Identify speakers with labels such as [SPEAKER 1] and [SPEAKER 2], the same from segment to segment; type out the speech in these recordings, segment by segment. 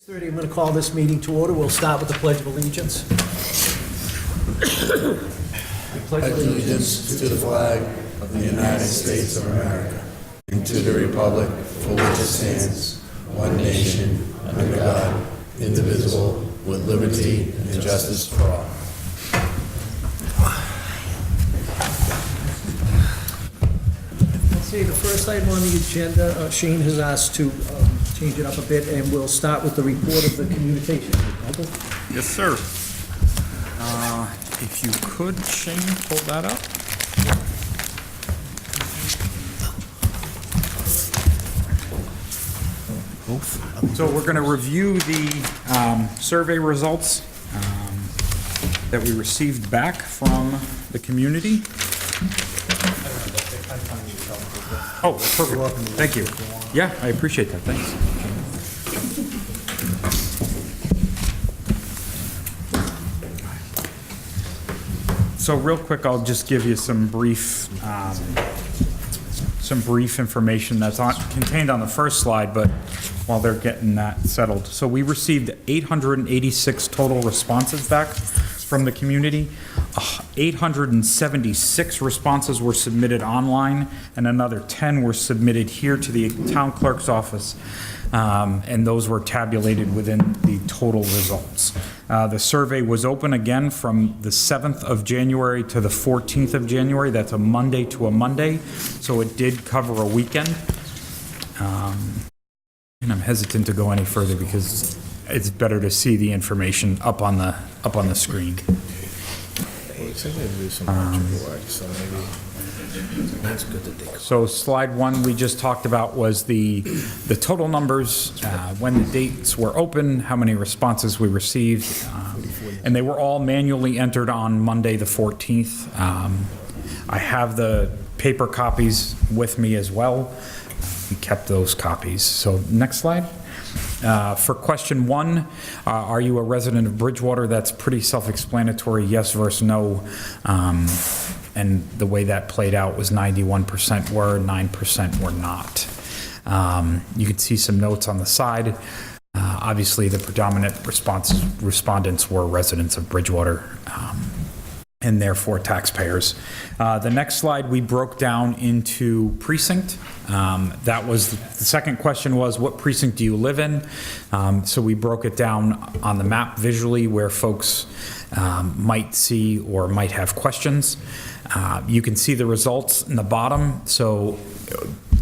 [SPEAKER 1] 6:30, I'm going to call this meeting to order. We'll start with the Pledge of Allegiance. I pledge
[SPEAKER 2] Allegiance to the flag of the United States of America and to the republic for which it stands, one nation, under God, indivisible, with liberty and justice for all.
[SPEAKER 1] Okay, the first item on the agenda, Shane has asked to change it up a bit, and we'll start with the report of the communication. Michael?
[SPEAKER 3] Yes, sir. If you could, Shane, pull that up. So we're going to review the survey results that we received back from the community. Oh, perfect. Thank you. Yeah, I appreciate that. Thanks. So real quick, I'll just give you some brief information that's contained on the first slide, but while they're getting that settled. So we received 886 total responses back from the community. 876 responses were submitted online, and another 10 were submitted here to the town clerk's office, and those were tabulated within the total results. The survey was open again from the 7th of January to the 14th of January. That's a Monday to a Monday, so it did cover a weekend. And I'm hesitant to go any further because it's better to see the information up on the screen. So slide one we just talked about was the total numbers, when the dates were open, how many responses we received, and they were all manually entered on Monday the 14th. I have the paper copies with me as well. We kept those copies. So next slide. For question one, are you a resident of Bridgewater? That's pretty self-explanatory, yes versus no. And the way that played out was 91% were, 9% were not. You can see some notes on the side. Obviously, the predominant respondents were residents of Bridgewater, and therefore taxpayers. The next slide we broke down into precinct. That was the second question was, what precinct do you live in? So we broke it down on the map visually where folks might see or might have questions. You can see the results in the bottom. So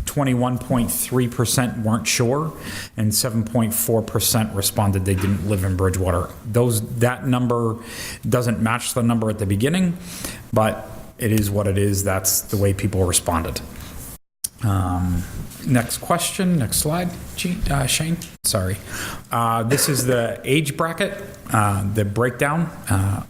[SPEAKER 3] 21.3% weren't sure, and 7.4% responded they didn't live in Bridgewater. That number doesn't match the number at the beginning, but it is what it is. That's the way people responded. Next question, next slide, Shane. Sorry. This is the age bracket, the breakdown.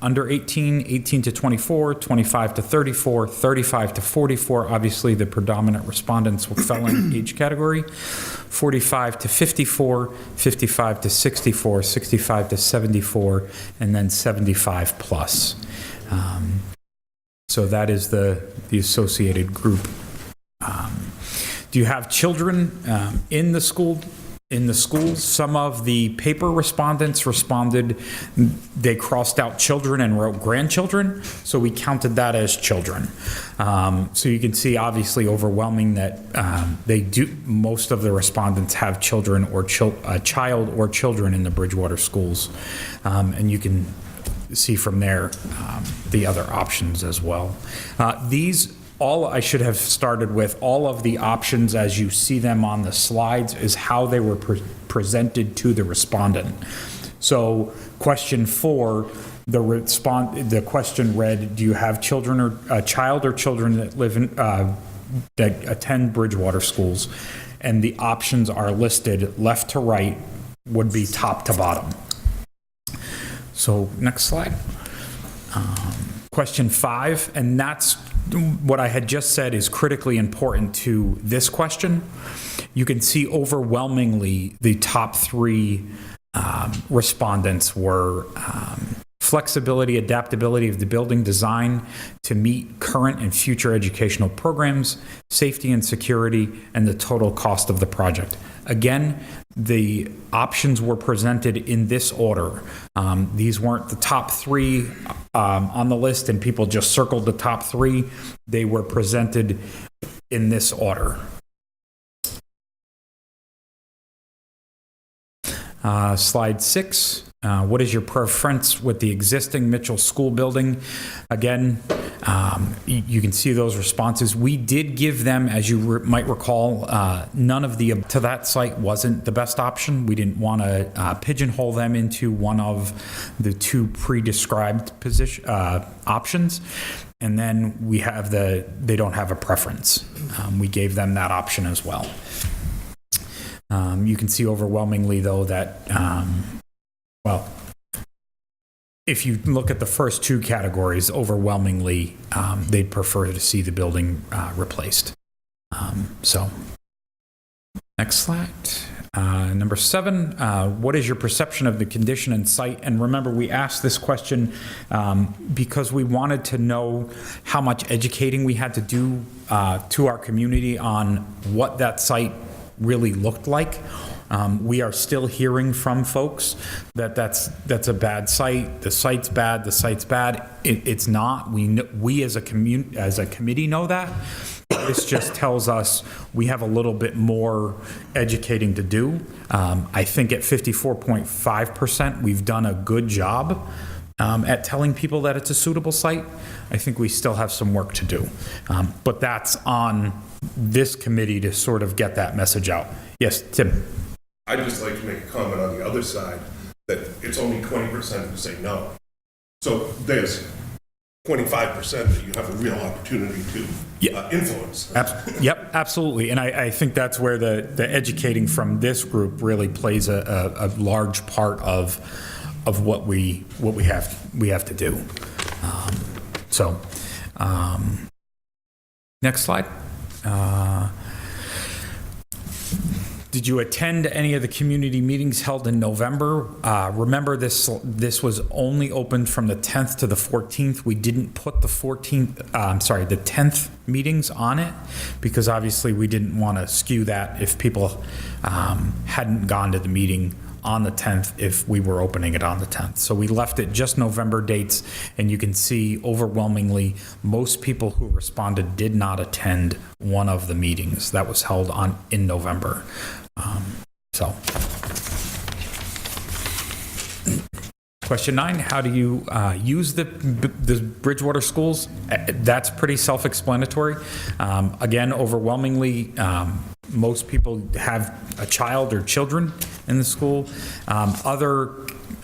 [SPEAKER 3] Under 18, 18 to 24, 25 to 34, 35 to 44. Obviously, the predominant respondents fell in age category. 45 to 54, 55 to 64, 65 to 74, and then 75 plus. So that is the associated group. Do you have children in the school? In the schools, some of the paper respondents responded, they crossed out children and wrote grandchildren, so we counted that as children. So you can see obviously overwhelming that most of the respondents have children or a child or children in the Bridgewater schools. And you can see from there the other options as well. I should have started with all of the options as you see them on the slides is how they were presented to the respondent. So question 4, the question read, do you have children or a child or children that live in, that attend Bridgewater schools? And the options are listed left to right, would be top to bottom. So next slide. Question 5, and that's what I had just said is critically important to this question. You can see overwhelmingly the top 3 respondents were flexibility, adaptability of the building design to meet current and future educational programs, safety and security, and the total cost of the project. Again, the options were presented in this order. These weren't the top three on the list, and people just circled the top three. They were presented in this order. Slide 6. What is your preference with the existing Mitchell School building? Again, you can see those responses. We did give them, as you might recall, none of the to that site wasn't the best option. We didn't want to pigeonhole them into one of the two pre-described options. And then we have they don't have a preference. We gave them that option as well. You can see overwhelmingly, though, that, if you look at the first two categories, overwhelmingly, they'd prefer to see the building replaced. Next slide. Number 7, what is your perception of the condition and site? And remember, we asked this question because we wanted to know how much educating we had to do to our community on what that site really looked like. We are still hearing from folks that that's a bad site. The site's bad. The site's bad. It's not. We as a committee know that. This just tells us we have a little bit more educating to do. I think at 54.5%, we've done a good job at telling people that it's a suitable site. I think we still have some work to do. But that's on this committee to sort of get that message out. Yes, Tim.
[SPEAKER 4] I'd just like to make a comment on the other side that it's only 20% who say no. So there's 25% that you have a real opportunity to influence.
[SPEAKER 3] Yep, absolutely. And I think that's where the educating from this group really plays a large part of what we have to do. Next slide. Did you attend any of the community meetings held in November? Remember, this was only open from the 10th to the 14th. We didn't put the 10th meetings on it because obviously we didn't want to skew that if people hadn't gone to the meeting on the 10th if we were opening it on the 10th. So we left it just November dates, and you can see overwhelmingly most people who responded did not attend one of the meetings that was held in November. Question 9, how do you use the Bridgewater schools? That's pretty self-explanatory. Again, overwhelmingly, most people have a child or children in the school.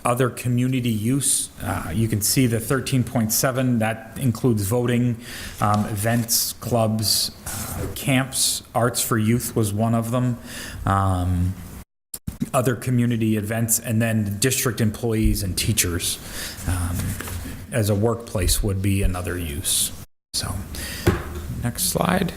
[SPEAKER 3] Other community use, you can see the 13.7, that includes voting, events, clubs, camps. Arts for Youth was one of them. Other community events, and then district employees and teachers as a workplace would be another use. So, next slide.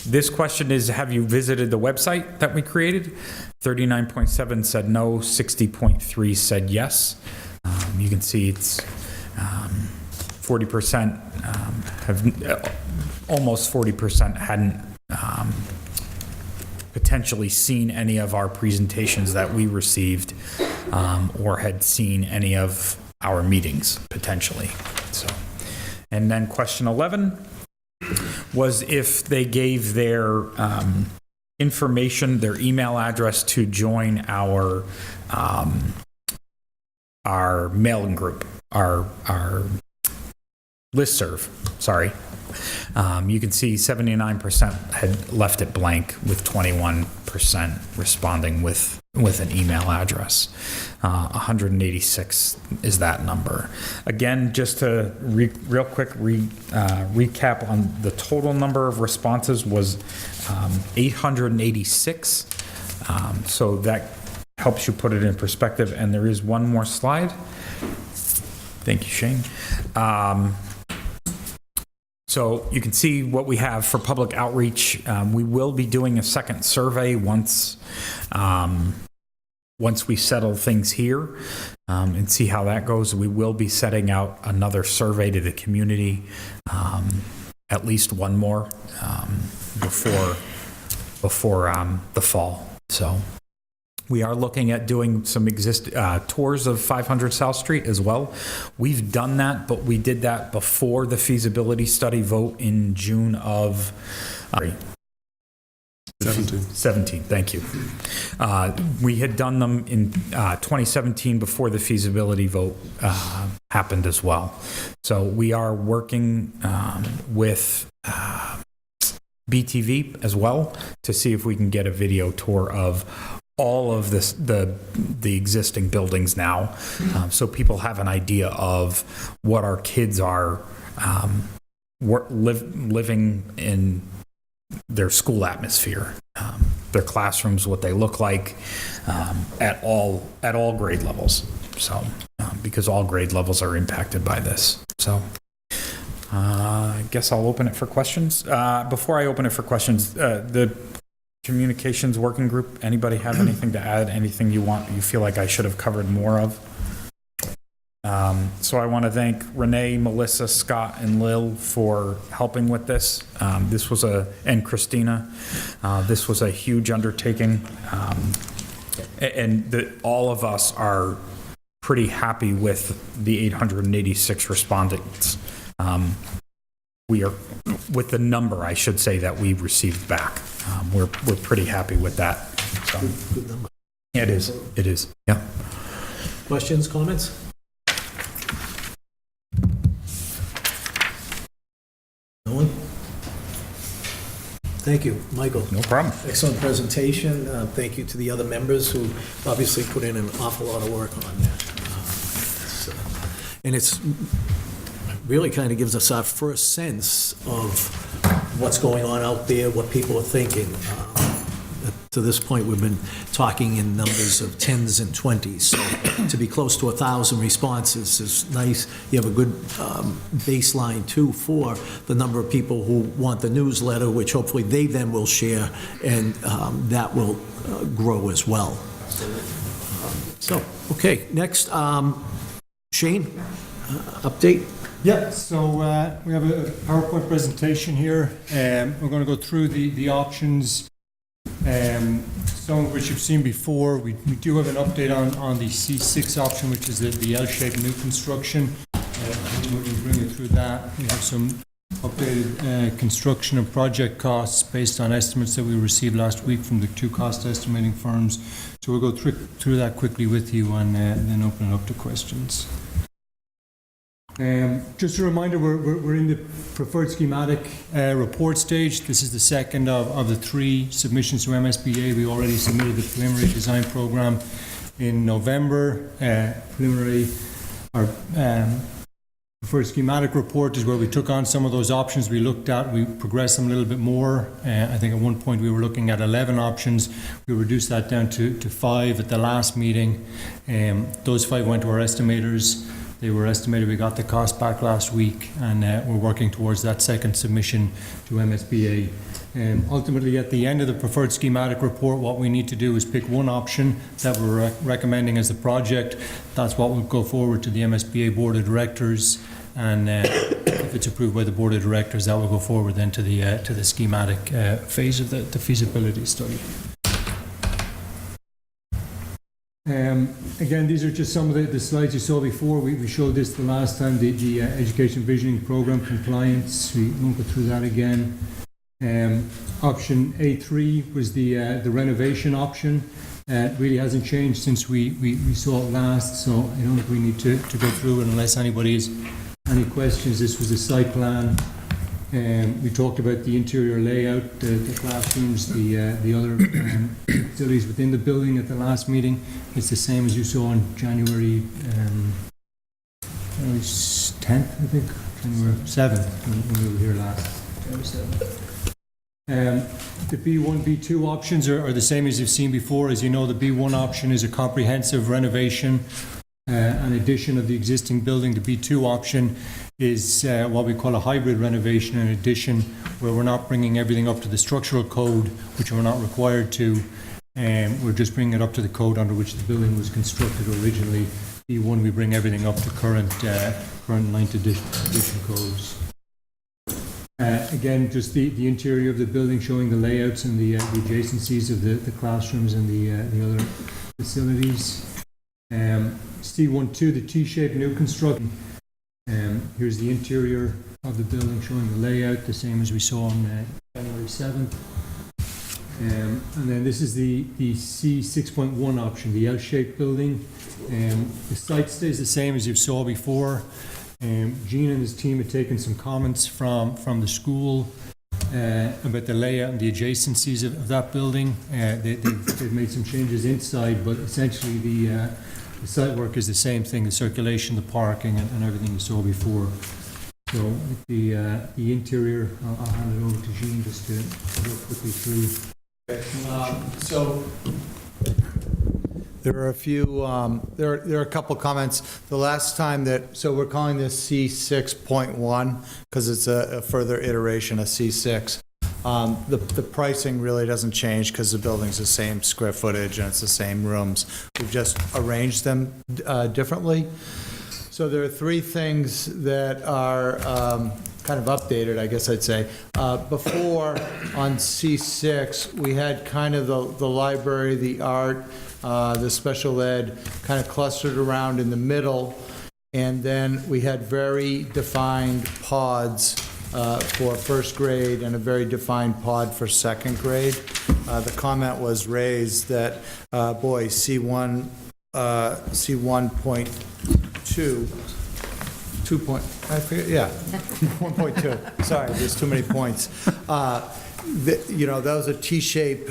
[SPEAKER 3] This question is, have you visited the website that we created? 39.7 said no, 60.3 said yes. You can see it's 40% almost 40% hadn't potentially seen any of our presentations that we received or had seen any of our meetings potentially. So, and then question 11 was if they gave their information, their email address to join our mailing group, our listserv, sorry. You can see 79% had left it blank, with 21% responding with an email address. 186 is that number. Again, just to real quick recap on the total number of responses was 886. So that helps you put it in perspective. And there is one more slide. Thank you, Shane. So you can see what we have for public outreach. We will be doing a second survey once we settle things here and see how that goes. We will be setting out another survey to the community, at least one more before before the fall. So we are looking at doing some tours of 500 South Street as well. We've done that, but we did that before the feasibility study vote in June of 17, thank you. We had done them in 2017 before the feasibility vote happened as well. So we are working with BTV as well to see if we can get a video tour of all of this, the existing buildings now, so people have an idea of what our kids are living in their school atmosphere, their classrooms, what they look like at all grade levels. So because all grade levels are impacted by this. So I guess I'll open it for questions. Before I open it for questions, the communications working group, anybody have anything to add? Anything you feel like I should have covered more of? So I want to thank Renee, Melissa, Scott, and Lil for helping with this. And Christina. This was a huge undertaking. And all of us are pretty happy with the 886 respondents. We are, with the number, I should say, that we received back. We're pretty happy with that. So.
[SPEAKER 1] Good number.
[SPEAKER 3] It is, yeah.
[SPEAKER 1] Questions, comments? No one? Thank you, Michael.
[SPEAKER 3] No problem.
[SPEAKER 1] Excellent presentation. Thank you to the other members who obviously put in an awful lot of work on that. And it's really kind of gives us our first sense of what's going on out there, what people are thinking. To this point, we've been talking in numbers of 10s and 20s. So to be close to 1,000 responses is nice. You have a good baseline, too, for the number of people who want the newsletter, which hopefully they then will share, and that will grow as well. Okay, next, Shane, update?
[SPEAKER 5] Yeah, so we have a PowerPoint presentation here. We're going to go through the options, some of which you've seen before. We do have an update on the C6 option, which is the L-shaped new construction. We'll bring you through that. We have some updated construction and project costs based on estimates that we received last week from the two cost estimating firms. So we'll go through that quickly with you and then open it up to questions. Just a reminder, we're in the preferred schematic report stage. This is the second of the three submissions to MSBA. We already submitted the preliminary design program in November. Our preferred schematic report is where we took on some of those options we looked at. We progressed them a little bit more. I think at one point we were looking at 11 options. We reduced that down to 5 at the last meeting. Those 5 went to our estimators. They were estimated. We got the cost back last week, and we're working towards that second submission to MSBA. Ultimately, at the end of the preferred schematic report, what we need to do is pick one option that we're recommending as the project. That's what will go forward to the MSBA Board of Directors, and if it's approved by the Board of Directors, that will go forward then to the schematic phase of the feasibility study. Again, these are just some of the slides you saw before. We showed this the last time, the Education Visioning Program compliance. We won't go through that again. Option A3 was the renovation option. It really hasn't changed since we saw it last, so I don't think we need to go through it unless anybody has any questions. This was the site plan. We talked about the interior layout, the classrooms, the other facilities within the building at the last meeting. It's the same as you saw on January 10th, I think, January 7th, when we were here last. The B1, B2 options are the same as you've seen before. As you know, the B1 option is a comprehensive renovation, an addition of the existing building. The B2 option is what we call a hybrid renovation and addition, where we're not bringing everything up to the structural code, which we're not required to. We're just bringing it up to the code under which the building was constructed originally. B1, we bring everything up to current 9th edition codes. Again, just the interior of the building, showing the layouts and the adjacencies of the classrooms and the other facilities. C12, the T-shaped new construction. Here's the interior of the building, showing the layout, the same as we saw on January 7th. And then this is the C6.1 option, the L-shaped building. The site stays the same as you saw before. Gene and his team had taken some comments from the school about the layout and the adjacencies of that building. They've made some changes inside, but essentially the site work is the same thing, the circulation, the parking, and everything you saw before. So the interior, I'll hand it over to Gene just to go quickly through.
[SPEAKER 2] So there are a few, there are a couple comments. The last time so we're calling this C6.1 because it's a further iteration of C6. The pricing really doesn't change because the building's the same square footage and it's the same rooms. We've just arranged them differently. So there are three things that are kind of updated, I guess I'd say. Before, on C6, we had kind of the library, the art, the special ed kind of clustered around in the middle, and then we had very defined pods for first grade and a very defined pod for second grade. The comment was raised that, boy, C1.2, 1.2, sorry, there's too many points. That was a T-shape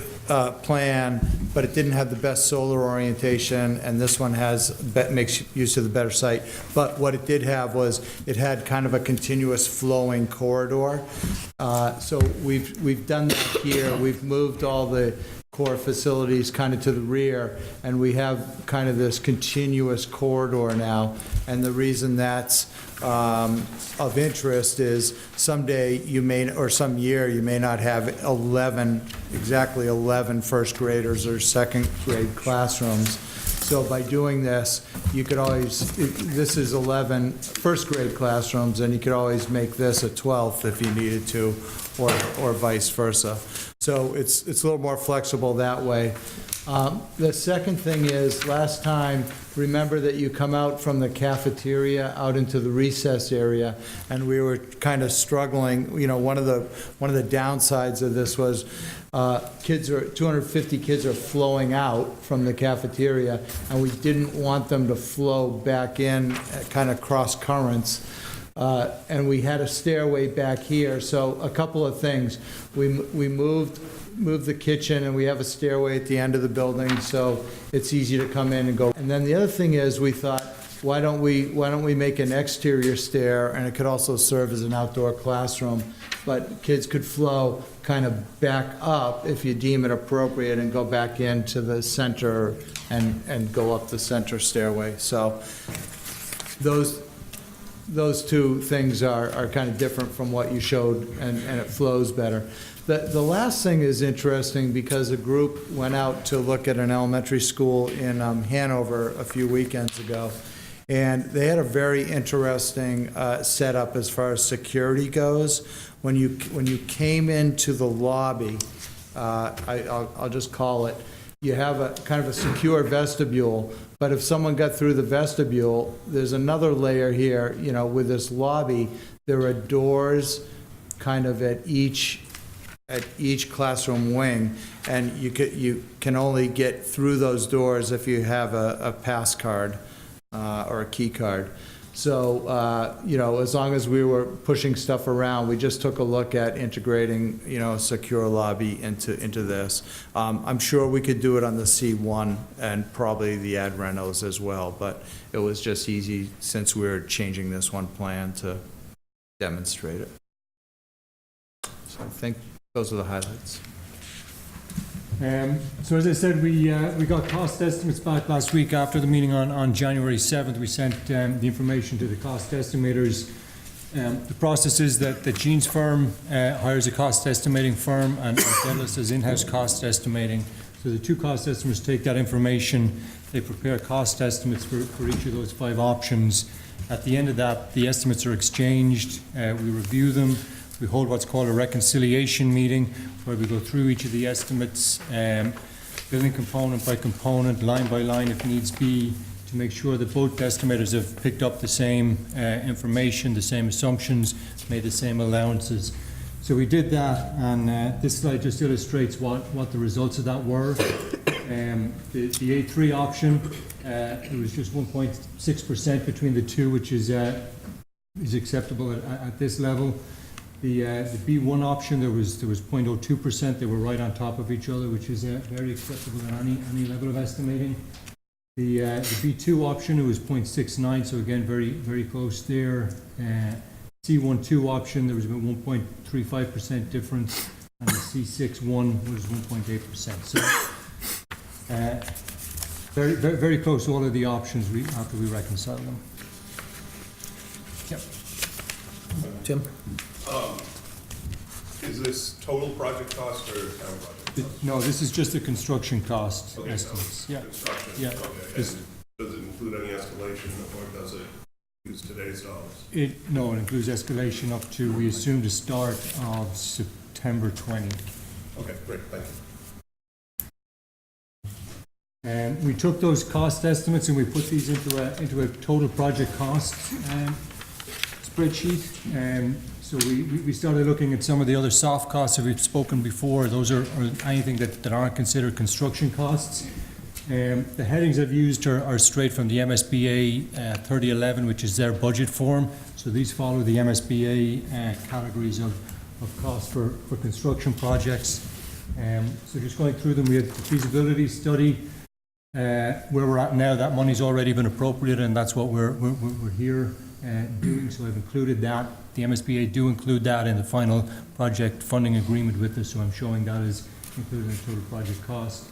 [SPEAKER 2] plan, but it didn't have the best solar orientation, and this one makes use of the better site. But what it did have was, it had kind of a continuous flowing corridor. So we've done that here. We've moved all the core facilities kind of to the rear, and we have kind of this continuous corridor now. And the reason that's of interest is someday some year you may not have exactly 11 first graders or second grade classrooms. So by doing this, you could this is 11 first grade classrooms, and you could always make this a 12th if you needed to, or vice versa. So it's a little more flexible that way. The second thing is, last time, remember that you come out from the cafeteria out into the recess area, and we were kind of struggling. One of the downsides of this was 250 kids are flowing out from the cafeteria, and we didn't want them to flow back in, kind of cross currents. And we had a stairway back here, so a couple of things. We moved the kitchen, and we have a stairway at the end of the building, so it's easy to come in and go. And then the other thing is, we thought, why don't we make an exterior stair, and it could also serve as an outdoor classroom, but kids could flow kind of back up if you deem it appropriate, and go back into the center and go up the center stairway. So those two things are kind of different from what you showed, and it flows better. The last thing is interesting because a group went out to look at an elementary school in Hanover a few weekends ago, and they had a very interesting setup as far as security goes. When you came into the lobby, I'll just call it, you have a kind of a secure vestibule, but if someone got through the vestibule, there's another layer here, with this lobby. There are doors kind of at each classroom wing, and you can only get through those doors if you have a pass card or a key card. So, as long as we were pushing stuff around, we just took a look at integrating, a secure lobby into this. I'm sure we could do it on the C1 and probably the Ad Renos as well, but it was just easy since we were changing this one plan to demonstrate it. So I think those are the highlights.
[SPEAKER 5] So as I said, we got cost estimates back last week after the meeting on January 7th. We sent the information to the cost estimators. The process is that Gene's firm hires a cost estimating firm, and Deadless does in-house cost estimating. So the two cost estimators take that information, they prepare cost estimates for each of those 5 options. At the end of that, the estimates are exchanged, we review them, we hold what's called a reconciliation meeting, where we go through each of the estimates, building component by component, line by line if needs be, to make sure that both estimators have picked up the same information, the same assumptions, made the same allowances. So we did that, and this slide just illustrates what the results of that were. The A3 option, it was just 1.6% between the two, which is acceptable at this level. The B1 option, there was 0.02%. They were right on top of each other, which is very acceptable at any level of estimating. The B2 option, it was 0.69, so again, very close there. C12 option, there was about 1.35% difference, and the C61 was 1.8%. So very close to all of the options after we reconcile them. Yep.
[SPEAKER 1] Tim?
[SPEAKER 4] Is this total project cost or town project cost?
[SPEAKER 5] No, this is just the construction cost
[SPEAKER 4] Okay,
[SPEAKER 5] estimates.
[SPEAKER 4] so
[SPEAKER 5] Yeah.
[SPEAKER 4] construction,
[SPEAKER 5] Yeah.
[SPEAKER 4] okay. And
[SPEAKER 5] This-
[SPEAKER 4] does it include any escalation, or does it use today's dollars?
[SPEAKER 5] No, it includes escalation up to, we assume, the start of September 20.
[SPEAKER 4] Okay, great, thank you.
[SPEAKER 5] And we took those cost estimates and we put these into a total project cost spreadsheet. So we started looking at some of the other soft costs that we've spoken before. Those are anything that aren't considered construction costs. The headings I've used are straight from the MSBA 3011, which is their budget form. So these follow the MSBA categories of cost for construction projects. So just going through them, we had the feasibility study. Where we're at now, that money's already been appropriated, and that's what we're here doing. So I've included that. The MSBA do include that in the final project funding agreement with us, so I'm showing that as included in the total project cost.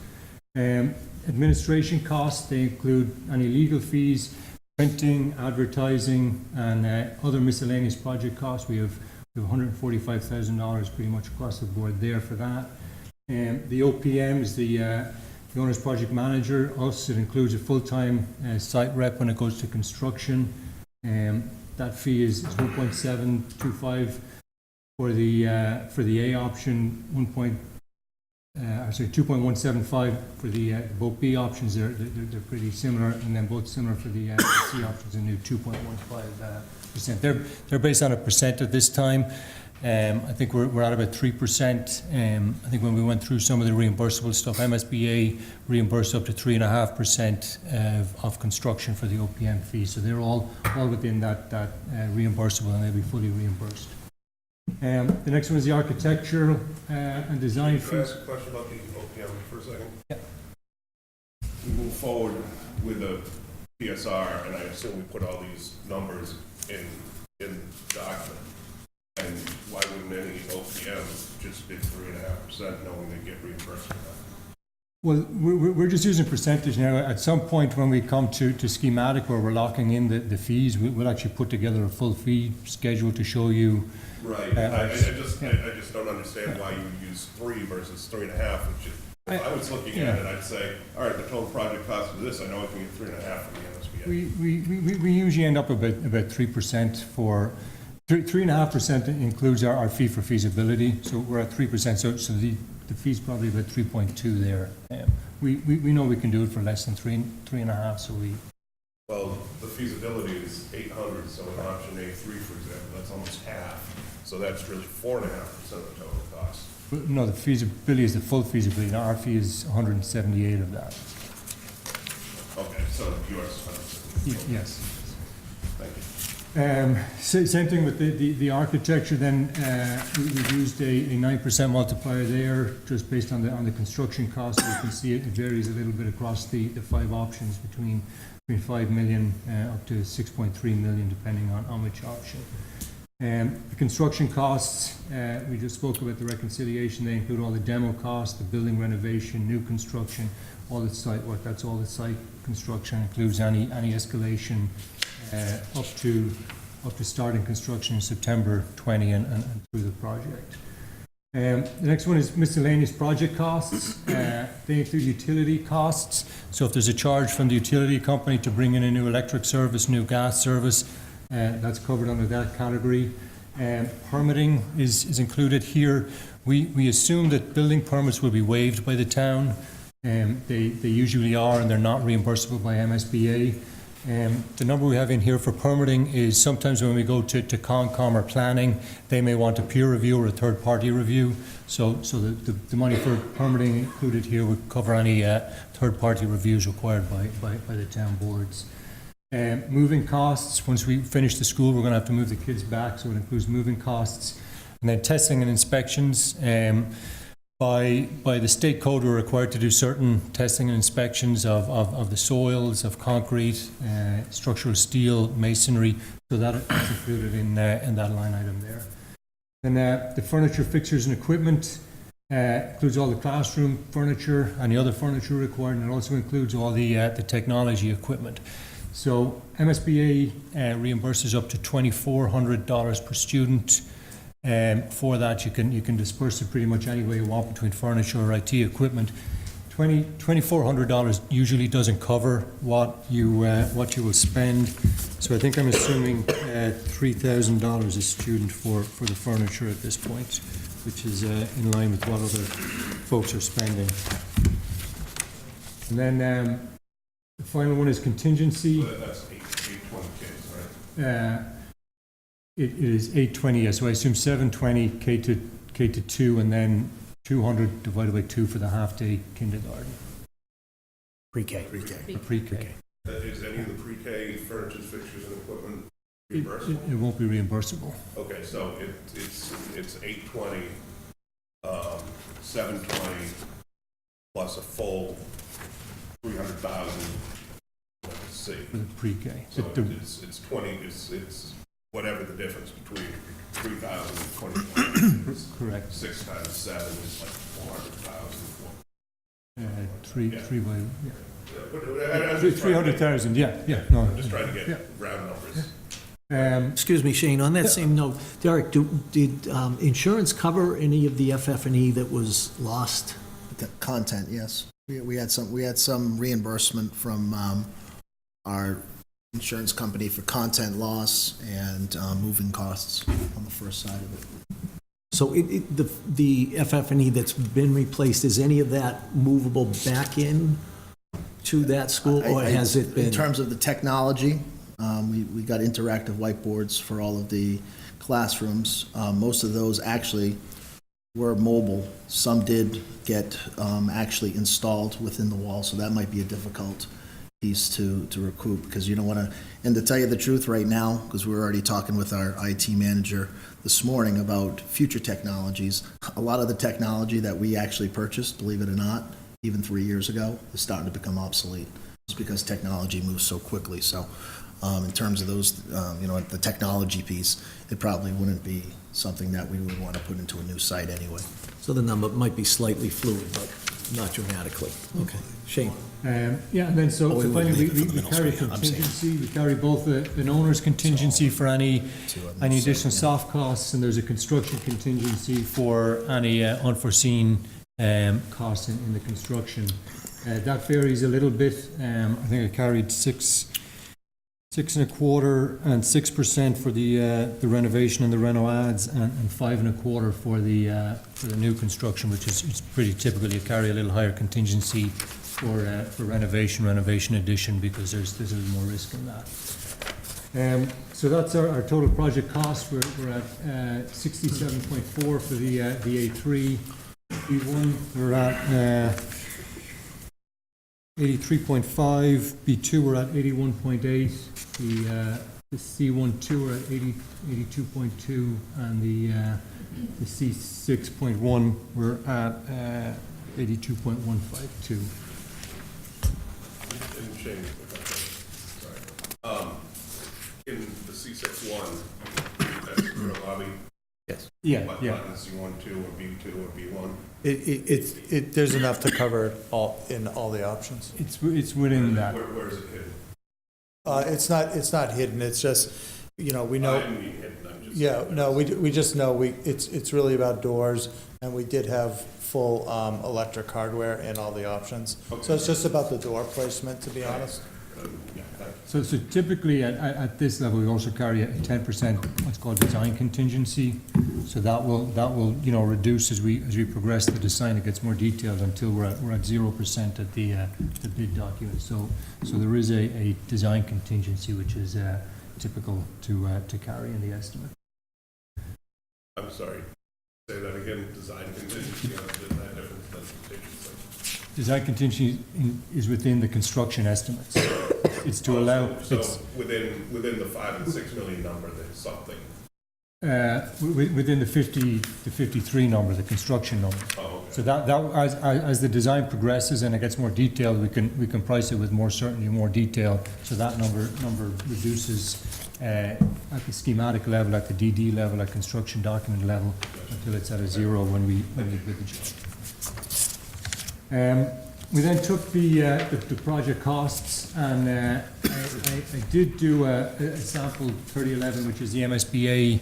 [SPEAKER 5] Administration costs, they include any legal fees, printing, advertising, and other miscellaneous project costs. We have $145,000 pretty much across the board there for that. The OPM is the owner's project manager. Us, it includes a full-time site rep when it goes to construction. That fee is 1.725 for the A option, 2.175 for the both B options. They're pretty similar, and then both similar for the C options, a new 2.15%. They're based on a percent at this time. I think we're at about 3%. I think when we went through some of the reimbursable stuff, MSBA reimbursed up to 3.5% of construction for the OPM fee. So they're all within that reimbursable, and they'll be fully reimbursed. The next one is the architectural and design
[SPEAKER 4] Can I
[SPEAKER 5] fees.
[SPEAKER 4] ask a question about the OPM for a second?
[SPEAKER 5] Yeah.
[SPEAKER 4] We move forward with the PSR, and I assume we put all these numbers in the document. And why wouldn't any OPM just bid 3.5% knowing they get reimbursed for that?
[SPEAKER 5] Well, we're just using percentage now. At some point when we come to schematic where we're locking in the fees, we'll actually put together a full fee schedule to show you.
[SPEAKER 4] Right, I just don't understand why you would use 3 versus 3.5, which is, if I was looking at it, I'd say, all right, the total project cost of this, I know I can get 3.5 from the MSBA.
[SPEAKER 5] We usually end up about 3% for, 3.5% includes our fee for feasibility, so we're at 3%, so the fee's probably about 3.2 there. We know we can do it for less than 3.5, so we.
[SPEAKER 4] Well, the feasibility is 800, so in option A3, for example, that's almost half, so that's really 4.5% of the total cost.
[SPEAKER 5] No, the feasibility is the full feasibility. Now, our fee is 178 of that.
[SPEAKER 4] Okay, so yours is 100.
[SPEAKER 5] Yes.
[SPEAKER 4] Thank you.
[SPEAKER 5] Same thing with the architecture. Then we've used a 9% multiplier there, just based on the construction cost. You can see it varies a little bit across the 5 options between 5 million up to 6.3 million, depending on which option. The construction costs, we just spoke about the reconciliation. They include all the demo costs, the building renovation, new construction, all the site work. That's all the site construction. Includes any escalation up to starting construction in September 20 and through the project. The next one is miscellaneous project costs. They include utility costs. So if there's a charge from the utility company to bring in a new electric service, new gas service, that's covered under that category. Permitting is included here. We assume that building permits will be waived by the town. They usually are, and they're not reimbursable by MSBA. The number we have in here for permitting is sometimes when we go to Concom or planning, they may want a peer review or a third-party review. So the money for permitting included here would cover any third-party reviews required by the town boards. Moving costs, once we finish the school, we're going to have to move the kids back, so it includes moving costs. And then testing and inspections. By the state code, we're required to do certain testing and inspections of the soils, of concrete, structural steel, masonry, so that is included in that line item there. And the furniture, fixtures, and equipment includes all the classroom furniture and the other furniture required, and it also includes all the technology equipment. So MSBA reimburses up to $2,400 per student. For that, you can disperse it pretty much any way you want between furniture or IT equipment. $2,400 usually doesn't cover what you will spend. So I think I'm assuming $3,000 a student for the furniture at this point, which is in line with what other folks are spending. And then the final one is contingency.
[SPEAKER 4] That's 820 kids, right?
[SPEAKER 5] It is 820, yeah, so I assume 720 K to 2, and then 200 divided by 2 for the half-day kindergarten.
[SPEAKER 1] Pre-K.
[SPEAKER 5] Pre-K.
[SPEAKER 4] Is any of the pre-K furniture, fixtures, and equipment
[SPEAKER 5] It
[SPEAKER 4] reimbursable?
[SPEAKER 5] won't be reimbursable.
[SPEAKER 4] Okay, so it's 820, 720, plus a full 300,000, let's see.
[SPEAKER 5] For the pre-K.
[SPEAKER 4] So it's 20, it's whatever the difference between 3,000 and 20,000 is.
[SPEAKER 5] Correct.
[SPEAKER 4] 6 times 7 is like 400,000.
[SPEAKER 5] Three by, yeah.
[SPEAKER 4] I'm just trying to get-
[SPEAKER 5] 300,000, yeah, no.
[SPEAKER 4] I'm just trying to
[SPEAKER 5] Yeah.
[SPEAKER 4] get round numbers.
[SPEAKER 1] Excuse me, Shane, on that same note, Derek, did insurance cover any of the FF&E that was lost?
[SPEAKER 6] The content, yes. We had some reimbursement from our insurance company for content loss and moving costs on the first side of it.
[SPEAKER 1] So the FF&E that's been replaced, is any of that movable back in to that school, or has it been?
[SPEAKER 6] In terms of the technology, we got interactive whiteboards for all of the classrooms. Most of those actually were mobile. Some did get actually installed within the wall, so that might be a difficult piece to recoup, because you don't want to, and to tell you the truth right now, because we were already talking with our IT manager this morning about future technologies, a lot of the technology that we actually purchased, believe it or not, even 3 years ago, is starting to become obsolete. It's because technology moves so quickly. So in terms of those, the technology piece, it probably wouldn't be something that we would want to put into a new site anyway.
[SPEAKER 1] So the number might be slightly fluid, but not dramatically. Okay. Shane?
[SPEAKER 5] Yeah, and then so
[SPEAKER 1] we would
[SPEAKER 5] finally,
[SPEAKER 1] leave it for the
[SPEAKER 5] we
[SPEAKER 1] middle
[SPEAKER 5] carry
[SPEAKER 1] school, I'm saying.
[SPEAKER 5] contingency, we carry both an owner's contingency for any additional soft costs, and there's a construction contingency for any unforeseen costs in the construction. That varies a little bit. I think I carried 6.25% and 6% for the renovation and the reno ads, and 5.25% for the new construction, which is it's pretty typical. You carry a little higher contingency for renovation addition, because there's a little more risk in that. So that's our total project cost. We're at 67.4 for the A3. B1, we're at 83.5. B2, we're at 81.8. The C1-2, we're at 82.2, and the C6.1, we're at 82.152.
[SPEAKER 4] And Shane, if I could, sorry. In the C61, that's your lobby,
[SPEAKER 5] Yeah,
[SPEAKER 4] but
[SPEAKER 5] yeah.
[SPEAKER 4] not in C12 or B2 or B1.
[SPEAKER 7] There's enough to cover it all in all the options.
[SPEAKER 5] It's within that.
[SPEAKER 4] Where is it hidden?
[SPEAKER 7] It's not hidden, it's just, we
[SPEAKER 4] I
[SPEAKER 7] know,
[SPEAKER 4] didn't mean hidden, I'm just.
[SPEAKER 7] yeah, no, we just know, it's really about doors, and we did have full electric hardware in all the options. So it's just about the door placement, to be honest.
[SPEAKER 5] So typically, at this level, we also carry a 10% what's called design contingency. So that will, you know, reduce as we progress the design. It gets more detailed until we're at 0% at the bid document. So there is a design contingency, which is typical to carry in the estimate.
[SPEAKER 4] I'm sorry, say that again, design contingency, how is that different than contingency?
[SPEAKER 5] Design contingency is within the construction estimates. It's to allow,
[SPEAKER 4] So
[SPEAKER 5] it's
[SPEAKER 4] within the 5 and 6 million number, there's something.
[SPEAKER 5] within the 50 to 53 number, the construction number.
[SPEAKER 4] Oh, okay.
[SPEAKER 5] So that as the design progresses and it gets more detailed, we can price it with more certainty, more detail. So that number reduces at the schematic level, at the DD level, at construction document level, until it's at a zero when we bid the job. We then took the project costs, and I did do a sample 3011, which is the MSBA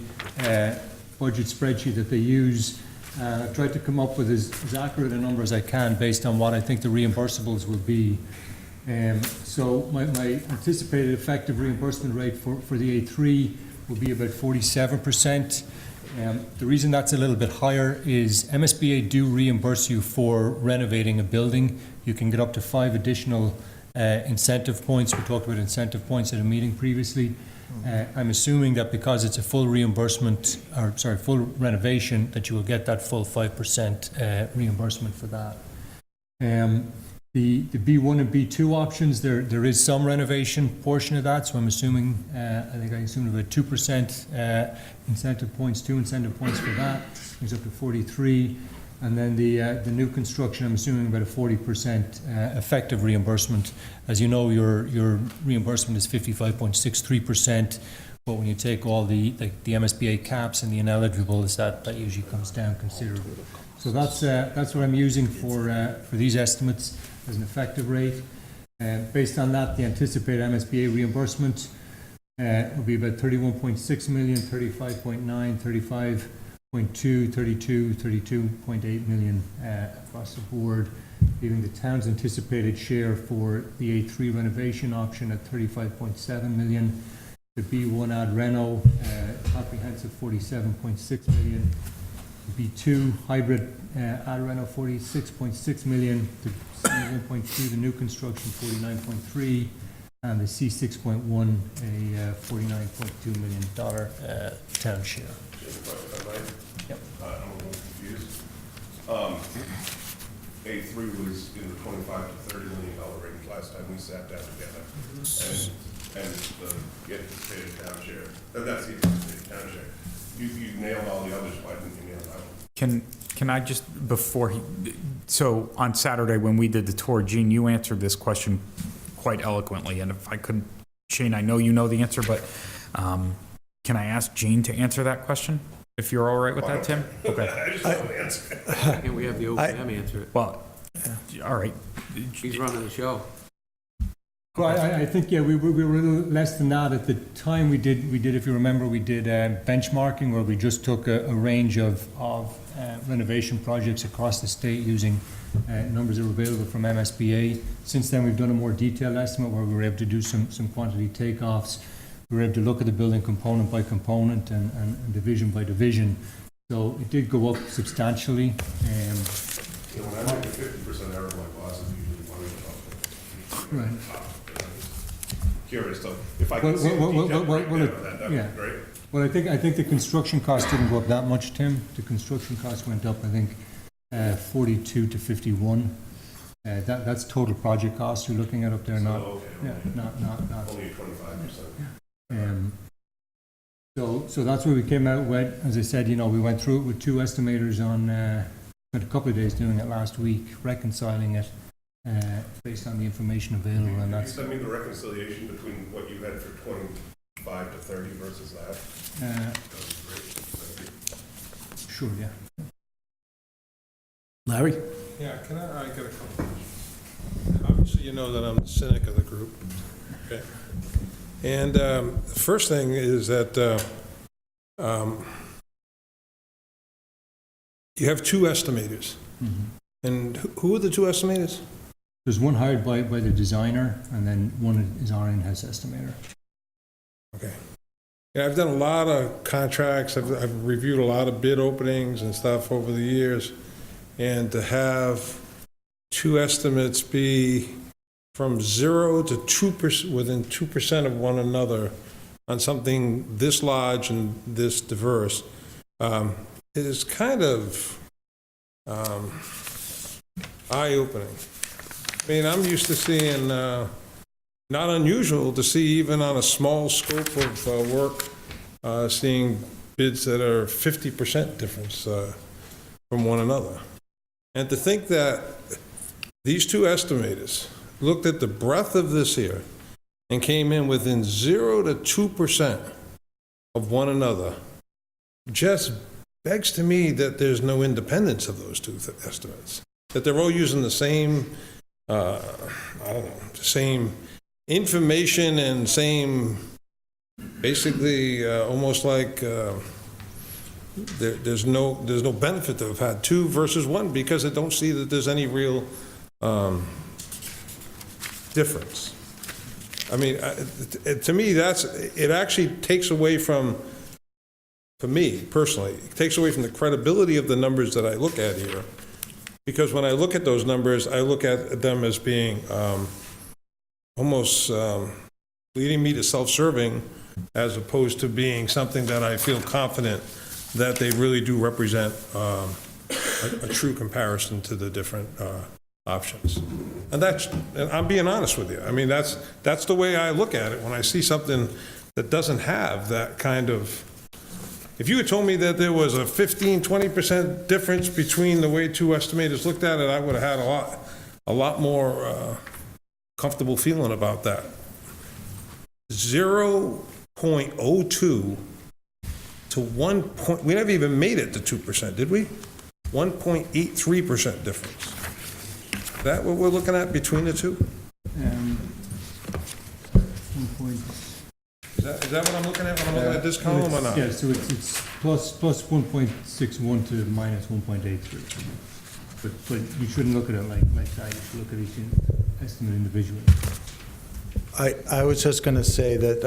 [SPEAKER 5] budget spreadsheet that they use. I've tried to come up with as accurate a number as I can based on what I think the reimbursables will be. So my anticipated effective reimbursement rate for the A3 will be about 47%. The reason that's a little bit higher is MSBA do reimburse you for renovating a building. You can get up to 5 additional incentive points. We talked about incentive points at a meeting previously. I'm assuming that because it's a full reimbursement, full renovation, that you will get that full 5% reimbursement for that. The B1 and B2 options, there is some renovation portion of that, so I'm assuming, I assumed about 2% incentive points, 2 incentive points for that, brings up to 43. And then the new construction, I'm assuming about a 40% effective reimbursement. As you know, your reimbursement is 55.63%, but when you take all the MSBA caps and the ineligibles, that usually comes down considerably. So that's what I'm using for these estimates as an effective rate. Based on that, the anticipated MSBA reimbursement will be about 31.6 million, 35.9, 35.2, 32, 32.8 million across the board, leaving the town's anticipated share for the A3 renovation option at 35.7 million, the B1 ad reno comprehensive 47.6 million, the B2 hybrid ad reno 46.6 million, the C1.2 the new construction 49.3, and the C6.1 a $49.2 million town share. Yep.
[SPEAKER 4] I'm a little confused. A3 was in the 25 to $30 million range last time we sat down together. And the anticipated town share, that's the anticipated town share. You nailed all the others, why didn't you nail that one?
[SPEAKER 3] Can I just, so on Saturday when we did the tour, Gene, you answered this question quite eloquently, and if I couldn't, Shane, I know you know the answer, but can I ask Gene to answer that question? If you're all right with that, Tim? Okay.
[SPEAKER 4] I just don't answer.
[SPEAKER 8] Can't we have the OPM answer it?
[SPEAKER 3] Well, all right.
[SPEAKER 8] He's running the show.
[SPEAKER 5] Well, I think, yeah, we were a little less than that. At the time we did, if you remember, we did benchmarking where we just took a range of renovation projects across the state using numbers that were available from MSBA. Since then, we've done a more detailed estimate where we were able to do some quantity takeoffs. We were able to look at the building component by component and division by division. So it did go up substantially.
[SPEAKER 4] When I make a 50% error, my boss is usually worried about it.
[SPEAKER 5] Right.
[SPEAKER 4] Curious, so if I can see the detail breakdown of that, that'd
[SPEAKER 5] yeah.
[SPEAKER 4] be great.
[SPEAKER 5] Well, I think the construction cost didn't go up that much, Tim. The construction cost went up, I think, 42 to 51. That's total project cost you're looking at up there, not
[SPEAKER 4] Okay,
[SPEAKER 5] yeah, not
[SPEAKER 4] only 25%.
[SPEAKER 5] So that's where we came out with. As I said, we went through it with 2 estimators on spent a couple of days doing it last week, reconciling it based on the information available, and
[SPEAKER 4] Can you
[SPEAKER 5] that's
[SPEAKER 4] send me the reconciliation between what you had for 25 to 30 versus that? That would be great. Thank you.
[SPEAKER 5] sure, yeah.
[SPEAKER 1] Larry?
[SPEAKER 9] Yeah, can I get a couple? Obviously, you know that I'm the cynic of the group. Okay. And the first thing is that you have 2 estimators.
[SPEAKER 5] Mm-hmm.
[SPEAKER 9] And who are the 2 estimators?
[SPEAKER 5] There's one hired by the designer, and then one is our in-house estimator.
[SPEAKER 9] Okay. Yeah, I've done a lot of contracts, I've reviewed a lot of bid openings and stuff over the years, and to have two estimates be from 0 to 2%, within 2% of one another on something this large and this diverse, is kind of eye-opening. I mean, I'm used to seeing, not unusual to see even on a small scope of work, seeing bids that are 50% difference from one another. And to think that these two estimators looked at the breadth of this here and came in within 0 to 2% of one another just begs to me that there's no independence of those two estimates. That they're all using the same, I don't know, the same information and same, basically, almost like there's no benefit to have had two versus one, because I don't see that there's any real difference. I mean, to me, it actually takes away from, for me personally, it takes away from the credibility of the numbers that I look at here. Because when I look at those numbers, I look at them as being almost leading me to self-serving, as opposed to being something that I feel confident that they really do represent a true comparison to the different options. And I'm being honest with you. I mean, that's the way I look at it when I see something that doesn't have that kind of. If you had told me that there was a 15-20% difference between the way two estimators looked at it, I would have had a lot more comfortable feeling about that. 0.02 to 1 point, we never even made it to 2%, did we? 1.83% difference. Is that what we're looking at between the two? Is that what I'm looking at when I'm looking at this column or not?
[SPEAKER 5] Yeah, so it's plus 1.61 to minus 1.83. But you shouldn't look at it like that, you should look at each estimate individually.
[SPEAKER 7] I was just going to say that,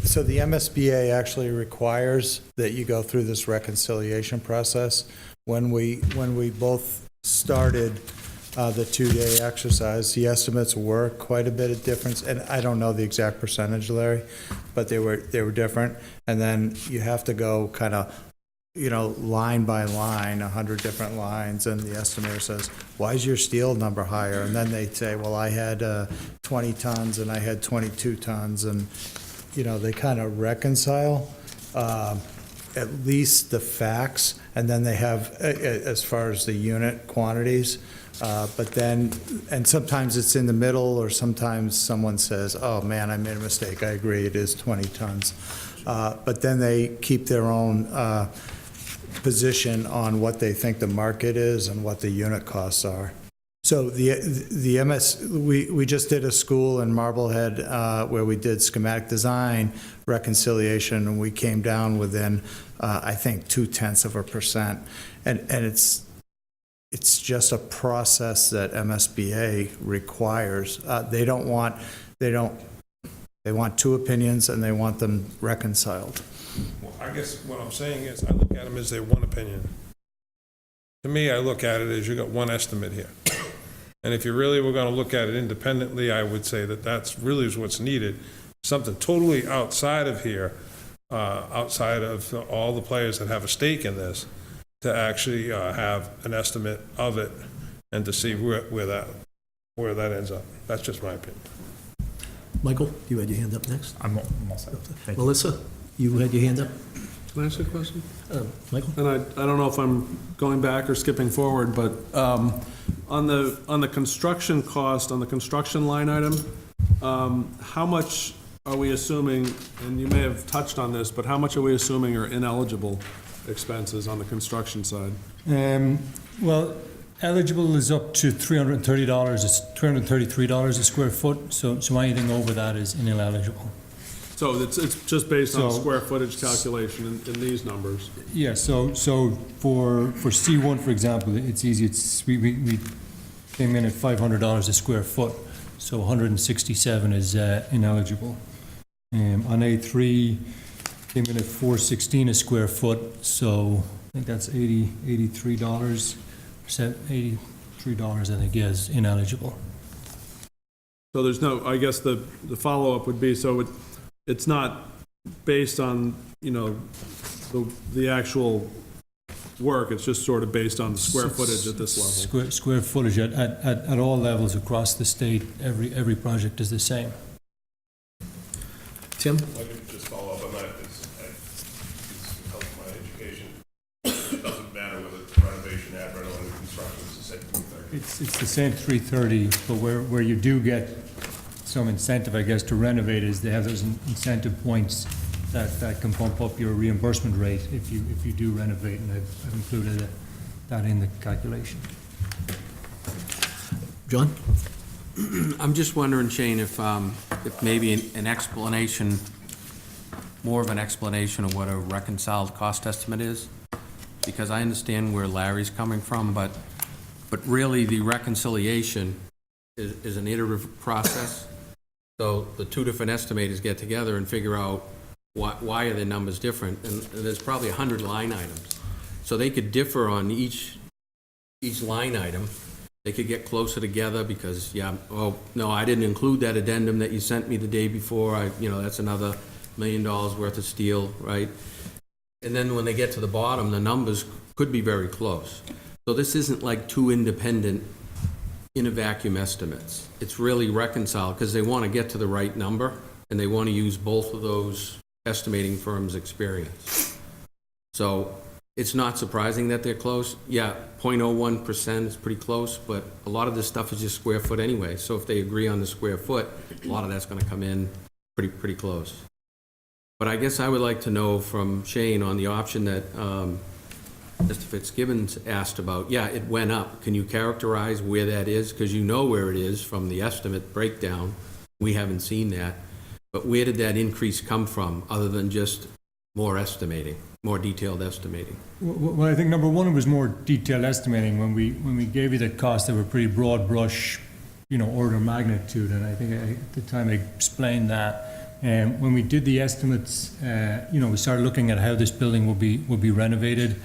[SPEAKER 7] so the MSBA actually requires that you go through this reconciliation process. When we both started the two-day exercise, the estimates were quite a bit of difference, and I don't know the exact percentage, Larry, but they were different. And then you have to go kind of, line by line, 100 different lines, and the estimator says, why is your steel number higher? And then they say, well, I had 20 tons and I had 22 tons, and, they kind of reconcile at least the facts, and then they have, as far as the unit quantities, but then, and sometimes it's in the middle, or sometimes someone says, oh, man, I made a mistake, I agree, it is 20 tons. But then they keep their own position on what they think the market is and what the unit costs are. So the we just did a school in Marblehead where we did schematic design reconciliation, and we came down within, I think, 0.2%. And it's just a process that MSBA requires. They want two opinions, and they want them reconciled.
[SPEAKER 9] Well, I guess what I'm saying is, I look at them as their one opinion. To me, I look at it as you got one estimate here. And if you really were going to look at it independently, I would say that that's really is what's needed. Something totally outside of here, outside of all the players that have a stake in this, to actually have an estimate of it and to see where that ends up. That's just my opinion.
[SPEAKER 1] Michael, you had your hand up next.
[SPEAKER 3] I'm all set. Thank you.
[SPEAKER 1] Melissa, you had your hand up?
[SPEAKER 8] Can I ask you a question?
[SPEAKER 1] Michael?
[SPEAKER 8] And I don't know if I'm going back or skipping forward, but on the construction cost, on the construction line item, how much are we assuming, and you may have touched on this, but how much are we assuming are ineligible expenses on the construction side?
[SPEAKER 5] Well, eligible is up to $330. It's $333 a square foot, so anything over that is ineligible.
[SPEAKER 8] So it's just based on
[SPEAKER 5] So-
[SPEAKER 8] square footage calculation in these numbers?
[SPEAKER 5] Yeah, so for C1, for example, it's easy. We came in at $500 a square foot, so 167 is ineligible. On A3, came in at $416 a square foot, so I think that's $83, $83 I think is ineligible.
[SPEAKER 8] So there's no, I guess the follow-up would be, so it's not based on, you know, the actual work, it's just sort of based on the square footage at this level.
[SPEAKER 5] Square footage at all levels across the state, every project is the same.
[SPEAKER 1] Tim?
[SPEAKER 4] I could just follow up on that, it's helped my education. It doesn't matter whether it's renovation, ad rental, or construction, it's the same thing.
[SPEAKER 5] It's the same 330, but where you do get some incentive, I guess, to renovate is they have those incentive points that can bump up your reimbursement rate if you do renovate, and I've included that in the calculation.
[SPEAKER 1] John?
[SPEAKER 10] I'm just wondering, Shane, if maybe an explanation, more of an explanation of what a reconciled cost estimate is, because I understand where Larry's coming from, but really the reconciliation is an iterative process. So the two different estimators get together and figure out why are the numbers different, and there's probably 100 line items. So they could differ on each line item. They could get closer together because, yeah, oh, no, I didn't include that addendum that you sent me the day before. That's another $1 million worth of steel, right? And then when they get to the bottom, the numbers could be very close. So this isn't like two independent in a vacuum estimates. It's really reconciled because they want to get to the right number and they want to use both of those estimating firms' experience. So it's not surprising that they're close. Yeah, 0.01% is pretty close, but a lot of this stuff is just square foot anyway. So if they agree on the square foot, a lot of that's going to come in pretty close. But I guess I would like to know from Shane on the option that Mr. Fitzgibbons asked about. Yeah, it went up. Can you characterize where that is? Because you know where it is from the estimate breakdown. We haven't seen that. But where did that increase come from, other than just more estimating, more detailed estimating?
[SPEAKER 5] Well, I think number one, it was more detailed estimating. When we gave you the cost, they were pretty broad brush, order of magnitude, and I think at the time I explained that. And when we did the estimates, we started looking at how this building will be renovated.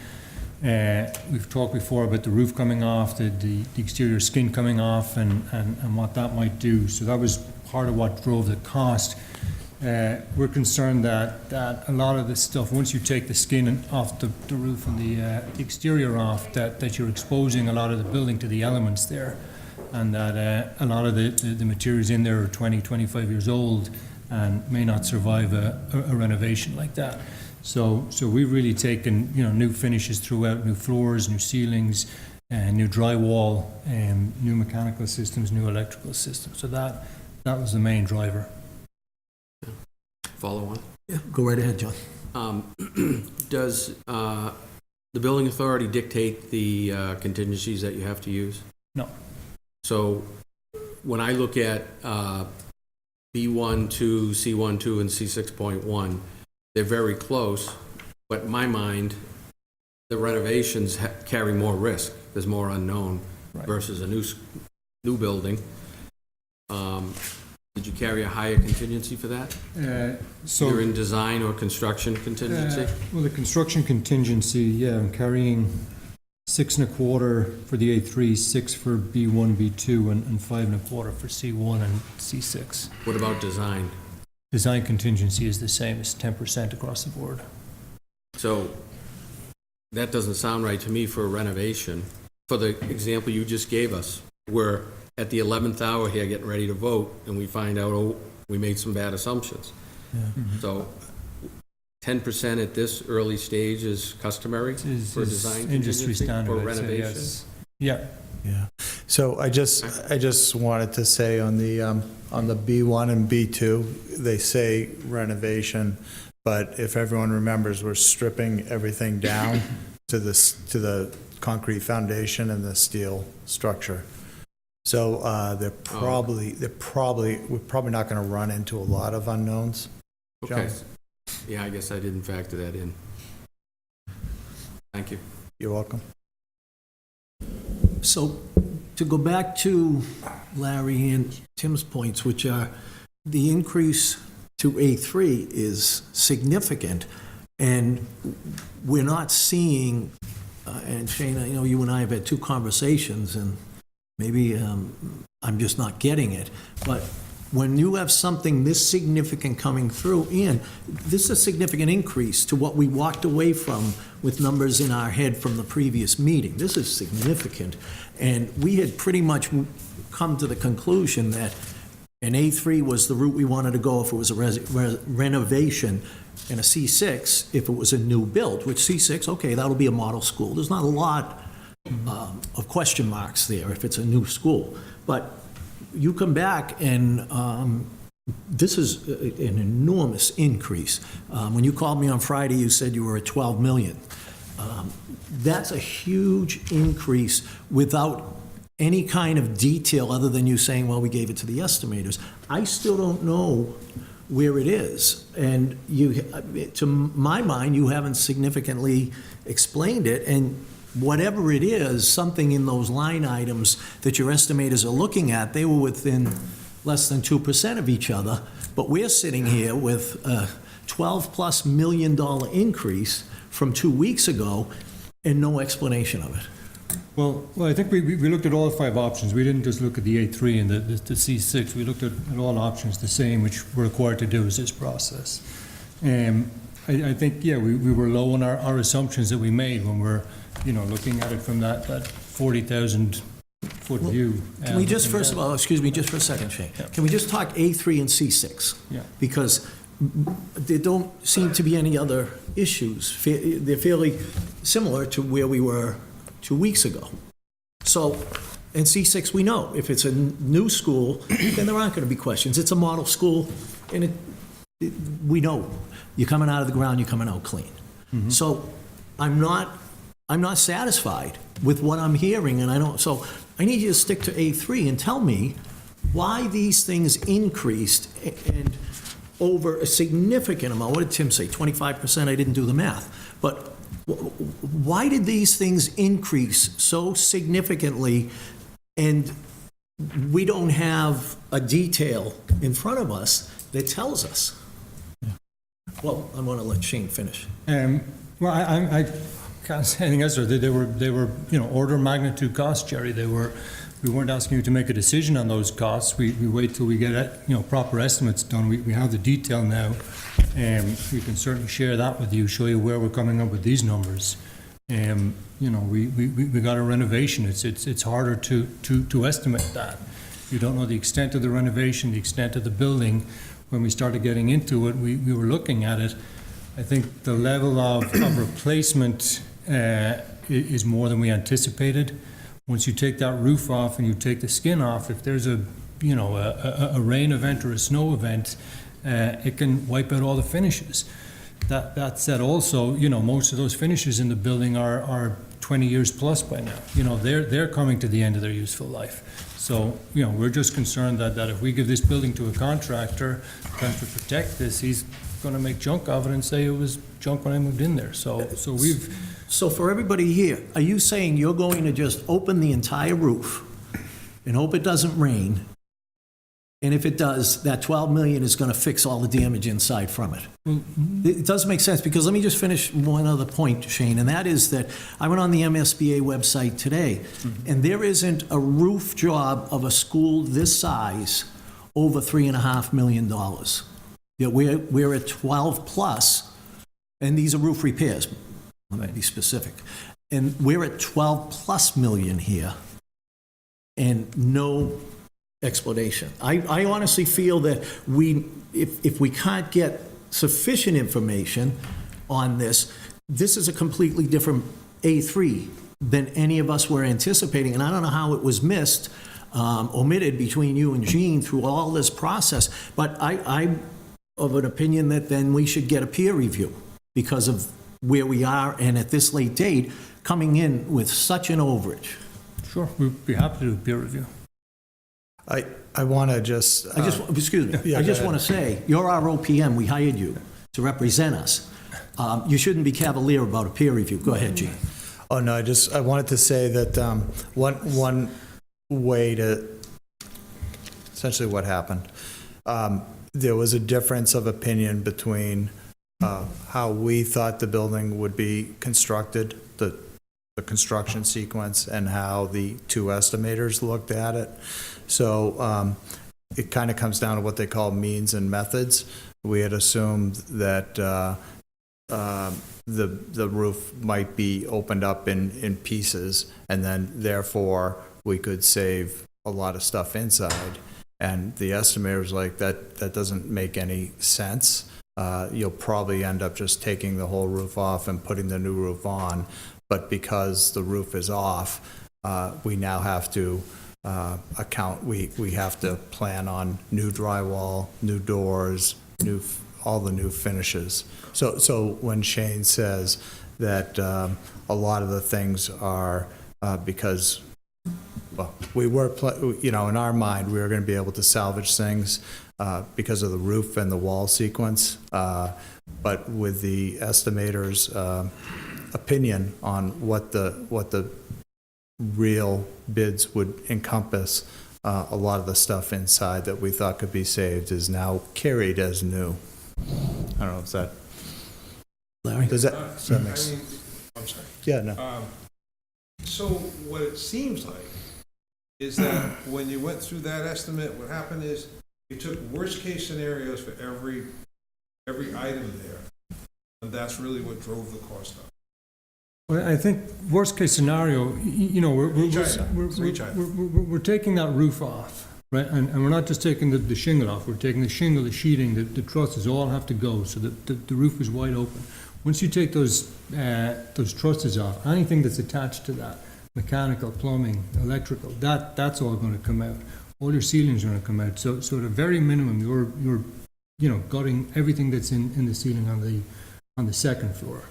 [SPEAKER 5] We've talked before about the roof coming off, the exterior skin coming off, and what that might do. So that was part of what drove the cost. We're concerned that a lot of this stuff, once you take the skin off the roof and the exterior off, that you're exposing a lot of the building to the elements there, and that a lot of the materials in there are 20, 25 years old and may not survive a renovation like that. So we've really taken new finishes throughout, new floors, new ceilings, new drywall, new mechanical systems, new electrical systems. So that was the main driver.
[SPEAKER 10] Follow on?
[SPEAKER 1] Yeah, go right ahead, John.
[SPEAKER 10] Does the building authority dictate the contingencies that you have to use?
[SPEAKER 5] No.
[SPEAKER 10] So when I look at B12, C12, and C6.1, they're very close, but in my mind, the renovations carry more risk. There's more unknown versus a new building. Did you carry a higher contingency for that? Either in design or construction contingency?
[SPEAKER 5] Well, the construction contingency, yeah, I'm carrying 6 1/4 for the A3, 6 for B1, B2, and 5 1/4 for C1 and C6.
[SPEAKER 10] What about design?
[SPEAKER 5] Design contingency is the same, it's 10% across the board.
[SPEAKER 10] So that doesn't sound right to me for a renovation. For the example you just gave us, we're at the 11th hour here getting ready to vote, and we find out, we made some bad assumptions.
[SPEAKER 5] Yeah. Mm-hmm.
[SPEAKER 10] So 10% at this early stage is customary for design
[SPEAKER 5] industry
[SPEAKER 10] contingency
[SPEAKER 5] standard,
[SPEAKER 10] for
[SPEAKER 5] I'd say,
[SPEAKER 10] renovation?
[SPEAKER 5] yes. Yeah.
[SPEAKER 7] Yeah. So I just wanted to say on the B1 and B2, they say renovation, but if everyone remembers, we're stripping everything down to the concrete foundation and the steel structure. So we're probably not going to run into a lot of unknowns.
[SPEAKER 10] Okay. Yeah, I guess I didn't factor that in. Thank you.
[SPEAKER 7] You're welcome.
[SPEAKER 1] So to go back to Larry and Tim's points, which are the increase to A3 is significant, and we're not seeing, and Shane, I know you and I have had two conversations, and maybe I'm just not getting it, but when you have something this significant coming through, and this is a significant increase to what we walked away from with numbers in our head from the previous meeting. This is significant. And we had pretty much come to the conclusion that an A3 was the route we wanted to go if it was a renovation, and a C6 if it was a new build, which C6, okay, that'll be a model school. There's not a lot of question marks there if it's a new school. But you come back and this is an enormous increase. When you called me on Friday, you said you were at 12 million. That's a huge increase without any kind of detail other than you saying, well, we gave it to the estimators. I still don't know where it is. And you, to my mind, you haven't significantly explained it. And whatever it is, something in those line items that your estimators are looking at, they were within less than 2% of each other. But we're sitting here with a $12+ million increase from 2 weeks ago and no explanation of it.
[SPEAKER 5] Well, I think we looked at all 5 options. We didn't just look at the A3 and the C6. We looked at all options the same, which we're required to do is this process. I think, yeah, we were low on our assumptions that we made when we're, looking at it from that 40,000-foot view.
[SPEAKER 1] Can we just, first of all, excuse me, just for a second, Shane.
[SPEAKER 5] Yeah.
[SPEAKER 1] Can we just talk A3 and C6?
[SPEAKER 5] Yeah.
[SPEAKER 1] Because there don't seem to be any other issues. They're fairly similar to where we were 2 weeks ago. So, in C6, we know if it's a new school, then there aren't going to be questions. It's a model school, and we know you're coming out of the ground, you're coming out clean. Mm-hmm. So, I'm not satisfied with what I'm hearing, and I don't. So, I need you to stick to A3 and tell me why these things increased and over a significant amount. What did Tim say? 25%? I didn't do the math, but why did these things increase so significantly, and we don't have a detail in front of us that tells us? Well, I want to let Shane finish.
[SPEAKER 5] Well, I can't say anything else. They were order of magnitude costs, Jerry. We weren't asking you to make a decision on those costs. We wait till we get proper estimates done. We have the detail now. We can certainly share that with you, show you where we're coming up with these numbers. We got a renovation. It's harder to estimate that. You don't know the extent of the renovation, the extent of the building. When we started getting into it, we were looking at it. I think the level of replacement is more than we anticipated. Once you take that roof off and you take the skin off, if there's a rain event or a snow event, it can wipe out all the finishes. That said, also, most of those finishes in the building are 20 years plus by now. They're coming to the end of their useful life. So, we're just concerned that if we give this building to a contractor trying to protect this, he's going to make junk of it and say it was junk when I moved in there. So for everybody here, are you saying you're going to just open the entire roof and hope it doesn't rain? And if it does, that 12 million is going to fix all the damage inside from it. Mm-hmm. It does make sense, because let me just finish one other point, Shane, and that is that I went on the MSBA website today, mm-hmm. and there isn't a roof job of a school this size over $3.5 million. We're at 12 plus, and these are roof repairs. Let me be specific. And we're at 12 plus million here, and no explanation. I honestly feel that if we can't get sufficient information on this is a completely different A3 than any of us were anticipating, and I don't know how it was missed, omitted between you and Gene through all this process, but I'm of an opinion that then we should get a peer review because of where we are, and at this late date, coming in with such an overage. Sure, we'd be happy to do a peer review.
[SPEAKER 7] I want to just...
[SPEAKER 1] excuse me.
[SPEAKER 7] Yeah,
[SPEAKER 1] I just want to say, you're our OPM. We hired you to represent us. You shouldn't be cavalier about a peer review. Go ahead, Gene.
[SPEAKER 7] Oh, no, I wanted to say that one way to, essentially what happened. There was a difference of opinion between how we thought the building would be constructed, the construction sequence, and how the two estimators looked at it. So it kind of comes down to what they call means and methods. We had assumed that the roof might be opened up in pieces, and then therefore we could save a lot of stuff inside. And the estimator was like, that doesn't make any sense. You'll probably end up just taking the whole roof off and putting the new roof on. But because the roof is off, we now have to we have to plan on new drywall, new doors, all the new finishes. So when Shane says that a lot of the things are because, well, we were, in our mind, we were going to be able to salvage things because of the roof and the wall sequence. But with the estimator's opinion on what the real bids would encompass, a lot of the stuff inside that we thought could be saved is now carried as new. I don't know if that,
[SPEAKER 1] Larry?
[SPEAKER 7] does that make sense?
[SPEAKER 9] I mean, I'm sorry.
[SPEAKER 7] Yeah, no.
[SPEAKER 9] So what it seems like is that when you went through that estimate, what happened is you took worst-case scenarios for every item there, and that's really what drove the cost up.
[SPEAKER 5] Well, I think worst-case scenario, we're taking that roof off, right? And we're not just taking the shingle off, we're taking the shingle, the sheeting, the trusses all have to go, so that the roof is wide open. Once you take those trusses off, anything that's attached to that, mechanical, plumbing, electrical, that's all going to come out. All your ceilings are going to come out. So at a very minimum, you're gutting everything that's in the ceiling on the second floor.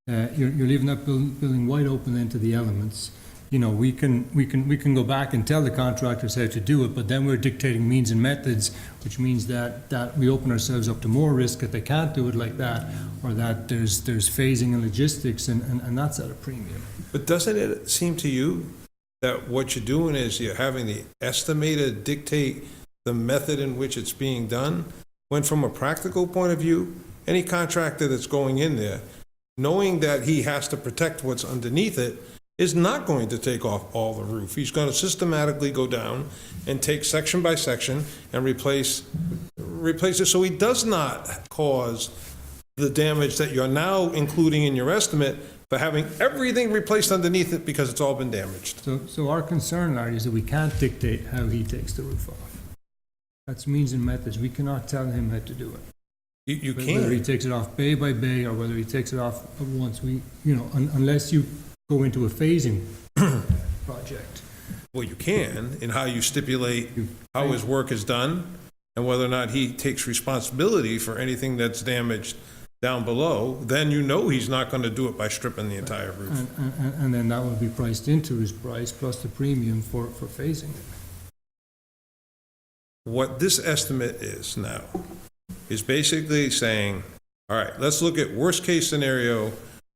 [SPEAKER 5] You're leaving that building wide open then to the elements. We can go back and tell the contractors how to do it, but then we're dictating means and methods, which means that we open ourselves up to more risk that they can't do it like that, or that there's phasing and logistics, and that's at a premium.
[SPEAKER 9] But doesn't it seem to you that what you're doing is you're having the estimator dictate the method in which it's being done? When from a practical point of view, any contractor that's going in there, knowing that he has to protect what's underneath it, is not going to take off all the roof. He's going to systematically go down and take section by section and replace it, so he does not cause the damage that you're now including in your estimate for having everything replaced underneath it because it's all been damaged.
[SPEAKER 5] So our concern, Larry, is that we can't dictate how he takes the roof off. That's means and methods. We cannot tell him how to do it.
[SPEAKER 9] You
[SPEAKER 5] Whether he
[SPEAKER 9] can't.
[SPEAKER 5] takes it off bay by bay or whether he takes it off at once, unless you go into a phasing project.
[SPEAKER 9] Well, you can, in how you stipulate how his work is done and whether or not he takes responsibility for anything that's damaged down below, then he's not going to do it by stripping the entire roof.
[SPEAKER 5] And then that will be priced into his price plus the premium for phasing it.
[SPEAKER 9] What this estimate is now is basically saying, all right, let's look at worst-case scenario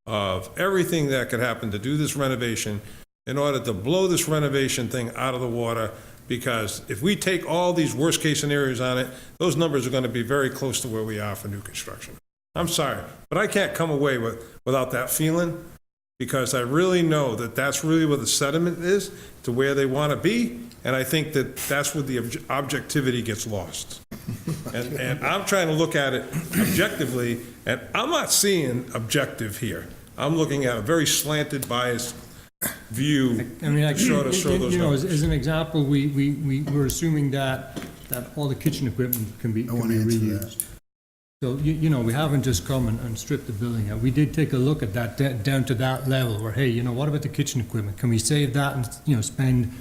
[SPEAKER 9] of everything that could happen to do this renovation in order to blow this renovation thing out of the water, because if we take all these worst-case scenarios on it, those numbers are going to be very close to where we are for new construction. I'm sorry, but I can't come away without that feeling, because I really know that that's really where the sediment is, to where they want to be, and I think that that's where the objectivity gets lost. And I'm trying to look at it objectively, and I'm not seeing objective here. I'm looking at a very slanted, biased view.
[SPEAKER 5] I mean, like,
[SPEAKER 9] Show those numbers.
[SPEAKER 5] as an example, we're assuming that all the kitchen equipment can be reused. So, we haven't just come and stripped the building out. We did take a look at that, down to that level where, hey, what about the kitchen equipment? Can we save that and, spend,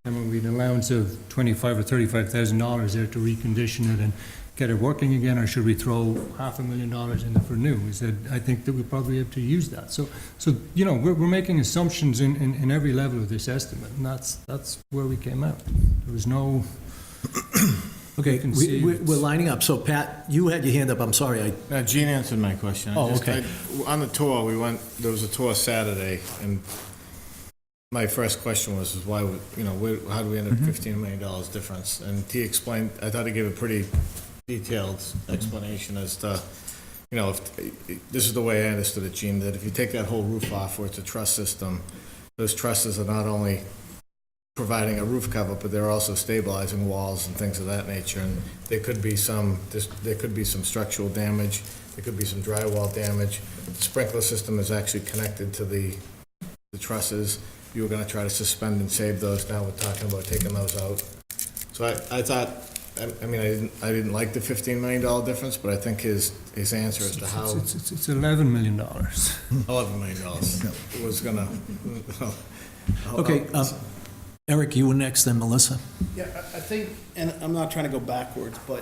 [SPEAKER 5] we had an allowance of $25,000 or $35,000 there to recondition it and get it working again, or should we throw $500,000 in it for new? We said, I think that we probably have to use that. So we're making assumptions in every level of this estimate, and that's where we came out. There was no...
[SPEAKER 1] Okay, we're lining up. So Pat, you had your hand up. I'm sorry.
[SPEAKER 2] Gene answered my question.
[SPEAKER 1] Oh, okay.
[SPEAKER 2] On the tour, there was a tour Saturday, and
[SPEAKER 11] my first question was, is why, how do we end up $15 million difference? And he explained, I thought he gave a pretty detailed explanation as to, this is the way I understood it, Gene, that if you take that whole roof off where it's a truss system, those trusses are not only providing a roof cover, but they're also stabilizing walls and things of that nature. And there could be some structural damage, there could be some drywall damage. The sprinkler system is actually connected to the trusses. You were gonna try to suspend and save those, now we're talking about taking those out. So I thought, I didn't like the $15 million difference, but I think his answer as to how
[SPEAKER 5] It's $11 million.
[SPEAKER 11] $11 million was gonna.
[SPEAKER 1] Okay, Eric, you were next, then Melissa.
[SPEAKER 6] Yeah, I think, and I'm not trying to go backwards, but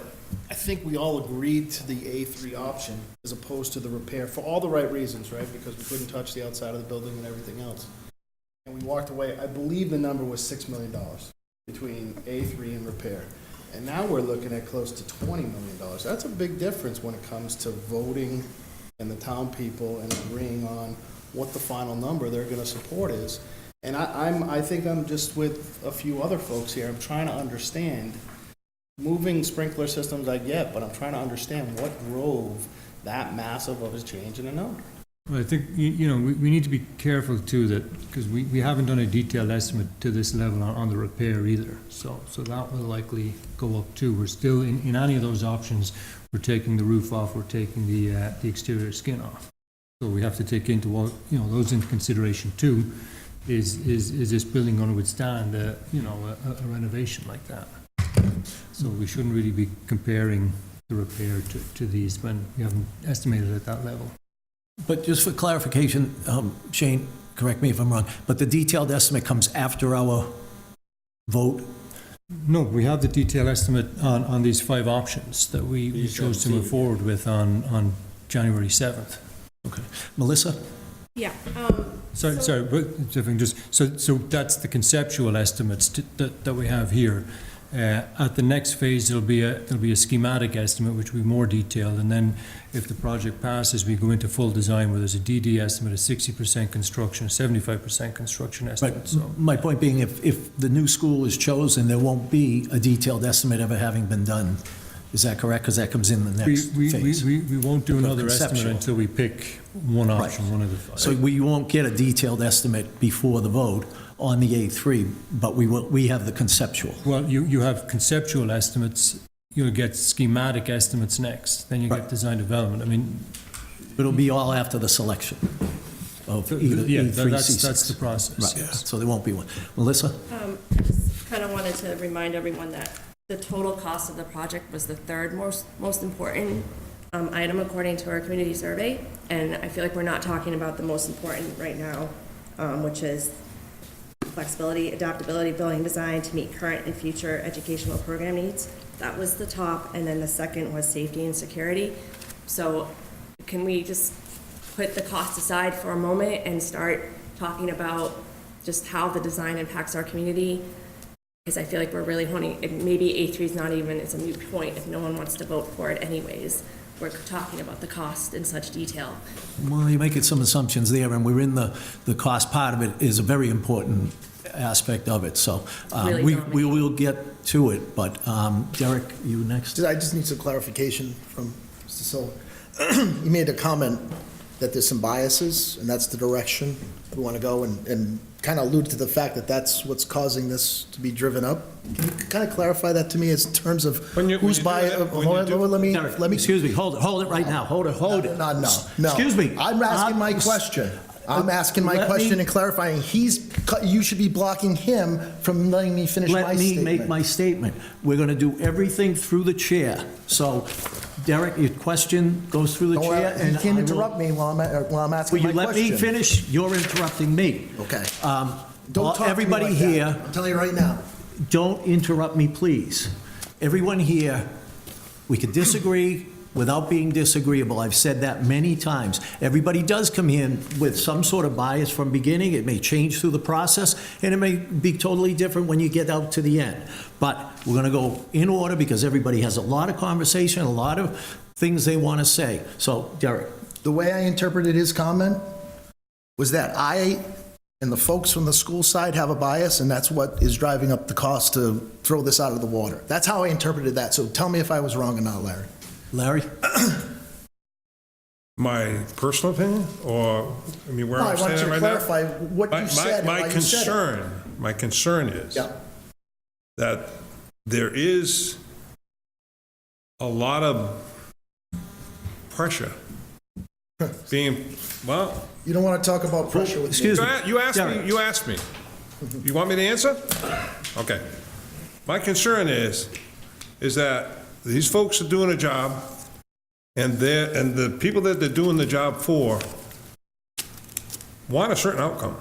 [SPEAKER 6] I think we all agreed to the A3 option as opposed to the repair for all the right reasons, right? Because we couldn't touch the outside of the building and everything else. And we walked away, I believe the number was $6 million between A3 and repair. And now we're looking at close to $20 million. That's a big difference when it comes to voting and the town people and agreeing on what the final number they're gonna support is. And I think I'm just with a few other folks here, I'm trying to understand, moving sprinkler systems I get, but I'm trying to understand what drove that massive of a change in a number.
[SPEAKER 5] Well, I think, we need to be careful too, that, because we haven't done a detailed estimate to this level on the repair either. So that will likely go up too. We're still, in any of those options, we're taking the roof off, we're taking the exterior skin off. So we have to take into those into consideration too. Is this building going to withstand a renovation like that? So we shouldn't really be comparing the repair to these when we haven't estimated at that level.
[SPEAKER 1] But just for clarification, Shane, correct me if I'm wrong, but the detailed estimate comes after our vote?
[SPEAKER 5] No, we have the detailed estimate on these 5 options that we chose to move forward with on January 7th.
[SPEAKER 1] Okay. Melissa?
[SPEAKER 12] Yeah.
[SPEAKER 5] Sorry, but so that's the conceptual estimates that we have here. At the next phase, there'll be a schematic estimate, which will be more detailed, and then if the project passes, we go into full design where there's a DD estimate, a 60% construction, 75% construction estimate.
[SPEAKER 1] Right.
[SPEAKER 5] So
[SPEAKER 1] My point being, if the new school is chosen, there won't be a detailed estimate ever having been done. Is that correct? Because that comes in the next phase.
[SPEAKER 5] we won't do another estimate
[SPEAKER 1] Conceptual.
[SPEAKER 5] until we pick one option, one of the 5.
[SPEAKER 1] So we won't get a detailed estimate before the vote on the A3, but we have the conceptual.
[SPEAKER 5] Well, you have conceptual estimates, you'll get schematic estimates next, then you get design development. I mean,
[SPEAKER 1] It'll be all after the selection of either E3, C6.
[SPEAKER 5] that's the process.
[SPEAKER 1] Right,
[SPEAKER 5] Yes.
[SPEAKER 1] so there won't be one. Melissa?
[SPEAKER 12] I just kind of wanted to remind everyone that the total cost of the project was the third most important item according to our community survey. And I feel like we're not talking about the most important right now, which is flexibility, adaptability, building design to meet current and future educational program needs. That was the top, and then the second was safety and security. So can we just put the cost aside for a moment and start talking about just how the design impacts our community? Because I feel like we're really honing, maybe A3 is not even, it's a moot point if no one wants to vote for it anyways. We're talking about the cost in such detail.
[SPEAKER 1] Well, you're making some assumptions there, and we're in the cost part of it is a very important aspect of it. So
[SPEAKER 12] Really
[SPEAKER 1] we will get to it, but Derek, you next.
[SPEAKER 6] I just need some clarification from Mr. Silva. You made a comment that there's some biases, and that's the direction we want to go, and kind of allude to the fact that that's what's causing this to be driven up. Can you kind of clarify that to me as terms of who's biased? Let me.
[SPEAKER 1] Excuse me, hold it right now, hold it.
[SPEAKER 6] No.
[SPEAKER 1] Excuse me.
[SPEAKER 6] I'm asking my question. I'm asking my question and clarifying. You should be blocking him from letting me finish my
[SPEAKER 1] Let
[SPEAKER 6] statement.
[SPEAKER 1] me make my statement. We're going to do everything through the chair. So, Derek, your question goes through the chair.
[SPEAKER 6] You can't interrupt me while I'm asking
[SPEAKER 1] Will you
[SPEAKER 6] my
[SPEAKER 1] let
[SPEAKER 6] question.
[SPEAKER 1] me finish? You're interrupting me.
[SPEAKER 6] Okay.
[SPEAKER 1] Don't
[SPEAKER 6] Don't talk
[SPEAKER 1] everybody
[SPEAKER 6] to me like
[SPEAKER 1] here,
[SPEAKER 6] that. I'm telling you right now.
[SPEAKER 1] don't interrupt me, please. Everyone here, we can disagree without being disagreeable. I've said that many times. Everybody does come in with some sort of bias from beginning. It may change through the process, and it may be totally different when you get out to the end. But we're going to go in order because everybody has a lot of conversation, a lot of things they want to say. So, Derek.
[SPEAKER 6] The way I interpreted his comment was that I And the folks from the school side have a bias, and that's what is driving up the cost to throw this out of the water. That's how I interpreted that, so tell me if I was wrong or not, Larry.
[SPEAKER 1] Larry?
[SPEAKER 9] My personal opinion, or, I mean, where
[SPEAKER 6] No, I
[SPEAKER 9] I'm
[SPEAKER 6] want you
[SPEAKER 9] standing
[SPEAKER 6] to
[SPEAKER 9] right now?
[SPEAKER 6] clarify what you said and why you said it.
[SPEAKER 9] My concern is
[SPEAKER 6] Yeah.
[SPEAKER 9] that there is a lot of pressure being, well,
[SPEAKER 6] You don't want to talk about pressure with me.
[SPEAKER 1] Excuse me.
[SPEAKER 9] you asked me. You want me to answer? Okay. My concern is that these folks are doing a job, and the people that they're doing the job for want a certain outcome.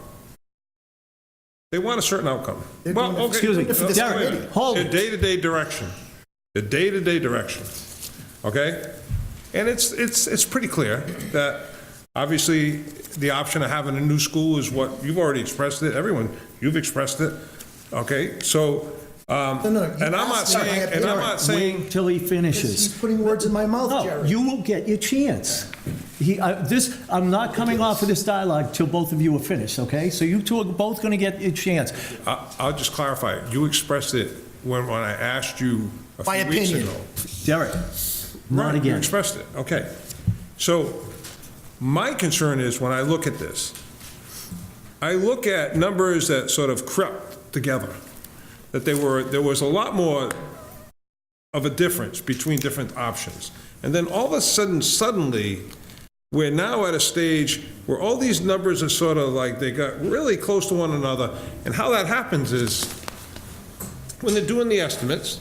[SPEAKER 9] They want a certain outcome. Well, okay.
[SPEAKER 1] Excuse me.
[SPEAKER 9] wait a
[SPEAKER 1] Derek,
[SPEAKER 9] minute.
[SPEAKER 1] hold
[SPEAKER 9] The
[SPEAKER 1] it.
[SPEAKER 9] day-to-day direction. The day-to-day direction. Okay? And it's pretty clear that, obviously, the option of having a new school is what, you've already expressed it, everyone, you've expressed it, okay? So, and I'm not saying,
[SPEAKER 1] Wait till he finishes.
[SPEAKER 6] He's putting words in my mouth,
[SPEAKER 1] No,
[SPEAKER 6] Jerry.
[SPEAKER 1] you will get your chance. I'm not coming off of this dialogue till both of you are finished, okay? So you two are both going to get your chance.
[SPEAKER 9] I'll just clarify, you expressed it when I asked you a
[SPEAKER 6] My
[SPEAKER 9] few weeks
[SPEAKER 6] opinion.
[SPEAKER 9] ago.
[SPEAKER 1] Derek, not
[SPEAKER 9] Right, you
[SPEAKER 1] again.
[SPEAKER 9] expressed it, okay. So, my concern is, when I look at this, I look at numbers that sort of crept together, that there was a lot more of a difference between different options. And then all of a sudden, suddenly, we're now at a stage where all these numbers are sort of like, they got really close to one another. And how that happens is, when they're doing the estimates,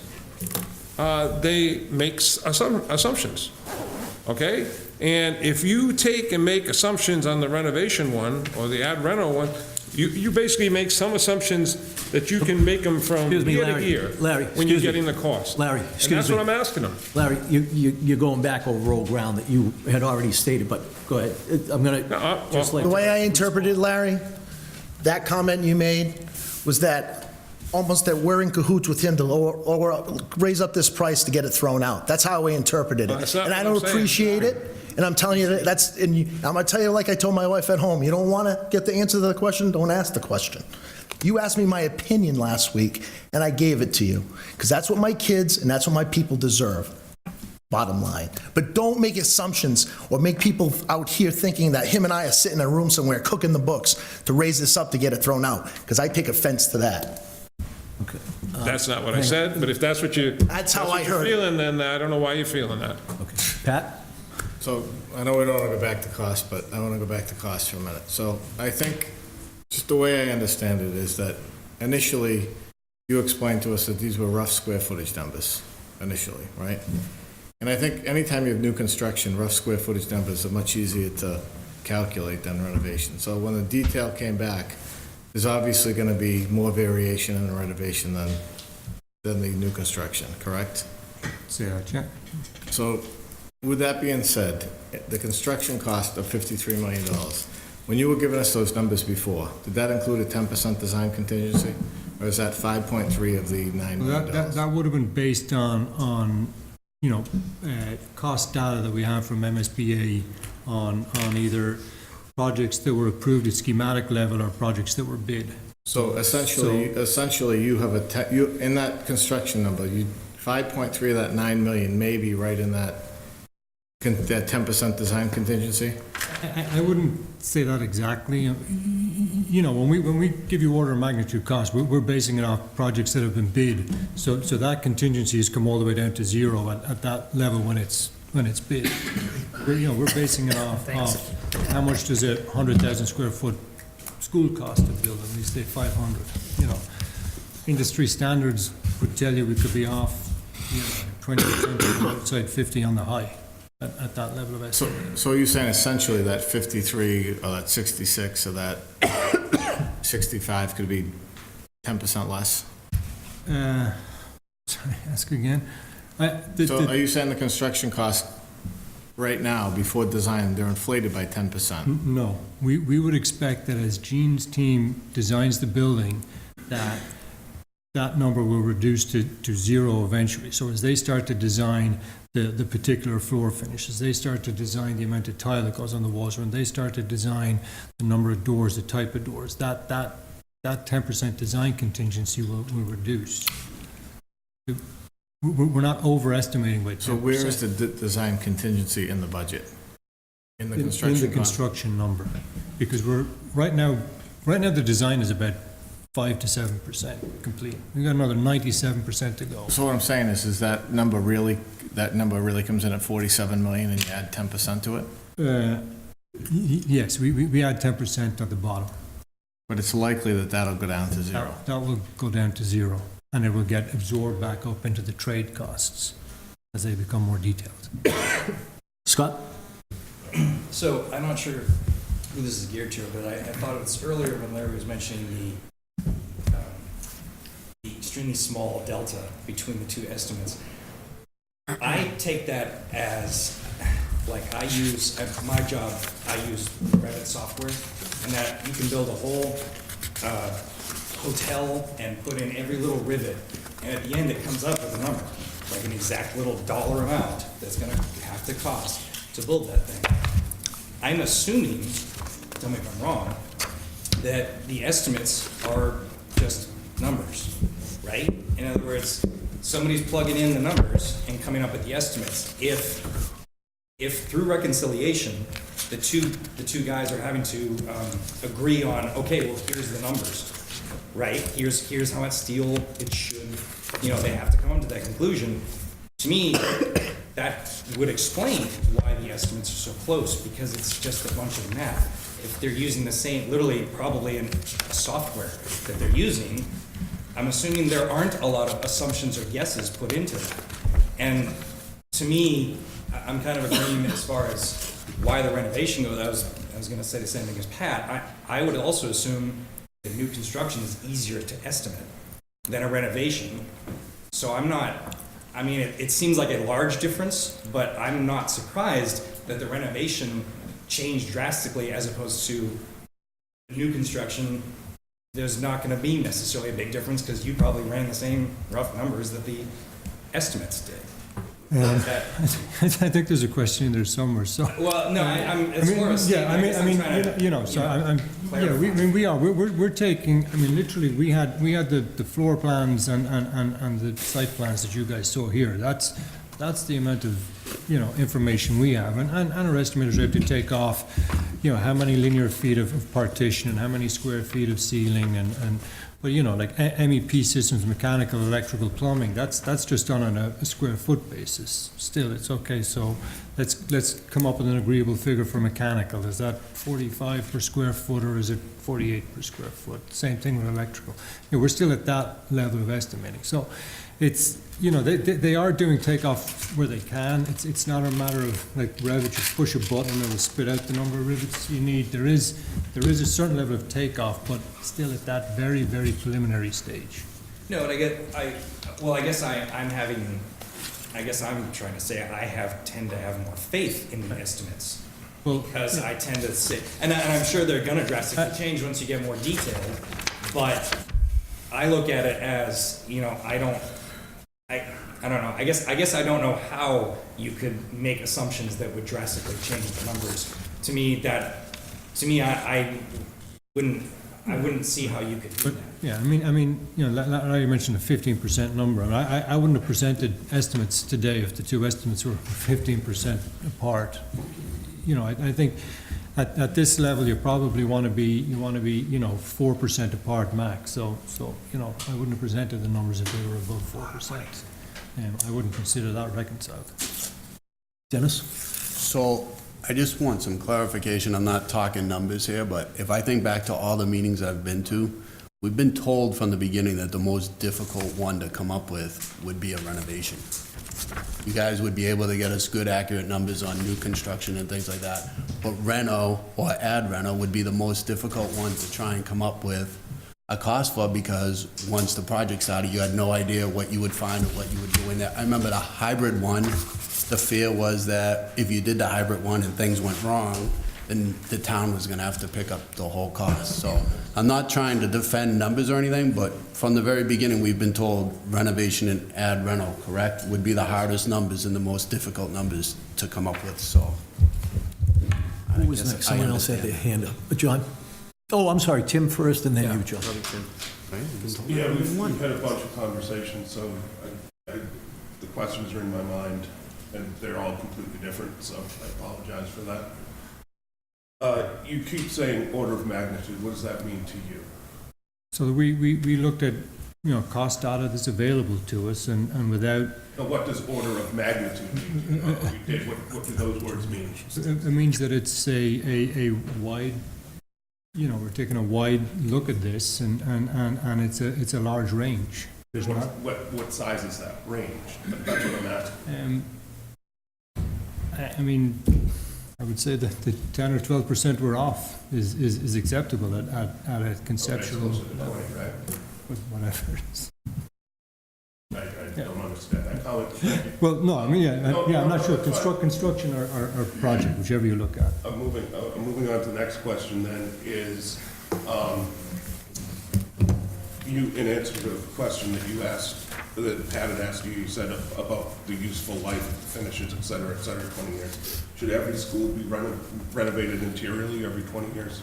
[SPEAKER 9] they make assumptions, okay? And if you take and make assumptions on the renovation one, or the ad reno one, you basically make some assumptions that you can make them from
[SPEAKER 1] Excuse me,
[SPEAKER 9] year to
[SPEAKER 1] Larry.
[SPEAKER 9] year.
[SPEAKER 1] Larry,
[SPEAKER 9] When you're
[SPEAKER 1] excuse me.
[SPEAKER 9] getting the cost.
[SPEAKER 1] Larry,
[SPEAKER 9] And
[SPEAKER 1] excuse
[SPEAKER 9] that's
[SPEAKER 1] me.
[SPEAKER 9] what I'm asking them.
[SPEAKER 1] Larry, you're going back over old ground that you had already stated, but go ahead. I'm going to just let...
[SPEAKER 6] The way I interpreted, Larry, that comment you made was that almost that we're in cahoots with him to raise up this price to get it thrown out. That's how I interpreted it.
[SPEAKER 9] That's not
[SPEAKER 6] And I
[SPEAKER 9] what
[SPEAKER 6] don't
[SPEAKER 9] I'm saying.
[SPEAKER 6] appreciate it, and I'm telling you, I'm going to tell you like I told my wife at home, you don't want to get the answer to the question, don't ask the question. You asked me my opinion last week, and I gave it to you, because that's what my kids and that's what my people deserve. Bottom line. But don't make assumptions or make people out here thinking that him and I are sitting in a room somewhere cooking the books to raise this up to get it thrown out, because I take offense to that.
[SPEAKER 1] Okay.
[SPEAKER 9] That's not what I said, but if that's what you...
[SPEAKER 6] That's how I heard it.
[SPEAKER 9] you're feeling, then I don't know why you're feeling that.
[SPEAKER 1] Okay. Pat?
[SPEAKER 11] So, I know we don't want to go back to cost, but I want to go back to cost for a minute. So, I think, just the way I understand it is that initially, you explained to us that these were rough square footage numbers, initially, right? And I think anytime you have new construction, rough square footage numbers are much easier to calculate than renovation. So when the detail came back, there's obviously going to be more variation in the renovation than the new construction, correct?
[SPEAKER 5] Say that, yeah.
[SPEAKER 11] So, with that being said, the construction cost of $53 million, when you were giving us those numbers before, did that include a 10% design contingency? Or is that 5.3 of the $9
[SPEAKER 5] Well,
[SPEAKER 11] million?
[SPEAKER 5] that would have been based on cost data that we have from MSBA on either projects that were approved at schematic level or projects that were bid.
[SPEAKER 11] So essentially, you have in that construction number, 5.3 of that 9 million may be right in that 10% design contingency?
[SPEAKER 5] I wouldn't say that exactly. When we give you order of magnitude cost, we're basing it off projects that have been bid. So that contingency has come all the way down to zero at that level when it's bid. We're basing it off how much does a 100,000 square foot school cost to build, and we say 500. Industry standards would tell you we could be off 20% on the outside, 50 on the high at that level of estimate.
[SPEAKER 11] So you're saying essentially that 53, or that 66, or that 65 could be 10% less?
[SPEAKER 5] Sorry, ask again.
[SPEAKER 11] So are you saying the construction costs right now, before design, they're inflated by 10%?
[SPEAKER 5] No, we would expect that as Gene's team designs the building, that number will reduce to zero eventually. So as they start to design, the particular floor finishes. They start to design the amount of tile that goes on the walls, and they start to design the number of doors, the type of doors. That 10% design contingency will reduce. We're not overestimating by 10%.
[SPEAKER 11] So where is the design contingency in the budget? In the
[SPEAKER 5] In
[SPEAKER 11] construction
[SPEAKER 5] the
[SPEAKER 11] cost?
[SPEAKER 5] construction number, because we're, right now the design is about 5 to 7% complete. We've got another 97% to go.
[SPEAKER 11] So what I'm saying is that number really comes in at 47 million and you add 10% to it?
[SPEAKER 5] Yes, we add 10% at the bottom.
[SPEAKER 11] But it's likely that that'll go down to zero.
[SPEAKER 5] That will go down to zero, and it will get absorbed back up into the trade costs as they become more detailed.
[SPEAKER 1] Scott?
[SPEAKER 13] So I'm not sure who this is geared to, but I thought it was earlier when Larry was mentioning the extremely small delta between the two estimates. I take that as, like, at my job, I use Revit software, and that you can build a whole hotel and put in every little rivet, and at the end it comes up with a number, like an exact little dollar amount that's gonna have to cost to build that thing. I'm assuming, tell me if I'm wrong, that the estimates are just numbers, right? In other words, somebody's plugging in the numbers and coming up with the estimates. If through reconciliation, the two guys are having to agree on, okay, well, here's the numbers, right? Here's how much steel it should, they have to come to that conclusion. To me, that would explain why the estimates are so close, because it's just a bunch of math. If they're using the same, literally probably in software that they're using, I'm assuming there aren't a lot of assumptions or guesses put into that. And to me, I'm kind of agreeing as far as why the renovation goes. I was going to say the same thing as Pat. I would also assume that new construction is easier to estimate than a renovation. So it seems like a large difference, but I'm not surprised that the renovation changed drastically as opposed to new construction. There's not going to be necessarily a big difference because you probably ran the same rough numbers that the estimates did.
[SPEAKER 5] I think there's a question in there somewhere, so.
[SPEAKER 13] Well, no,
[SPEAKER 5] we're taking, literally, we had the floor plans and the site plans that you guys saw here. That's the amount of, information we have, and our estimators have to take off, how many linear feet of partition and how many square feet of ceiling but like MEP systems, mechanical, electrical, plumbing, that's just done on a square foot basis. Still, it's okay, so let's come up with an agreeable figure for mechanical. Is that 45 per square foot or is it 48 per square foot? Same thing with electrical. We're still at that level of estimating. So it's, they are doing takeoff where they can. It's not a matter of like Revit, just push a button and it will spit out the number of rivets you need. There is a certain level of takeoff, but still at that very, very preliminary stage.
[SPEAKER 13] No, and I guess I'm trying to say I tend to have more faith in the estimates. Because I tend to say, and I'm sure they're going to drastically change once you get more detailed, but I look at it as, I don't know. I guess I don't know how you could make assumptions that would drastically change the numbers. To me, I wouldn't see how you could do that.
[SPEAKER 5] Yeah, Larry mentioned a 15% number, and I wouldn't have presented estimates today if the two estimates were 15% apart. I think at this level, you probably want to be 4% apart max. So I wouldn't have presented the numbers if they were above 4%. I wouldn't consider that reconciled.
[SPEAKER 1] Dennis?
[SPEAKER 2] So I just want some clarification. I'm not talking numbers here, but if I think back to all the meetings I've been to, we've been told from the beginning that the most difficult one to come up with would be a renovation. You guys would be able to get us good, accurate numbers on new construction and things like that. But reno or add reno would be the most difficult one to try and come up with a cost for, because once the project started, you had no idea what you would find or what you would do in there. I remember the hybrid one, the fear was that if you did the hybrid one and things went wrong, then the town was gonna have to pick up the whole cost. So I'm not trying to defend numbers or anything, but from the very beginning, we've been told renovation and ad rental, correct, would be the hardest numbers and the most difficult numbers to come up with, so.
[SPEAKER 1] Who was next? Someone else had their hand up. John? Oh, I'm sorry, Tim first, and then you, John.
[SPEAKER 4] Yeah, we've had a bunch of conversations, so the questions are in my mind, and they're all completely different, so I apologize for that. You keep saying order of magnitude. What does that mean to you?
[SPEAKER 5] So we looked at, cost data that's available to us, and without,
[SPEAKER 4] Now, what does order of magnitude mean? What do those words mean?
[SPEAKER 5] it means that it's a wide, we're taking a wide look at this, and it's a large range. There's not,
[SPEAKER 4] What size is that range? That's what I'm asking.
[SPEAKER 5] I mean, I would say that the 10 or 12% we're off is acceptable at a conceptual
[SPEAKER 4] Okay, it's closer to 20, right?
[SPEAKER 5] whatever it is.
[SPEAKER 4] I don't understand that comment.
[SPEAKER 5] Well, no, I mean, I'm not sure,
[SPEAKER 4] that's fine.
[SPEAKER 5] construction or project, whichever you look at.
[SPEAKER 4] I'm moving on to the next question then, is, you, in answer to a question that you asked, that Pat had asked you, you said about the useful life, finishes, et cetera, 20 years. Should every school be renovated interiorly every 20 years?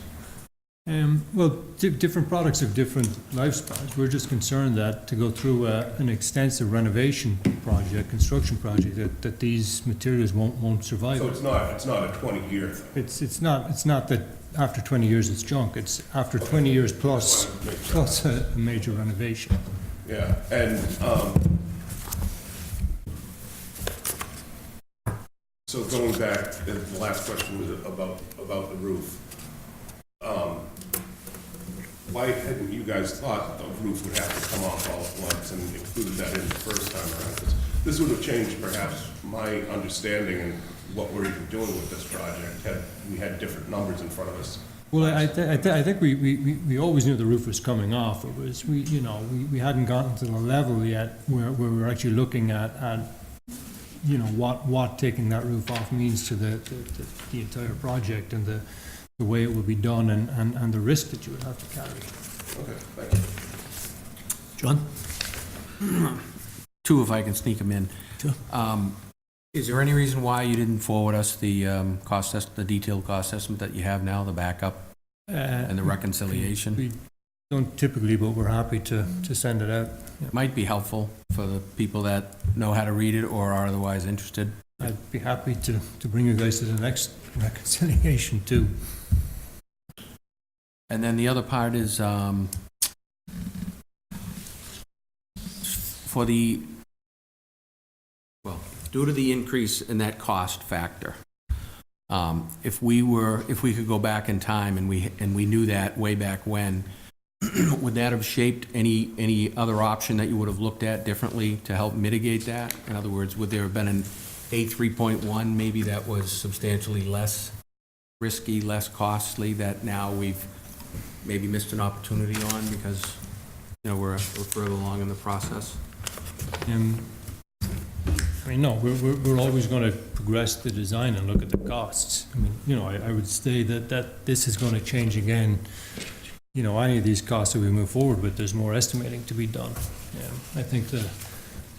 [SPEAKER 5] Well, different products have different lifespans. We're just concerned that to go through an extensive renovation project, construction project, that these materials won't survive.
[SPEAKER 4] So it's not a 20-year thing?
[SPEAKER 5] It's not that after 20 years it's junk. It's after 20 years plus a major renovation.
[SPEAKER 4] Yeah, and, so going back, the last question was about the roof. Why hadn't you guys thought the roof would have to come off all at once and included that in the first time around? 'Cause this would have changed perhaps my understanding and what we're even doing with this project, had we had different numbers in front of us.
[SPEAKER 5] Well, I think we always knew the roof was coming off. It was, we hadn't gotten to the level yet where we're actually looking at what taking that roof off means to the entire project and the way it would be done and the risk that you would have to carry.
[SPEAKER 4] Okay, thank you.
[SPEAKER 1] John?
[SPEAKER 10] Two, if I can sneak them in.
[SPEAKER 1] Sure.
[SPEAKER 10] Is there any reason why you didn't forward us the the detailed cost estimate that you have now, the backup and the reconciliation?
[SPEAKER 5] We don't typically, but we're happy to send it out.
[SPEAKER 10] Might be helpful for the people that know how to read it or are otherwise interested.
[SPEAKER 5] I'd be happy to bring you guys to the next reconciliation too.
[SPEAKER 10] And then the other part is for the, well, due to the increase in that cost factor, if we could go back in time and we knew that way back when, would that have shaped any other option that you would have looked at differently to help mitigate that? In other words, would there have been an A3.1 maybe that was substantially less risky, less costly, that now we've maybe missed an opportunity on because, we're further along in the process?
[SPEAKER 5] I mean, no, we're always going to progress the design and look at the costs. I mean, I would say that this is going to change again. Any of these costs that we move forward with, there's more estimating to be done. I think the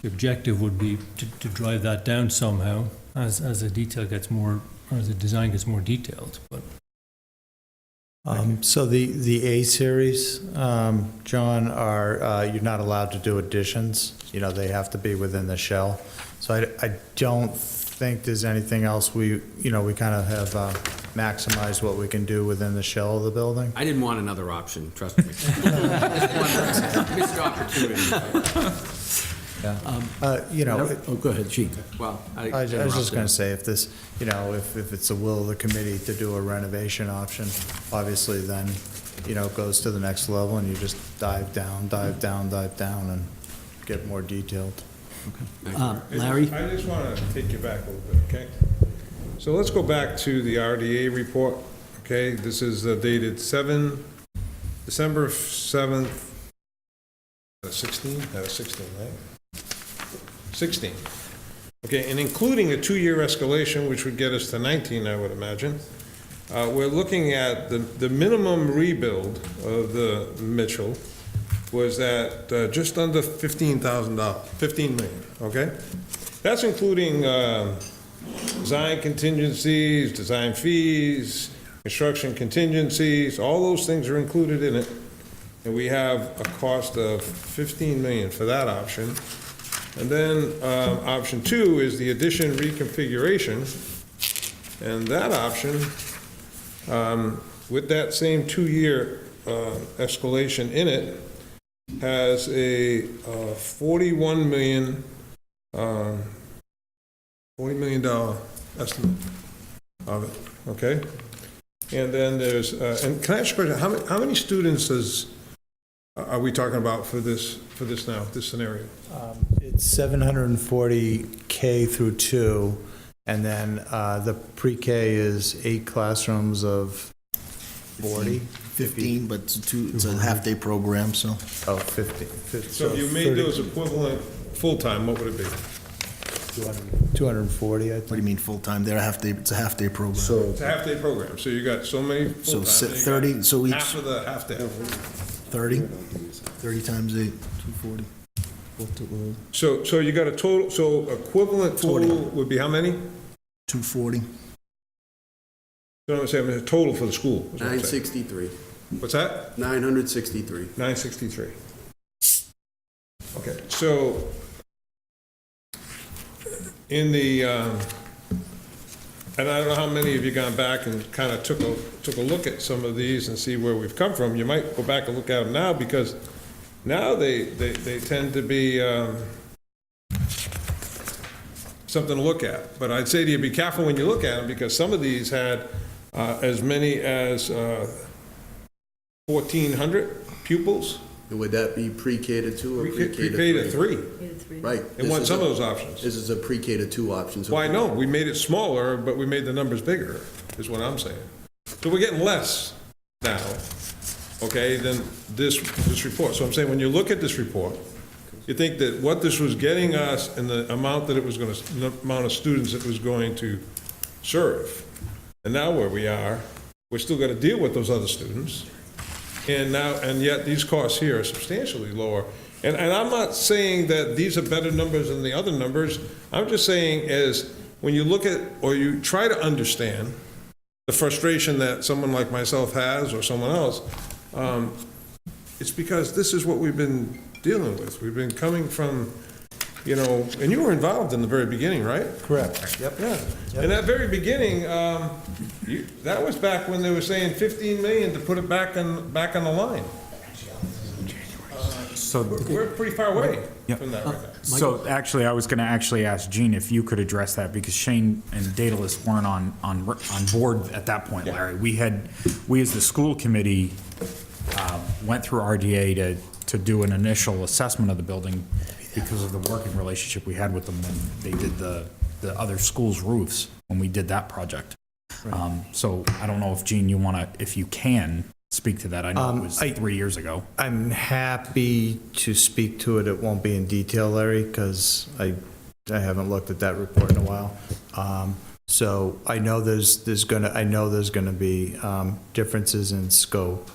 [SPEAKER 5] objective would be to drive that down somehow as the detail gets more, or as the design gets more detailed. But
[SPEAKER 7] So the A series, John, are, you're not allowed to do additions. They have to be within the shell. So I don't think there's anything else we kind of have maximized what we can do within the shell of the building.
[SPEAKER 10] I didn't want another option, trust me. Missed opportunity.
[SPEAKER 1] Oh, go ahead, Gene.
[SPEAKER 10] Well,
[SPEAKER 7] I was just going to say, if this, if it's the will of the committee to do a renovation option, obviously then, it goes to the next level and you just dive down, and get more detailed.
[SPEAKER 1] Larry?
[SPEAKER 9] I just want to take you back a little bit, okay? So let's go back to the RDA report, okay? This is dated December 7th, 16? 16, right? 16. Okay, and including a 2-year escalation, which would get us to 19, I would imagine. we're looking at the minimum rebuild of the Mitchell was at just under $15,000, 15 million, okay? That's including design contingencies, design fees, construction contingencies, all those things are included in it. And we have a cost of 15 million for that option. And then option 2 is the addition reconfiguration. And that option, with that same 2-year escalation in it, has a $40 million estimate of it, okay? And then there's, and can I ask a question, how many students are we talking about for this now, this scenario?
[SPEAKER 7] It's 740 K through 2, and then the pre-K is 8 classrooms of 40?
[SPEAKER 6] 15, but it's a half-day program, so.
[SPEAKER 7] Oh, 50.
[SPEAKER 9] So if you made those equivalent full-time, what would it be?
[SPEAKER 7] 240, I
[SPEAKER 6] What do you
[SPEAKER 7] think.
[SPEAKER 6] mean full-time? They're a half-day, it's a half-day program.
[SPEAKER 9] It's a half-day program, so you got so many
[SPEAKER 6] So
[SPEAKER 9] full-time. then you
[SPEAKER 6] 30,
[SPEAKER 9] got
[SPEAKER 6] so each,
[SPEAKER 9] half of the half-day.
[SPEAKER 6] 30 times 8, 240.
[SPEAKER 9] So you got a total, so equivalent total would be how many?
[SPEAKER 6] 240.
[SPEAKER 9] So I'm saying, a total for the school. is what I'm saying.
[SPEAKER 2] 963.
[SPEAKER 9] What's that?
[SPEAKER 2] 963.
[SPEAKER 9] 963. Okay, so in the, and I don't know how many of you gone back and kind of took a look at some of these and see where we've come from. You might go back and look at them now, because now they tend to be something to look at. But I'd say to you, be careful when you look at them, because some of these had as many as 1,400 pupils.
[SPEAKER 2] And would that be pre-K to 2 or pre-K to 3?
[SPEAKER 9] Pre-K to 3.
[SPEAKER 2] Right.
[SPEAKER 9] They want some of those options.
[SPEAKER 2] This is a pre-K to 2 option. So
[SPEAKER 9] Well, I know, we made it smaller, but we made the numbers bigger, is what I'm saying. So we're getting less now, okay, than this report. So I'm saying, when you look at this report, you think that what this was getting us and the amount that it was going to, the amount of students it was going to serve. And now where we are, we're still going to deal with those other students. And now, and yet these costs here are substantially lower. And I'm not saying that these are better numbers than the other numbers. I'm just saying is, when you look at, or you try to understand the frustration that someone like myself has, or someone else, it's because this is what we've been dealing with. We've been coming from, you know, and you were involved in the very beginning, right?
[SPEAKER 7] Correct. Yep.
[SPEAKER 9] Yeah. In that very beginning, that was back when they were saying 15 million to put it back on the line.
[SPEAKER 3] So,
[SPEAKER 9] We're pretty far away
[SPEAKER 3] Yep.
[SPEAKER 9] from that right now.
[SPEAKER 3] so actually, I was going to actually ask Gene if you could address that, because Shane and Daedalus weren't on board at that point, Larry. We as the school committee went through RDA to do an initial assessment of the building because of the working relationship we had with them when they did the other schools' roofs, when we did that project. So I don't know if, Gene, you want to, if you can, speak to that. I know it was 3 years ago.
[SPEAKER 7] I'm happy to speak to it. It won't be in detail, Larry, because I haven't looked at that report in a while. So I know there's gonna be differences in scope,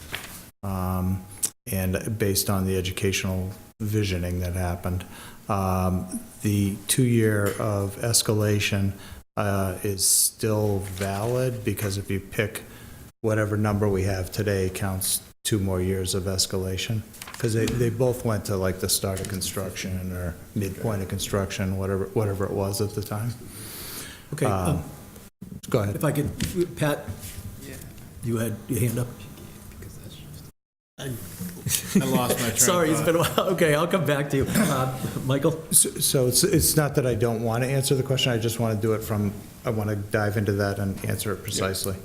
[SPEAKER 7] and based on the educational visioning that happened. The 2-year of escalation is still valid, because if you pick whatever number we have today counts 2 more years of escalation, because they both went to like the start of construction or midpoint of construction, whatever it was at the time.
[SPEAKER 1] Okay,
[SPEAKER 7] Go ahead.
[SPEAKER 1] if I could, Pat, you had your hand up?
[SPEAKER 11] I lost my train of
[SPEAKER 1] Sorry, it's
[SPEAKER 11] thought.
[SPEAKER 1] been a while. Okay, I'll come back to you. Michael?
[SPEAKER 7] So it's not that I don't want to answer the question, I just want to do it I want to dive into that and answer it precisely.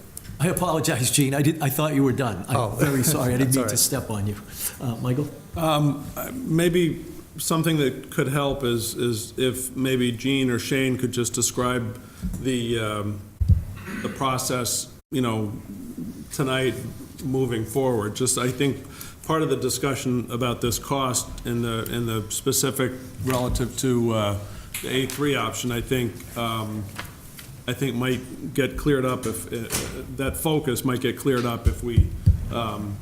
[SPEAKER 1] I apologize, Gene. I thought you were done. I'm very sorry. I didn't
[SPEAKER 7] That's
[SPEAKER 1] mean
[SPEAKER 7] all
[SPEAKER 1] to
[SPEAKER 7] right.
[SPEAKER 1] step on you. Michael?
[SPEAKER 8] Maybe something that could help is if maybe Gene or Shane could just describe the process, tonight moving forward. Just, I think, part of the discussion about this cost and the specific relative to the A3 option, I think, I think might get cleared up if, that focus might get cleared up if we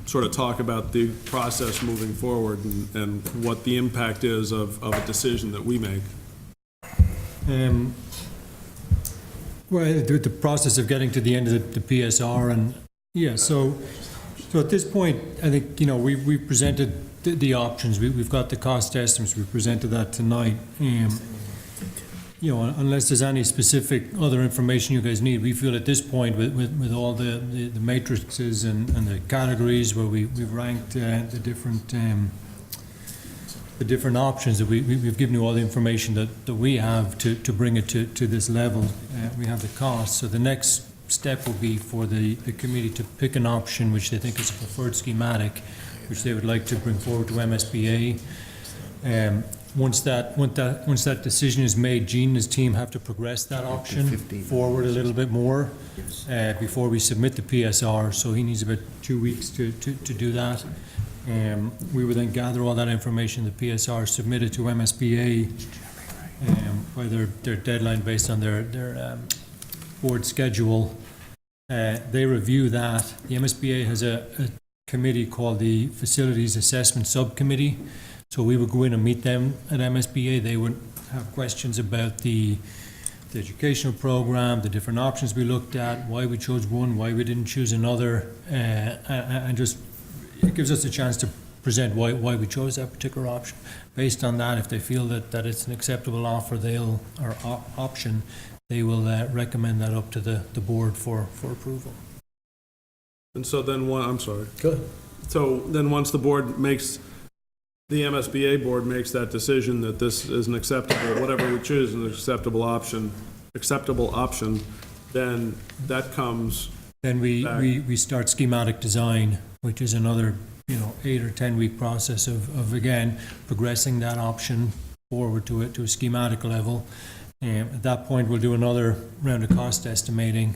[SPEAKER 8] sort of talk about the process moving forward and what the impact is of a decision that we make.
[SPEAKER 5] Well, the process of getting to the end of the PSR, and, yeah, so at this point, I think, we presented the options, we've got the cost estimates, we presented that tonight. Unless there's any specific other information you guys need, we feel at this point, with all the matrices and the categories where we've ranked the different options, that we've given you all the information that we have to bring it to this level. We have the cost. So the next step will be for the committee to pick an option which they think is a preferred schematic, which they would like to bring forward to MSBA. Once that decision is made, Gene and his team have to progress that option forward a little bit more before we submit the PSR. So he needs about 2 weeks to do that. We would then gather all that information, the PSR, submit it to MSBA by their deadline based on their board schedule. They review that. The MSBA has a committee called the Facilities Assessment Subcommittee. So we would go in and meet them at MSBA. They would have questions about the educational program, the different options we looked at, why we chose one, why we didn't choose another, and just it gives us a chance to present why we chose that particular option. Based on that, if they feel that it's an acceptable offer, option, they will recommend that up to the board for approval.
[SPEAKER 8] And so then I'm sorry.
[SPEAKER 1] Good.
[SPEAKER 8] So then once the MSBA board makes that decision that this is an acceptable, whatever we choose is an acceptable option, then that comes.
[SPEAKER 5] Then we start schematic design, which is another 8 or 10 week process of again progressing that option forward to a schematic level. At that point, we'll do another round of cost estimating.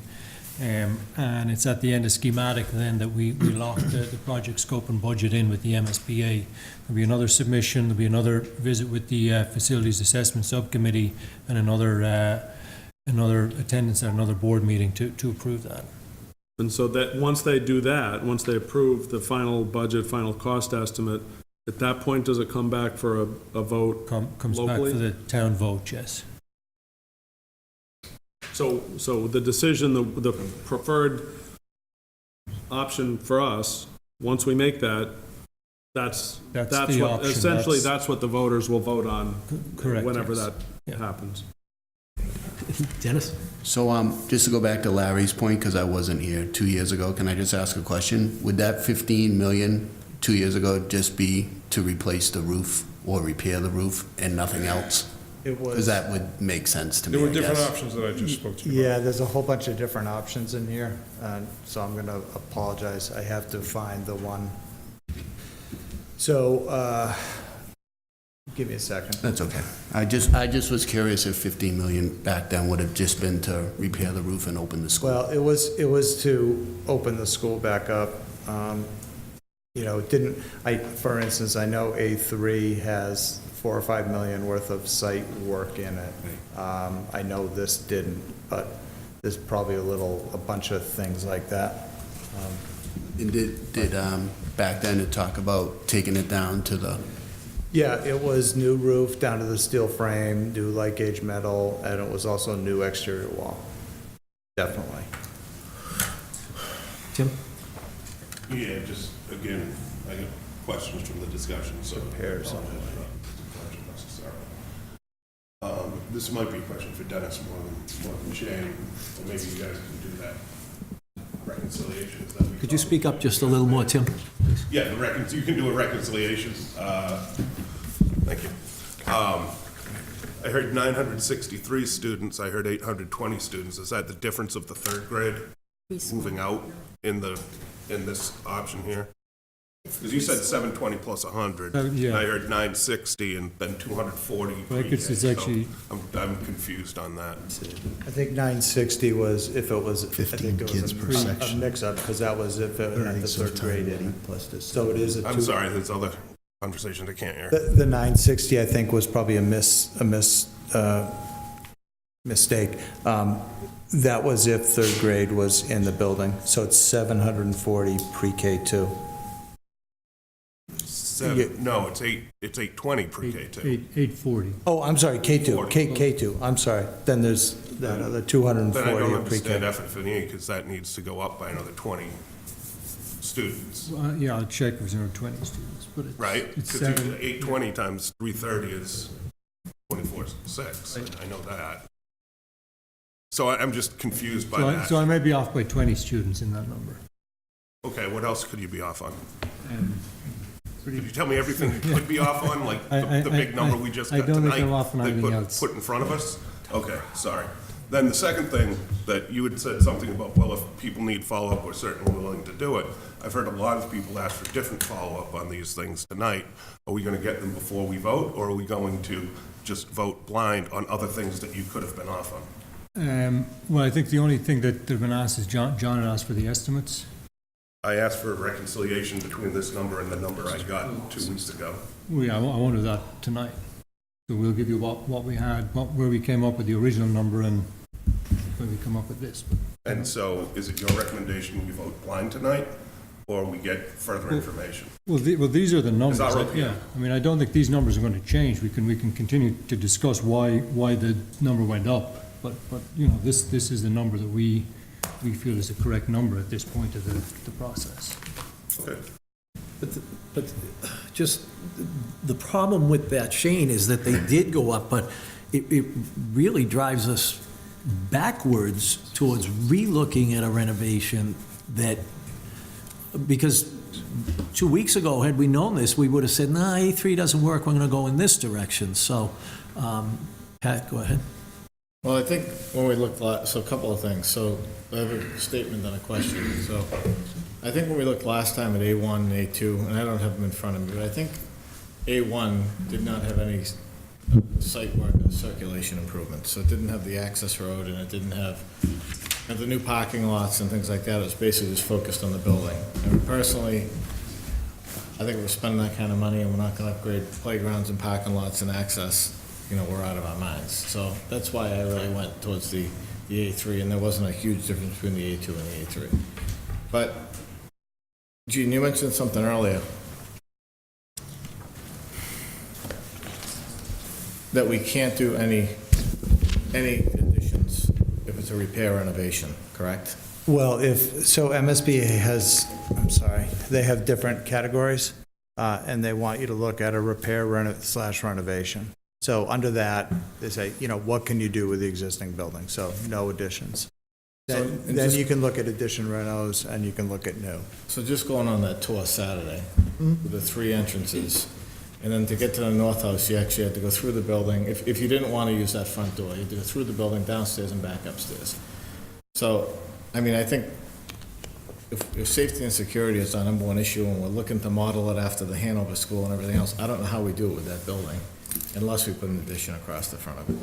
[SPEAKER 5] And it's at the end of schematic then that we lock the project scope and budget in with the MSBA. There'll be another submission, there'll be another visit with the Facilities Assessment Subcommittee, and another attendance at another board meeting to approve that.
[SPEAKER 8] And so that once they do that, once they approve the final budget, final cost estimate, at that point, does it come back for a vote
[SPEAKER 5] Comes
[SPEAKER 8] locally?
[SPEAKER 5] back for the town vote, yes.
[SPEAKER 8] So the decision, the preferred option for us, once we make that, that's
[SPEAKER 5] the
[SPEAKER 8] what,
[SPEAKER 5] option.
[SPEAKER 8] essentially, that's what the voters will vote on.
[SPEAKER 5] Correct,
[SPEAKER 8] Whenever
[SPEAKER 5] yes.
[SPEAKER 8] that happens.
[SPEAKER 1] Dennis?
[SPEAKER 2] So, just to go back to Larry's point, because I wasn't here 2 years ago, can I just ask a question? Would that 15 million 2 years ago just be to replace the roof or repair the roof and nothing else?
[SPEAKER 7] It was.
[SPEAKER 2] Because that would make sense to me,
[SPEAKER 9] There were
[SPEAKER 2] I
[SPEAKER 9] different
[SPEAKER 2] guess.
[SPEAKER 9] options that I just spoke to you about.
[SPEAKER 7] Yeah, there's a whole bunch of different options in here, so I'm going to apologize. I have to find the one. So, give me a second.
[SPEAKER 2] That's okay. I just was curious if 15 million back then would have just been to repair the roof and open the school.
[SPEAKER 7] Well, it was to open the school back up. For instance, I know A3 has 4 or 5 million worth of site work in it. I know this didn't, but there's probably a bunch of things like that.
[SPEAKER 2] And did back then it talk about taking it down to the,
[SPEAKER 7] Yeah, it was new roof down to the steel frame, new light gauge metal, and it was also new exterior wall. Definitely.
[SPEAKER 1] Tim?
[SPEAKER 4] Yeah, just, again, I got questions from the discussion, so.
[SPEAKER 7] Repairs.
[SPEAKER 4] This might be a question for Dennis more than Shane, or maybe you guys can do that. Reconciliations that we.
[SPEAKER 1] Could you speak up just a little more, Tim?
[SPEAKER 4] Yeah, you can do a reconciliation. Thank you. I heard 963 students, I heard 820 students. Is that the difference of the third grade moving out in this option here? Because you said 720 plus 100.
[SPEAKER 5] Yeah.
[SPEAKER 4] And I heard 960 and then 240.
[SPEAKER 5] Like it's actually-
[SPEAKER 4] I'm confused on that.
[SPEAKER 7] I think 960 was if it was, I
[SPEAKER 2] 15
[SPEAKER 7] think it
[SPEAKER 2] kids
[SPEAKER 7] was
[SPEAKER 2] per
[SPEAKER 7] a
[SPEAKER 2] section.
[SPEAKER 7] mix-up, because that was if it had the third grade in it. So it is a
[SPEAKER 4] I'm
[SPEAKER 7] two.
[SPEAKER 4] sorry, there's other conversations I can't hear.
[SPEAKER 7] The 960, I think, was probably a mistake. That was if third grade was in the building, so it's 740 pre-K2.
[SPEAKER 4] No, it's 820 pre-K too.
[SPEAKER 5] 840.
[SPEAKER 7] Oh, I'm sorry, K2, K2, I'm sorry. Then there's that other 240
[SPEAKER 4] Then I don't
[SPEAKER 7] of
[SPEAKER 4] understand
[SPEAKER 7] pre-K.
[SPEAKER 4] FF&E, because that needs to go up by another 20 students,
[SPEAKER 5] Yeah, I'll check if there are 20 students, but it's.
[SPEAKER 4] right?
[SPEAKER 5] It's
[SPEAKER 4] Because 820 times 330 is 24.6, I know that. So I'm just confused by that.
[SPEAKER 5] So I may be off by 20 students in that number.
[SPEAKER 4] Okay, what else could you be off on?
[SPEAKER 5] Pretty-
[SPEAKER 4] Could you tell me everything you could be off on, like the big number we just
[SPEAKER 5] I
[SPEAKER 4] got
[SPEAKER 5] don't think
[SPEAKER 4] tonight?
[SPEAKER 5] I'm off on
[SPEAKER 4] they
[SPEAKER 5] anything else.
[SPEAKER 4] Put in front of us? Okay, sorry. Then the second thing, that you had said something about, well, if people need follow-up, we're certainly willing to do it. I've heard a lot of people ask for different follow-up on these things tonight. Are we gonna get them before we vote, or are we going to just vote blind on other things that you could have been off on?
[SPEAKER 5] Well, I think the only thing that they've been asked is John had asked for the estimates.
[SPEAKER 4] I asked for a reconciliation between this number and the number I got 2 weeks ago.
[SPEAKER 5] I want to do that tonight. So we'll give you what we had, where we came up with the original number and where we come up with this.
[SPEAKER 4] And so, is it your recommendation we vote blind tonight, or we get further information?
[SPEAKER 5] Well, these are the numbers.
[SPEAKER 4] Is that right?
[SPEAKER 5] Yeah, I mean, I don't think these numbers are going to change. We can continue to discuss why the number went up. But you know, this is the number that we feel is the correct number at this point of the process.
[SPEAKER 4] Okay.
[SPEAKER 1] But just, the problem with that, Shane, is that they did go up, but it really drives us backwards towards relooking at a renovation that, because 2 weeks ago, had we known this, we would have said, nah, A3 doesn't work, we're going to go in this direction. So, Pat, go ahead.
[SPEAKER 11] Well, I think when we looked so a couple of things. So I have a statement and a question. So I think when we looked last time at A1 and A2, and I don't have them in front of me, but I think A1 did not have any site work or circulation improvements. So it didn't have the access road, and it didn't have the new parking lots and things like that. It was basically just focused on the building. And personally, I think we're spending that kind of money and we're not going to upgrade playgrounds and parking lots and access. You know, we're out of our minds. So that's why I really went towards the A3, and there wasn't a huge difference between the A2 and the A3. But, Gene, you mentioned something earlier. That we can't do any additions if it's a repair renovation, correct?
[SPEAKER 7] Well, so MSBA has, they have different categories, and they want you to look at a repair / renovation. So under that, they say, you know, what can you do with the existing building? So no additions. Then you can look at addition renos, and you can look at new.
[SPEAKER 11] So just going on that tour Saturday, with the 3 entrances, and then to get to the north house, you actually had to go through the building. If you didn't want to use that front door, you had to go through the building, downstairs, and back upstairs. So, I mean, I think if safety and security is our number one issue, and we're looking to model it after the Hanover School and everything else, I don't know how we do it with that building, unless we put an addition across the front of it.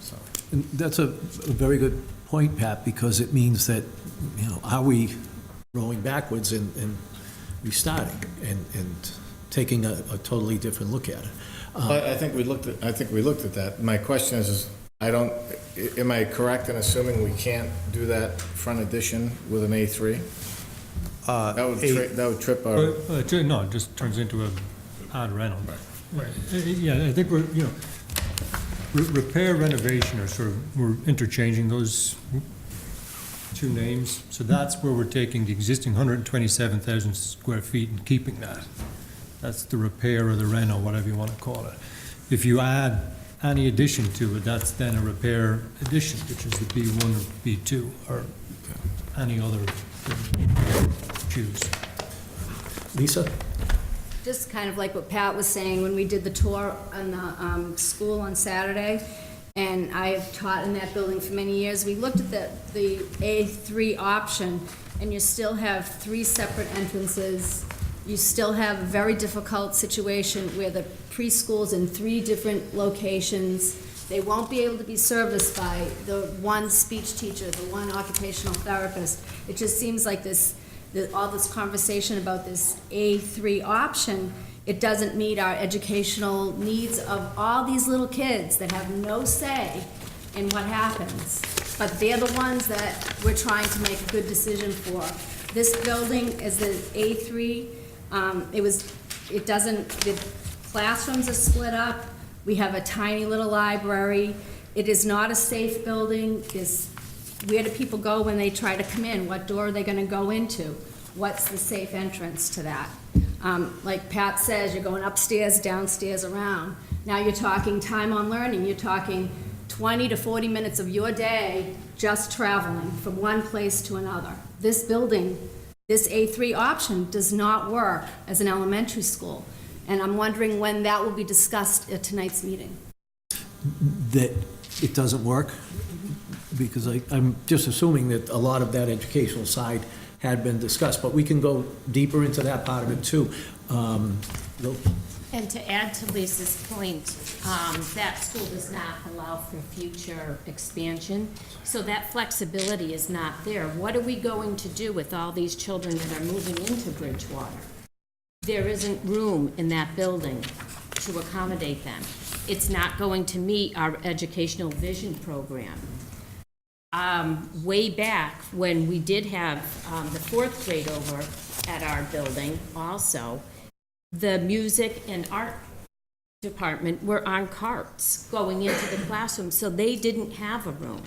[SPEAKER 11] So.
[SPEAKER 1] And that's a very good point, Pat, because it means that, you know, are we rolling backwards and restarting and taking a totally different look at it?
[SPEAKER 11] I think we looked at that. My question is am I correct in assuming we can't do that front addition with an A3? That would trip our.
[SPEAKER 5] No, it just turns into a odd rental. Right. Yeah, I think we're, you know, repair renovation are sort of, we're interchanging those two names. So that's where we're taking the existing 127,000 square feet and keeping that. That's the repair or the reno, whatever you want to call it. If you add any addition to it, that's then a repair addition, which is the B1 or B2, or any other choose.
[SPEAKER 1] Lisa?
[SPEAKER 14] Just kind of like what Pat was saying, when we did the tour on the school on Saturday, and I have taught in that building for many years, we looked at the A3 option, and you still have 3 separate entrances. You still have a very difficult situation where the preschool's in 3 different locations. They won't be able to be serviced by the one speech teacher, the one occupational therapist. It just seems like all this conversation about this A3 option It doesn't meet our educational needs of all these little kids that have no say in what happens. But they're the ones that we're trying to make a good decision for. This building is the A3. The classrooms are split up. We have a tiny little library. It is not a safe building. Where do people go when they try to come in? What door are they gonna go into? What's the safe entrance to that? Like Pat says, you're going upstairs, downstairs, around. Now you're talking time on learning. You're talking 20 to 40 minutes of your day just traveling from one place to another. This building, this A3 option does not work as an elementary school. And I'm wondering when that will be discussed at tonight's meeting.
[SPEAKER 1] That it doesn't work? Because I'm just assuming that a lot of that educational side had been discussed, but we can go deeper into that part of it too.
[SPEAKER 15] And to add to Lisa's point, that school does not allow for future expansion, so that flexibility is not there. What are we going to do with all these children that are moving into Bridgewater? There isn't room in that building to accommodate them. It's not going to meet our educational vision program. Way back when we did have the fourth grade over at our building also, the music and art department were on carts going into the classroom, so they didn't have a room.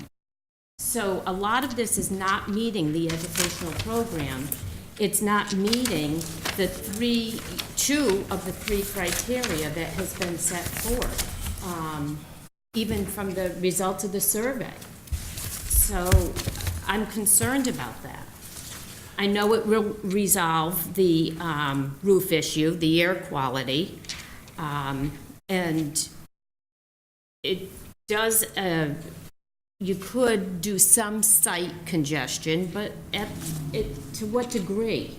[SPEAKER 15] So a lot of this is not meeting the educational program. It's not meeting the two of the three criteria that has been set forth, even from the results of the survey. So I'm concerned about that. I know it will resolve the roof issue, the air quality, and it does, you could do some site congestion, but to what degree?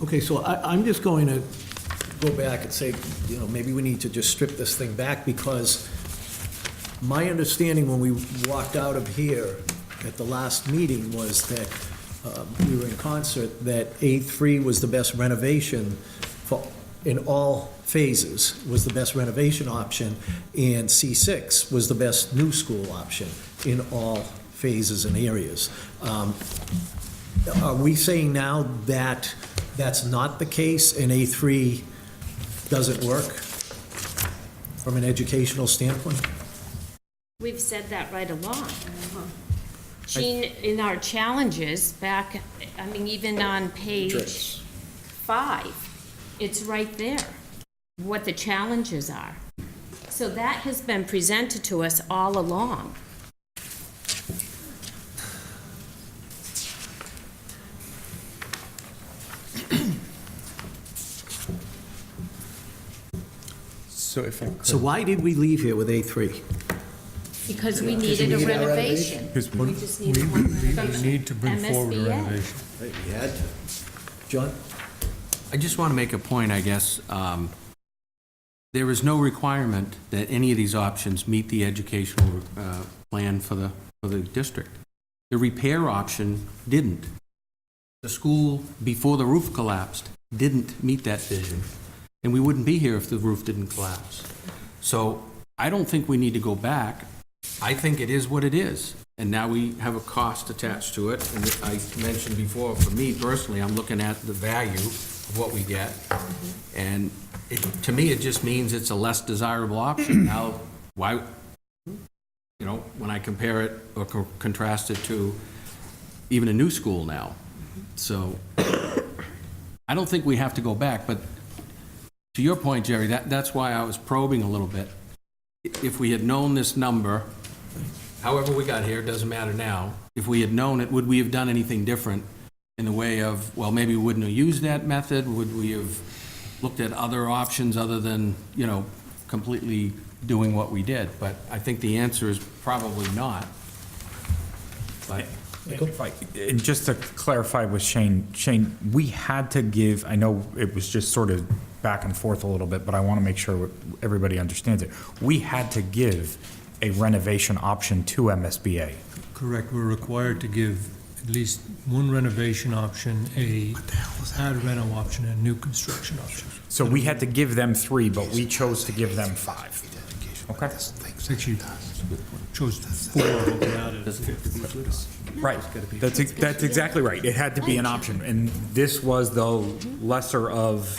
[SPEAKER 1] Okay, so I'm just going to go back and say, maybe we need to just strip this thing back, because my understanding when we walked out of here at the last meeting was that we were in concert that A3 was the best renovation in all phases, was the best renovation option, and C6 was the best new school option in all phases and areas. Are we saying now that that's not the case and A3 doesn't work from an educational standpoint?
[SPEAKER 15] We've said that right along. Jean, in our challenges back, even on page 5, it's right there, what the challenges are. So that has been presented to us all along.
[SPEAKER 1] So why did we leave here with A3?
[SPEAKER 15] Because we needed a renovation. We just needed one renovation.
[SPEAKER 5] We need to bring forward a
[SPEAKER 15] MSBA.
[SPEAKER 5] renovation.
[SPEAKER 1] We had to. John?
[SPEAKER 10] I just want to make a point, I guess. There is no requirement that any of these options meet the educational plan for the district. The repair option didn't. The school, before the roof collapsed, didn't meet that vision. And we wouldn't be here if the roof didn't collapse. So I don't think we need to go back. I think it is what it is. And now we have a cost attached to it. And I mentioned before, for me personally, I'm looking at the value of what we get. And to me, it just means it's a less desirable option. Now, why, when I compare it or contrast it to even a new school now. So I don't think we have to go back. But to your point, Jerry, that's why I was probing a little bit. If we had known this number, however we got here, it doesn't matter now. If we had known it, would we have done anything different in the way of, well, maybe we wouldn't have used that method? Would we have looked at other options other than, completely doing what we did? But I think the answer is probably not. But
[SPEAKER 3] And just to clarify with Shane, we had to give, I know it was just sort of back and forth a little bit, but I want to make sure everybody understands it. We had to give a renovation option to MSBA.
[SPEAKER 5] Correct, we're required to give at least one renovation option, a pad reno option, and a new construction option.
[SPEAKER 3] So we had to give them 3, but we chose to give them 5. Okay?
[SPEAKER 5] Actually, chose 4, but we added a fifth.
[SPEAKER 3] Right. That's exactly right. It had to be an option, and this was the lesser of,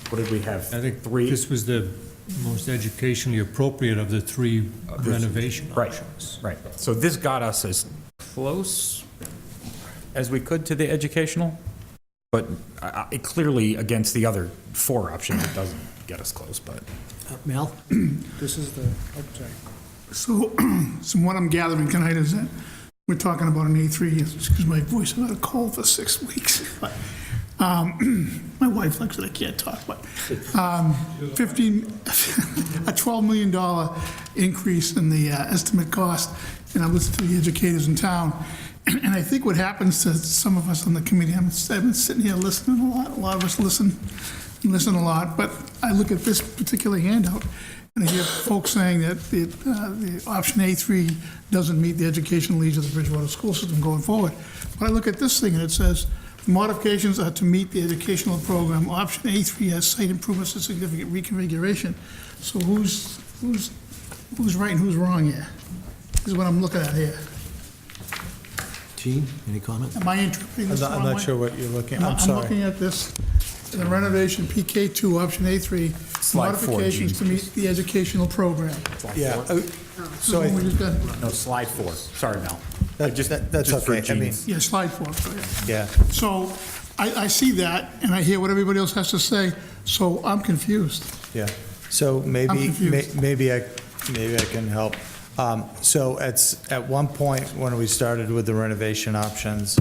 [SPEAKER 3] what did we have?
[SPEAKER 5] I think
[SPEAKER 3] 3?
[SPEAKER 5] this was the most educationally appropriate of the 3 renovation options.
[SPEAKER 3] Right. So this got us as close as we could to the educational, but it clearly against the other 4 options, it doesn't get us close, but.
[SPEAKER 1] Mel?
[SPEAKER 16] This is the, I'm sorry. So what I'm gathering tonight is that we're talking about an A3, because my voice has had a cold for 6 weeks. But, my wife likes it, I can't talk, but a $12 million increase in the estimate cost, and I listened to the educators in town, and I think what happens to some of us on the committee, I've been sitting here listening a lot of us listen a lot, but I look at this particular handout, and I hear folks saying that the option A3 doesn't meet the educational needs of the Bridgewater school system going forward. But I look at this thing, and it says, modifications are to meet the educational program. Option A3 has site improvements and significant reconfiguration. So who's right and who's wrong here? This is what I'm looking at here.
[SPEAKER 1] Gene, any comment?
[SPEAKER 16] Am I interpreting this the wrong way?
[SPEAKER 7] I'm not sure what you're looking, I'm
[SPEAKER 16] I'm
[SPEAKER 7] sorry.
[SPEAKER 16] looking at this, in the renovation PK2, option A3,
[SPEAKER 3] Slide 4,
[SPEAKER 16] modifications to
[SPEAKER 3] Gene,
[SPEAKER 16] meet the educational program.
[SPEAKER 7] Yeah, so
[SPEAKER 16] We just got-
[SPEAKER 3] No, slide 4. Sorry, Mel.
[SPEAKER 7] that's
[SPEAKER 3] just for
[SPEAKER 7] okay. I mean,
[SPEAKER 3] Gene's.
[SPEAKER 16] Yeah, slide 4, go ahead.
[SPEAKER 7] yeah.
[SPEAKER 16] So I see that, and I hear what everybody else has to say, so I'm confused.
[SPEAKER 7] Yeah, so maybe,
[SPEAKER 16] confused.
[SPEAKER 7] maybe I can help. So at one point, when we started with the renovation options,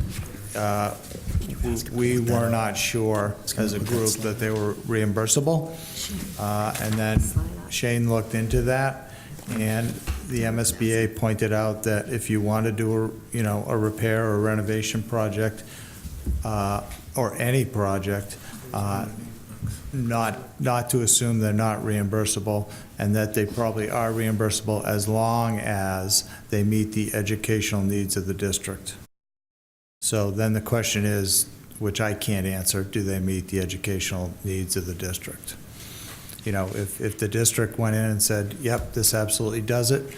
[SPEAKER 7] we were not sure as a group that they were reimbursable. And then Shane looked into that, and the MSBA pointed out that if you want to do a repair or renovation project, or any project, not to assume they're not reimbursable, and that they probably are reimbursable as long as they meet the educational needs of the district. So then the question is, which I can't answer, do they meet the educational needs of the district? You know, if the district went in and said, yep, this absolutely does it,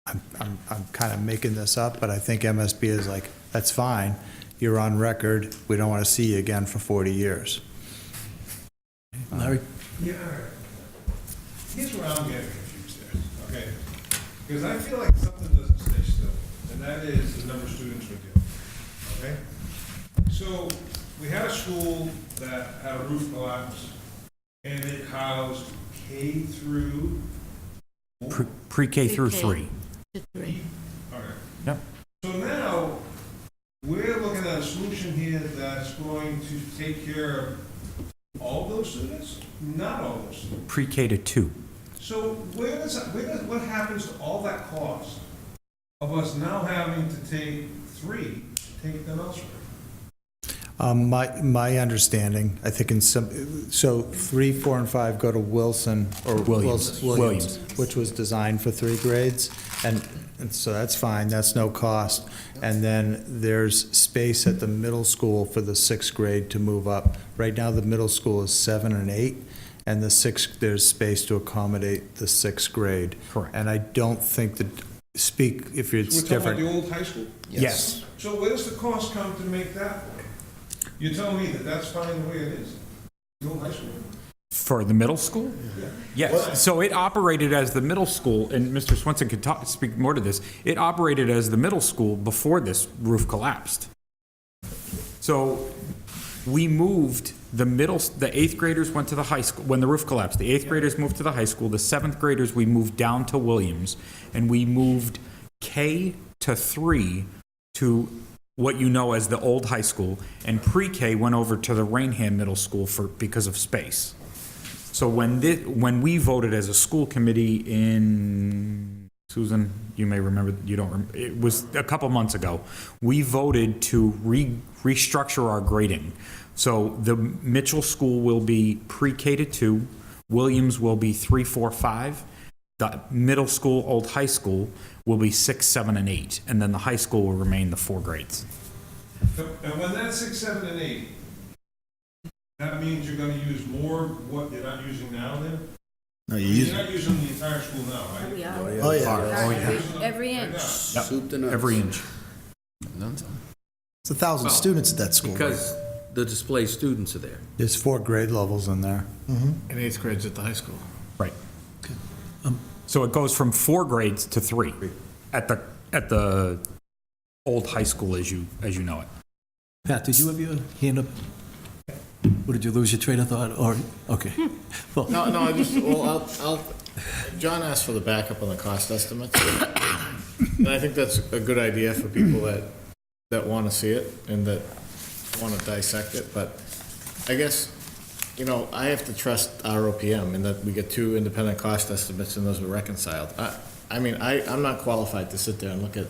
[SPEAKER 7] I'm kind of making this up, but I think MSB is like, that's fine, you're on record, we don't want to see you again for 40 years.
[SPEAKER 1] Larry?
[SPEAKER 9] Yeah, all right. Here's where I'm getting confused there, okay? Because I feel like something doesn't stay still, and that is the number of students we get, okay? So, we had a school that had a roof collapse, and it housed K through...
[SPEAKER 3] Pre-K through 3.
[SPEAKER 9] All right.
[SPEAKER 3] Yep.
[SPEAKER 9] So now, we're looking at a solution here that's going to take care of all those students? Not all those students.
[SPEAKER 3] Pre-K to 2.
[SPEAKER 9] So what happens to all that cost of us now having to take 3, take them elsewhere?
[SPEAKER 7] My understanding, I think so 3, 4, and 5 go to Wilson, or Williams, which was designed for 3 grades, and so that's fine, that's no cost. And then there's space at the middle school for the 6th grade to move up. Right now, the middle school is 7 and 8, and the 6th, there's space to accommodate the 6th grade.
[SPEAKER 3] Correct.
[SPEAKER 7] And I don't think that, if it's
[SPEAKER 9] We're talking about
[SPEAKER 7] different.
[SPEAKER 9] the old high school?
[SPEAKER 3] Yes.
[SPEAKER 9] So where does the cost come to make that work? You're telling me that that's fine the way it is? The old high school?
[SPEAKER 3] For the middle school? Yes. So it operated as the middle school, and Mr. Swenson could speak more to this. It operated as the middle school before this roof collapsed. So we moved the 8th graders went to the high school, when the roof collapsed, the 8th graders moved to the high school, the 7th graders we moved down to Williams, and we moved K to 3 to what you know as the old high school, and pre-K went over to the Rainham Middle School because of space. So when we voted as a school committee in, Susan, you may remember, you don't remember, it was a couple months ago, we voted to restructure our grading. So the Mitchell School will be pre-K to 2, Williams will be 3, 4, 5, The middle school, old high school, will be 6, 7, and 8, and then the high school will remain the 4 grades.
[SPEAKER 9] And when that's 6, 7, and 8, that means you're gonna use more what you're not using now then?
[SPEAKER 6] No,
[SPEAKER 9] You're not using the entire school now, right?
[SPEAKER 6] Oh, yeah.
[SPEAKER 14] Every inch.
[SPEAKER 10] Soup to nuts.
[SPEAKER 3] Every inch.
[SPEAKER 6] It's 1,000 students at that school.
[SPEAKER 10] Because the displaced students are there.
[SPEAKER 7] There's 4 grade levels in there.
[SPEAKER 11] And 8th grades at the high school.
[SPEAKER 3] Right. So it goes from 4 grades to 3 at the old high school as you know it.
[SPEAKER 1] Pat, did you have your hand up? Or did you lose your train of thought, or, okay. Well,
[SPEAKER 11] No, I just, well, John asked for the backup on the cost estimates. And I think that's a good idea for people that want to see it and that want to dissect it, but I guess, I have to trust ROPM in that we get 2 independent cost estimates and those are reconciled. I'm not qualified to sit there and look at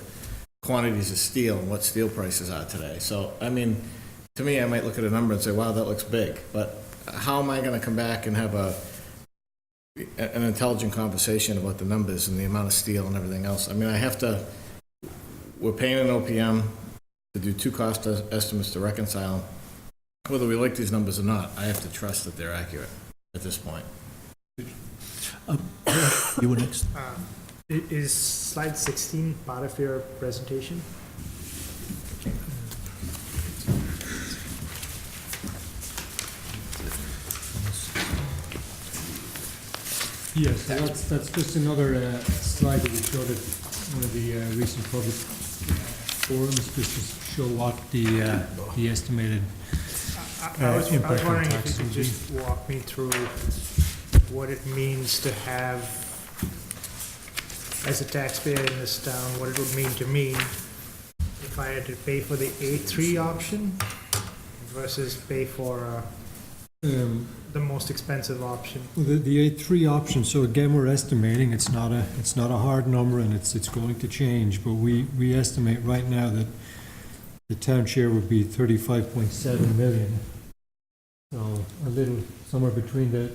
[SPEAKER 11] quantities of steel and what steel prices are today. So, to me, I might look at a number and say, wow, that looks big, but how am I going to come back and have an intelligent conversation about the numbers and the amount of steel and everything else? We're paying an OPM to do 2 cost estimates to reconcile. Whether we like these numbers or not, I have to trust that they're accurate at this point.
[SPEAKER 1] you were next.
[SPEAKER 17] Is slide 16 part of your presentation?
[SPEAKER 5] Yes, that's just another slide that we showed at one of the recent public forums, just to show what the estimated
[SPEAKER 17] I was
[SPEAKER 5] impact on
[SPEAKER 17] wondering if
[SPEAKER 5] taxes
[SPEAKER 17] you
[SPEAKER 5] would
[SPEAKER 17] could
[SPEAKER 5] be.
[SPEAKER 17] just walk me through what it means to have, as a taxpayer in this town, what it would mean to me if I had to pay for the A3 option versus pay for the most expensive option.
[SPEAKER 5] Well, the A3 option, so again, we're estimating, it's not a hard number, and it's going to change, but we estimate right now that the town share would be 35.7 million. So a little, somewhere between the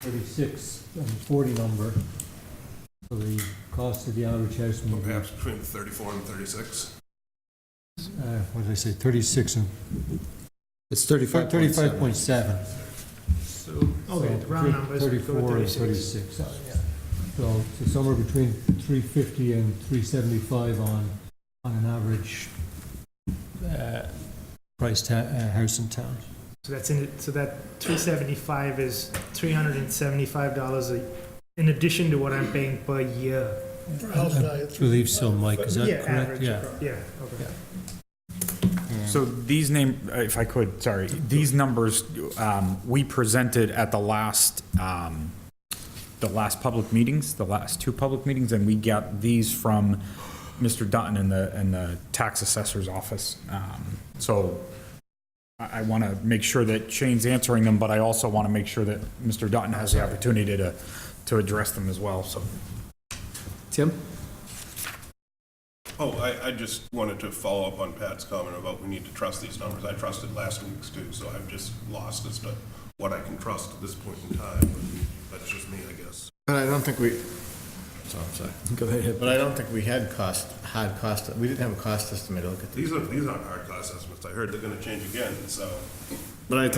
[SPEAKER 5] 36 and 40 number. So the cost of the average house would be,
[SPEAKER 4] Perhaps between 34 and 36.
[SPEAKER 5] what did I say, 36 and...
[SPEAKER 1] It's 35.7.
[SPEAKER 5] 35.7.
[SPEAKER 17] So, okay, round numbers, go to
[SPEAKER 5] 34 and
[SPEAKER 17] 36.
[SPEAKER 5] 36. So somewhere between 350 and 375 on an average priced house in town.
[SPEAKER 17] So that's so that 375 is $375 in addition to what I'm paying per year.
[SPEAKER 5] I believe so, Mike, is that correct?
[SPEAKER 17] Average,
[SPEAKER 5] Yeah.
[SPEAKER 17] okay.
[SPEAKER 3] So these if I could, sorry, these numbers we presented at the last public meetings, the last 2 public meetings, and we got these from Mr. Dutton in the tax assessor's office. So I want to make sure that Shane's answering them, but I also want to make sure that Mr. Dutton has the opportunity to address them as well. So,
[SPEAKER 1] Tim?
[SPEAKER 4] Oh, I just wanted to follow up on Pat's comment about we need to trust these numbers. I trusted last week's too, so I'm just lost as to what I can trust at this point in time. But that's just me, I guess.
[SPEAKER 11] But I don't think I'm sorry.
[SPEAKER 1] Go ahead.
[SPEAKER 11] But I don't think we had hard cost, we didn't have a cost estimate to look at these.
[SPEAKER 4] These aren't hard cost estimates. I heard they're gonna change again, so.
[SPEAKER 11] But I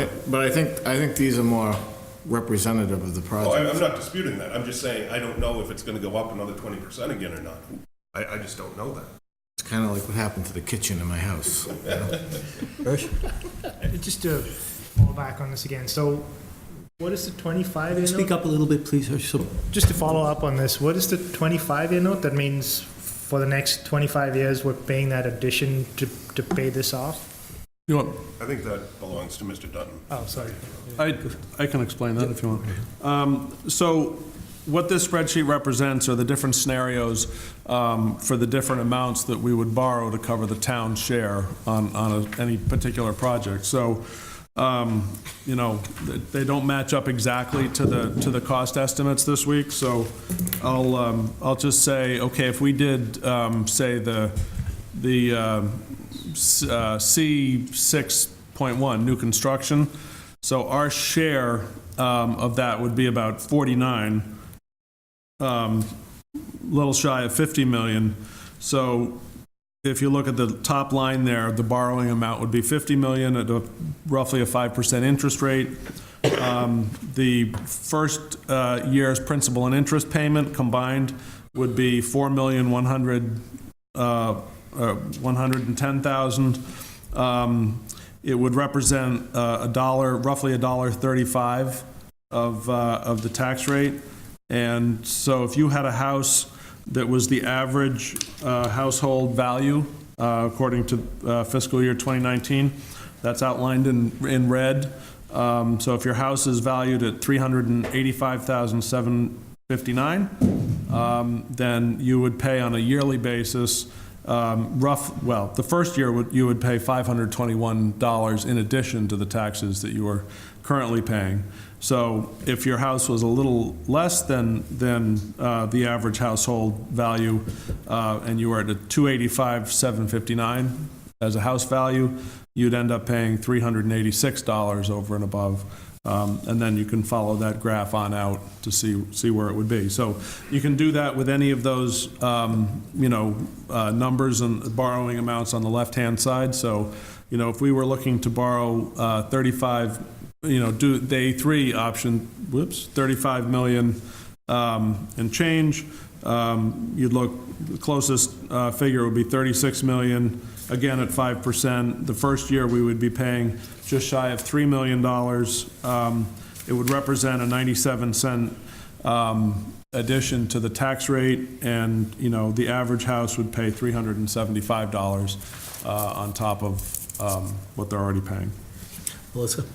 [SPEAKER 11] think these are more representative of the
[SPEAKER 4] Oh,
[SPEAKER 11] project.
[SPEAKER 4] I'm not disputing that. I'm just saying, I don't know if it's gonna go up another 20% again or not. I just don't know that.
[SPEAKER 11] It's kind of like what happened to the kitchen in my house.
[SPEAKER 17] Just to fall back on this again, so what is the 25-year note?
[SPEAKER 1] Speak up a little bit, please.
[SPEAKER 17] Just to follow up on this, what is the 25-year note? That means for the next 25 years, we're paying that addition to pay this off?
[SPEAKER 4] I think that belongs to Mr. Dutton.
[SPEAKER 17] Oh, sorry.
[SPEAKER 8] I can explain that if you want. So what this spreadsheet represents are the different scenarios for the different amounts that we would borrow to cover the town share on any particular project. So, they don't match up exactly to the cost estimates this week. So I'll just say, okay, if we did, say the C6.1, new construction, so our share of that would be about 49. little shy of 50 million. So if you look at the top line there, the borrowing amount would be 50 million at roughly a 5% interest rate. The first year's principal and interest payment combined would be $4,110,000. It would represent roughly $1.35 of the tax rate. And so if you had a house that was the average household value, according to fiscal year 2019, that's outlined in red. So if your house is valued at $385,759, then you would pay on a yearly basis, the first year you would pay $521 in addition to the taxes that you are currently paying. So if your house was a little less than the average household value, and you were at a $285,759 as a house value, you'd end up paying $386 over and above. And then you can follow that graph on out to see where it would be. So you can do that with any of those, numbers and borrowing amounts on the left-hand side. So, if we were looking to borrow 35, do the A3 option, 35 million and change, you'd look, the closest figure would be 36 million, again at 5%. The first year we would be paying just shy of $3 million. It would represent a 97-cent addition to the tax rate, and the average house would pay $375 on top of what they're already paying.
[SPEAKER 1] Melissa?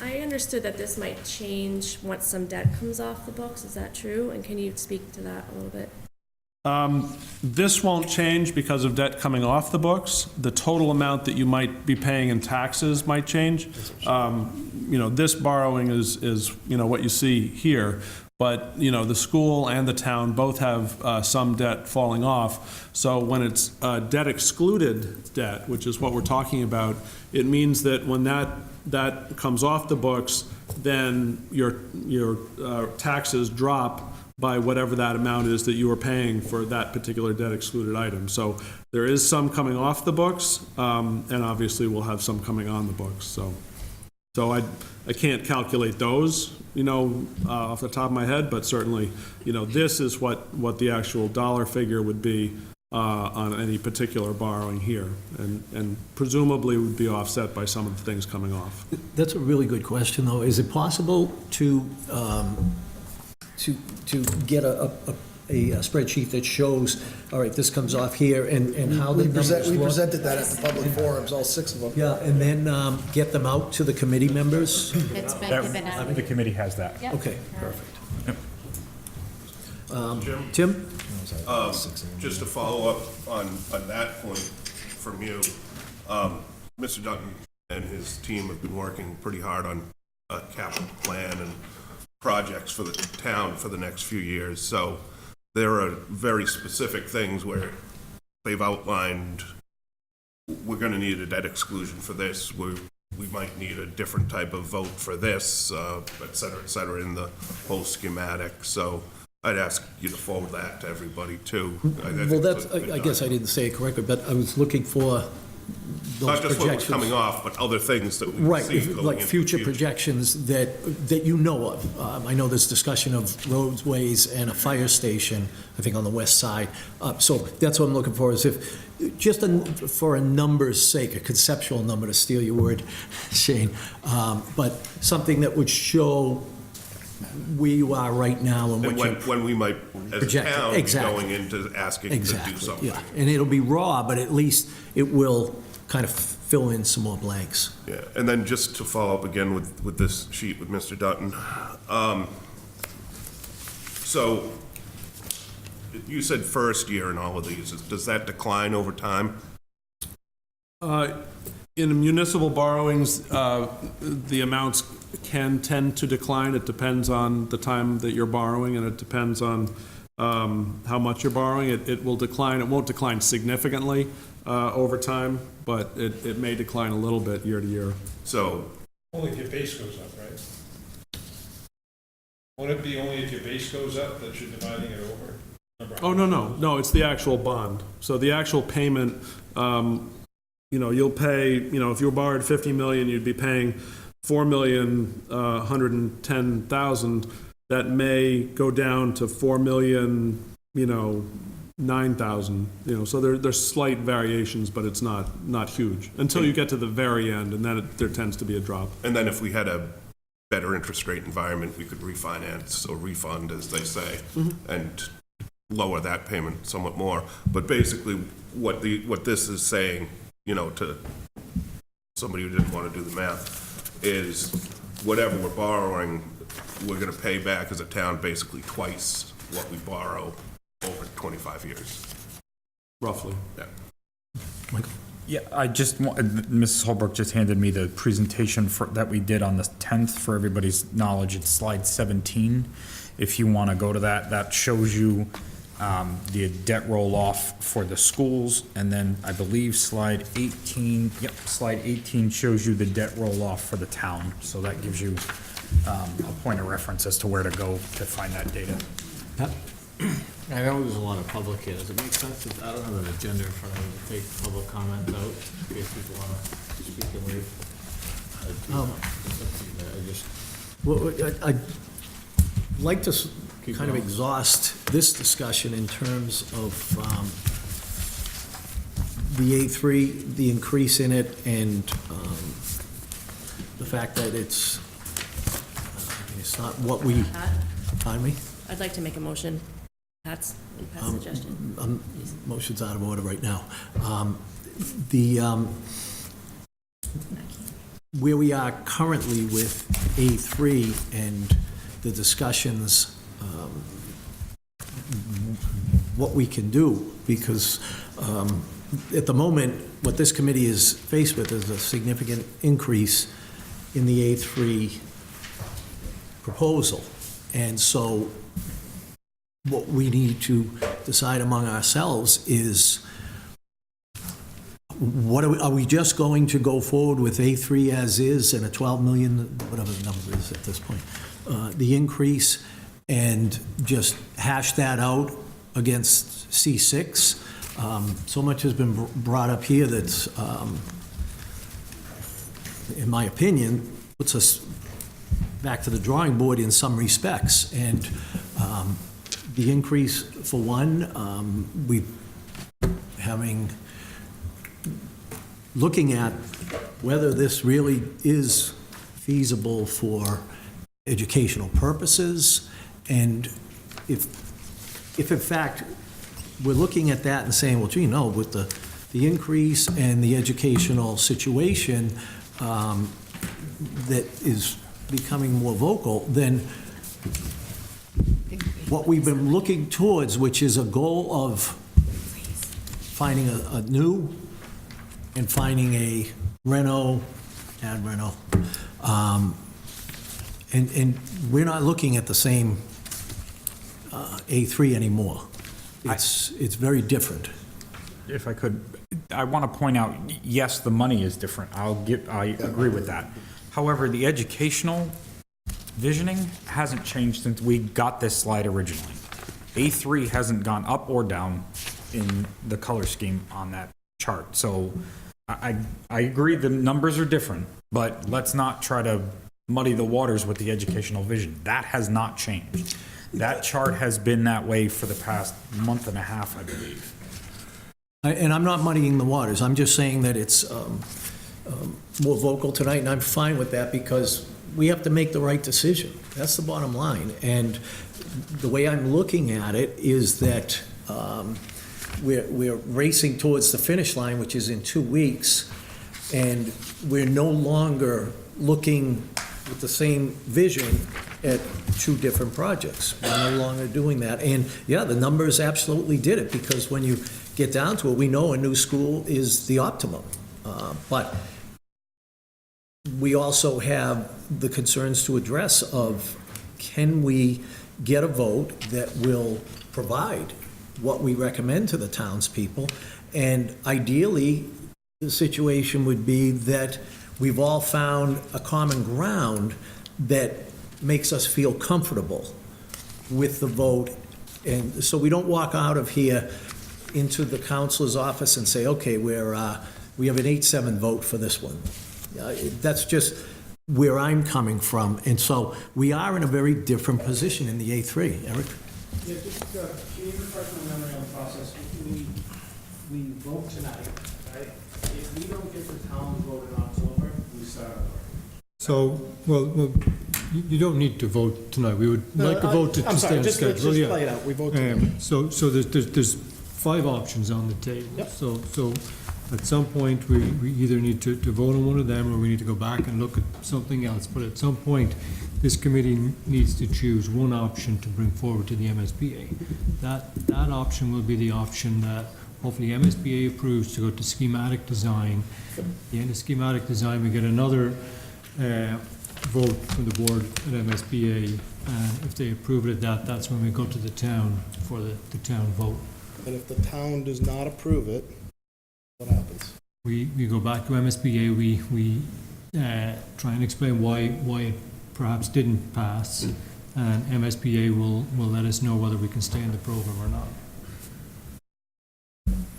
[SPEAKER 12] I understood that this might change once some debt comes off the books. Is that true? And can you speak to that a little bit?
[SPEAKER 8] This won't change because of debt coming off the books. The total amount that you might be paying in taxes might change. This borrowing is what you see here. But, the school and the town both have some debt falling off. So when it's debt excluded debt, which is what we're talking about, it means that when that comes off the books, then your taxes drop by whatever that amount is that you are paying for that particular debt excluded item. So there is some coming off the books, and obviously we'll have some coming on the books. So I can't calculate those, off the top of my head, but certainly, this is what the actual dollar figure would be on any particular borrowing here, and presumably would be offset by some of the things coming off.
[SPEAKER 1] That's a really good question, though. Is it possible to get a spreadsheet that shows, all right, this comes off here, and how the numbers look?
[SPEAKER 6] We presented that at the public forums, all 6 of them.
[SPEAKER 1] Yeah, and then get them out to the committee members?
[SPEAKER 15] It's been out.
[SPEAKER 3] The committee has that.
[SPEAKER 15] Yep.
[SPEAKER 1] Okay, perfect.
[SPEAKER 4] Jim?
[SPEAKER 1] Tim?
[SPEAKER 4] Just to follow up on that point from you, Mr. Dutton and his team have been working pretty hard on a capital plan and projects for the town for the next few years. So there are very specific things where they've outlined, we're going to need a debt exclusion for this, we might need a different type of vote for this, et cetera, in the whole schematic. So I'd ask you to forward that to everybody, too.
[SPEAKER 1] Well, I guess I didn't say it correctly, but I was looking for those
[SPEAKER 4] not just what was
[SPEAKER 1] projections.
[SPEAKER 4] coming off, but other things that we
[SPEAKER 1] Right,
[SPEAKER 4] see going
[SPEAKER 1] like
[SPEAKER 4] into
[SPEAKER 1] future
[SPEAKER 4] the
[SPEAKER 1] projections that you know of. I know there's discussion of roadways and a fire station, I think on the west side. So that's what I'm looking for, is if, just for a number's sake, a conceptual number, to steal your word, Shane, but something that would show where you are right now and what you
[SPEAKER 4] when we might, as a
[SPEAKER 1] project.
[SPEAKER 4] town,
[SPEAKER 1] Exactly.
[SPEAKER 4] be going into asking to do something.
[SPEAKER 1] Yeah, and it'll be raw, but at least it will kind of fill in some more blanks.
[SPEAKER 4] Yeah, and then just to follow up again with this sheet with Mr. Dutton. So you said first year in all of these. Does that decline over time?
[SPEAKER 8] In municipal borrowings, the amounts can tend to decline. It depends on the time that you're borrowing, and it depends on how much you're borrowing. It will decline. It won't decline significantly over time, but it may decline a little bit year to year.
[SPEAKER 4] So
[SPEAKER 9] Only if your base goes up, right? Won't it be only if your base goes up that you're dividing it over?
[SPEAKER 8] Oh, no, it's the actual bond. So the actual payment, you'll pay, if you borrowed 50 million, you'd be paying 4,110,000. That may go down to 4,009,000, so there's slight variations, but it's not huge, until you get to the very end, and then there tends to be a drop.
[SPEAKER 4] And then if we had a better interest rate environment, we could refinance or refund, as they say, and lower that payment somewhat more. But basically, what this is saying, to somebody who didn't want to do the math, is whatever we're borrowing, we're going to pay back as a town basically twice what we borrow over 25 years.
[SPEAKER 8] Roughly.
[SPEAKER 4] Yeah.
[SPEAKER 1] Michael?
[SPEAKER 3] Yeah, Mrs. Holbrook just handed me the presentation that we did on the 10th. For everybody's knowledge, it's slide 17. If you want to go to that, that shows you the debt roll-off for the schools, and then I believe slide 18 shows you the debt roll-off for the town. So that gives you a point of reference as to where to go to find that data.
[SPEAKER 11] I know there's a lot of public here. Does it make sense if, I don't have an agenda in front of me, to take public comment out in case people want to speak and leave?
[SPEAKER 1] I'd like to kind of exhaust this discussion in terms of the A3, the increase in it, and the fact that it's not what we, pardon me?
[SPEAKER 12] I'd like to make a motion. Pat's suggestion.
[SPEAKER 1] Motion's out of order right now. Where we are currently with A3 and the discussions, what we can do, because at the moment, what this committee is faced with is a significant increase in the A3 proposal. And so what we need to decide among ourselves is, are we just going to go forward with A3 as is and a 12 million, whatever the number is at this point, the increase, and just hash that out against C6? So much has been brought up here that's, in my opinion, puts us back to the drawing board in some respects. And the increase, for one, looking at whether this really is feasible for educational purposes, and if in fact we're looking at that and saying, well, gee, no, with the increase and the educational situation that is becoming more vocal, then what we've been looking towards, which is a goal of finding a new and finding a reno, and we're not looking at the same A3 anymore. It's very different.
[SPEAKER 3] If I could, I want to point out, yes, the money is different. I agree with that. However, the educational visioning hasn't changed since we got this slide originally. A3 hasn't gone up or down in the color scheme on that chart. So I agree the numbers are different, but let's not try to muddy the waters with the educational vision. That has not changed. That chart has been that way for the past month and a half, I believe.
[SPEAKER 1] And I'm not muddying the waters. I'm just saying that it's more vocal tonight, and I'm fine with that because we have to make the right decision. That's the bottom line. And the way I'm looking at it is that we're racing towards the finish line, which is in 2 weeks, and we're no longer looking with the same vision at two different projects. We're no longer doing that. And yeah, the numbers absolutely did it, because when you get down to it, we know a new school is the optimum. But we also have the concerns to address of, can we get a vote that will provide what we recommend to the townspeople? And ideally, the situation would be that we've all found a common ground that makes us feel comfortable with the vote, and so we don't walk out of here into the counselor's office and say, okay, we have an 8-7 vote for this one. That's just where I'm coming from, and so we are in a very different position in the A3. Eric?
[SPEAKER 18] Yeah, just, can you refresh my memory on the process? We vote tonight, right? If we don't get the town vote in October, we start over.
[SPEAKER 5] So, well, you don't need to vote tonight. We would like a vote to
[SPEAKER 18] I'm
[SPEAKER 5] stay
[SPEAKER 18] sorry,
[SPEAKER 5] on
[SPEAKER 18] just
[SPEAKER 5] schedule. Yeah.
[SPEAKER 18] play it out. We vote tonight.
[SPEAKER 5] So there's 5 options on the table.
[SPEAKER 18] Yep.
[SPEAKER 5] So at some point, we either need to vote on one of them, or we need to go back and look at something else. But at some point, this committee needs to choose one option to bring forward to the MSBA. That option will be the option that hopefully MSBA approves to go to schematic design. At the end of schematic design, we get another vote from the board at MSBA. And if they approve it at that's when we go to the town for the town vote.
[SPEAKER 18] And if the town does not approve it, what happens?
[SPEAKER 5] We go back to MSBA, we try and explain why it perhaps didn't pass, and MSBA will let us know whether we can stay in the program or not.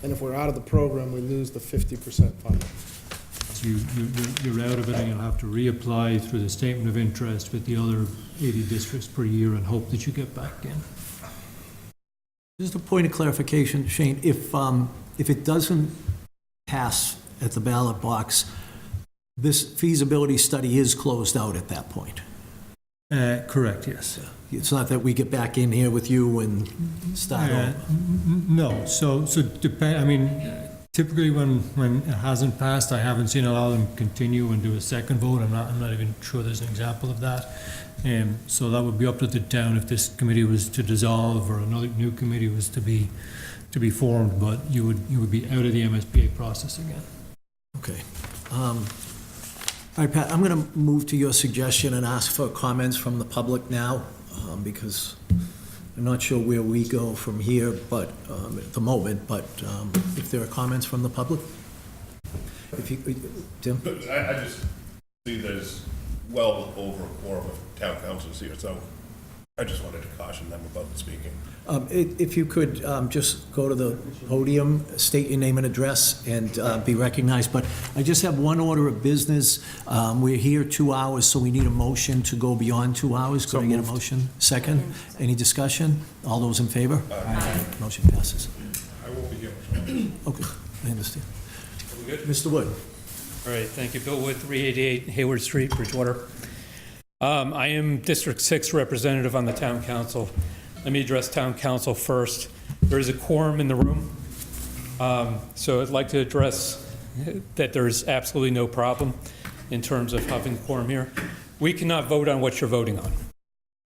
[SPEAKER 18] And if we're out of the program, we lose the 50% funding.
[SPEAKER 5] So you're out of it, and you'll have to reapply through the statement of interest with the other 80 districts per year and hope that you get back in.
[SPEAKER 1] Just a point of clarification, Shane, if it doesn't pass at the ballot box, this feasibility study is closed out at that point.
[SPEAKER 5] Correct, yes.
[SPEAKER 1] It's not that we get back in here with you and start over.
[SPEAKER 5] No, so I mean, typically when it hasn't passed, I haven't seen a lot of them continue and do a second vote. I'm not even sure there's an example of that. So that would be up to the town if this committee was to dissolve or another new committee was to be formed, but you would be out of the MSBA process again.
[SPEAKER 1] Okay. All right, Pat, I'm going to move to your suggestion and ask for comments from the public now, because I'm not sure where we go from here, but at the moment, but if there are comments from the public? If you, Tim?
[SPEAKER 4] I just see there's well over a quorum of town councils here, so I just wanted to caution them about speaking.
[SPEAKER 1] If you could just go to the podium, state your name and address, and be recognized. But I just have one order of business. We're here 2 hours, so we need a motion to go beyond 2 hours. Could I get a motion? Second? Any discussion? All those in favor? Aye. Motion passes.
[SPEAKER 9] I won't be here.
[SPEAKER 1] Okay, I understand.
[SPEAKER 19] Are we good?
[SPEAKER 1] Mr. Wood.
[SPEAKER 19] All right, thank you. Bill Wood, 388 Hayward Street, Bridgewater. I am District 6 representative on the town council. Let me address town council first. There is a quorum in the room, so I'd like to address that there's absolutely no problem in terms of having a quorum here. We cannot vote on what you're voting on,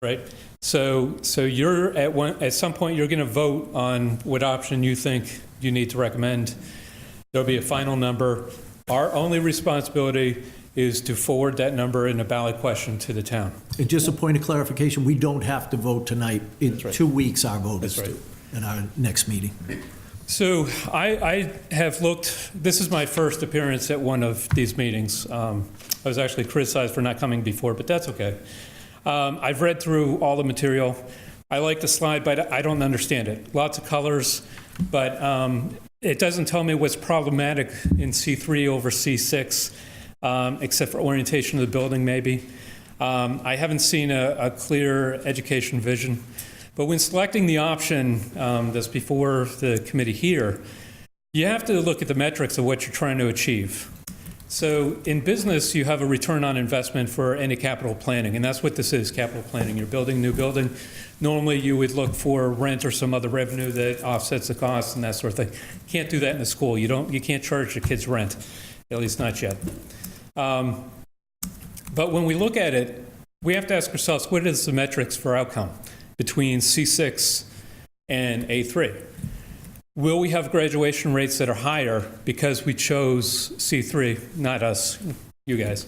[SPEAKER 19] right? So you're at some point you're going to vote on what option you think you need to recommend. There'll be a final number. Our only responsibility is to forward that number in a ballot question to the town.
[SPEAKER 1] And just a point of clarification, we don't have to vote tonight. In 2 weeks, our vote is due at our next meeting.
[SPEAKER 19] So I have looked, this is my first appearance at one of these meetings. I was actually criticized for not coming before, but that's okay. I've read through all the material. I like the slide, but I don't understand it. Lots of colors, but it doesn't tell me what's problematic in C3 over C6. Except for orientation of the building, maybe. I haven't seen a clear education vision. But when selecting the option that's before the committee here, you have to look at the metrics of what you're trying to achieve. So in business, you have a return on investment for any capital planning, and that's what this is, capital planning. You're building a new building. Normally, you would look for rent or some other revenue that offsets the cost and that sort of thing. You can't do that in a school. You can't charge your kids rent, at least not yet. But when we look at it, we have to ask ourselves, what is the metrics for outcome between C6 and A3? Will we have graduation rates that are higher because we chose C3, not us, you guys,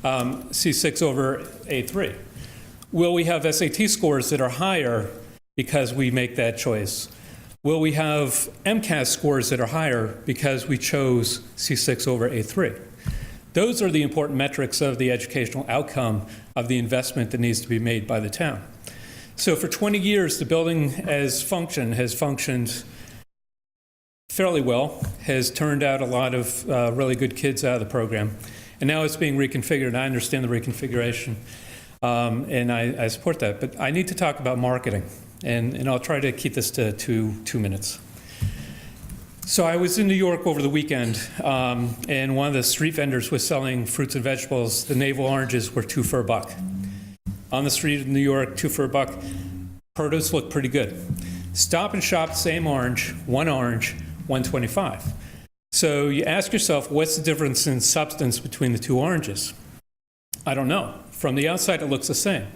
[SPEAKER 19] C6 over A3? Will we have SAT scores that are higher because we make that choice? Will we have MCAS scores that are higher because we chose C6 over A3? Those are the important metrics of the educational outcome of the investment that needs to be made by the town. So for 20 years, the building has functioned fairly well, has turned out a lot of really good kids out of the program. And now it's being reconfigured, and I understand the reconfiguration, and I support that. But I need to talk about marketing, and I'll try to keep this to two minutes. So I was in New York over the weekend, and one of the street vendors was selling fruits and vegetables. The navel oranges were 2 for $1. On the street of New York, 2 for $1. Produce looked pretty good. Stop and Shop, same orange, 1 orange, $1.25. So you ask yourself, what's the difference in substance between the 2 oranges? I don't know. From the outside, it looks the same.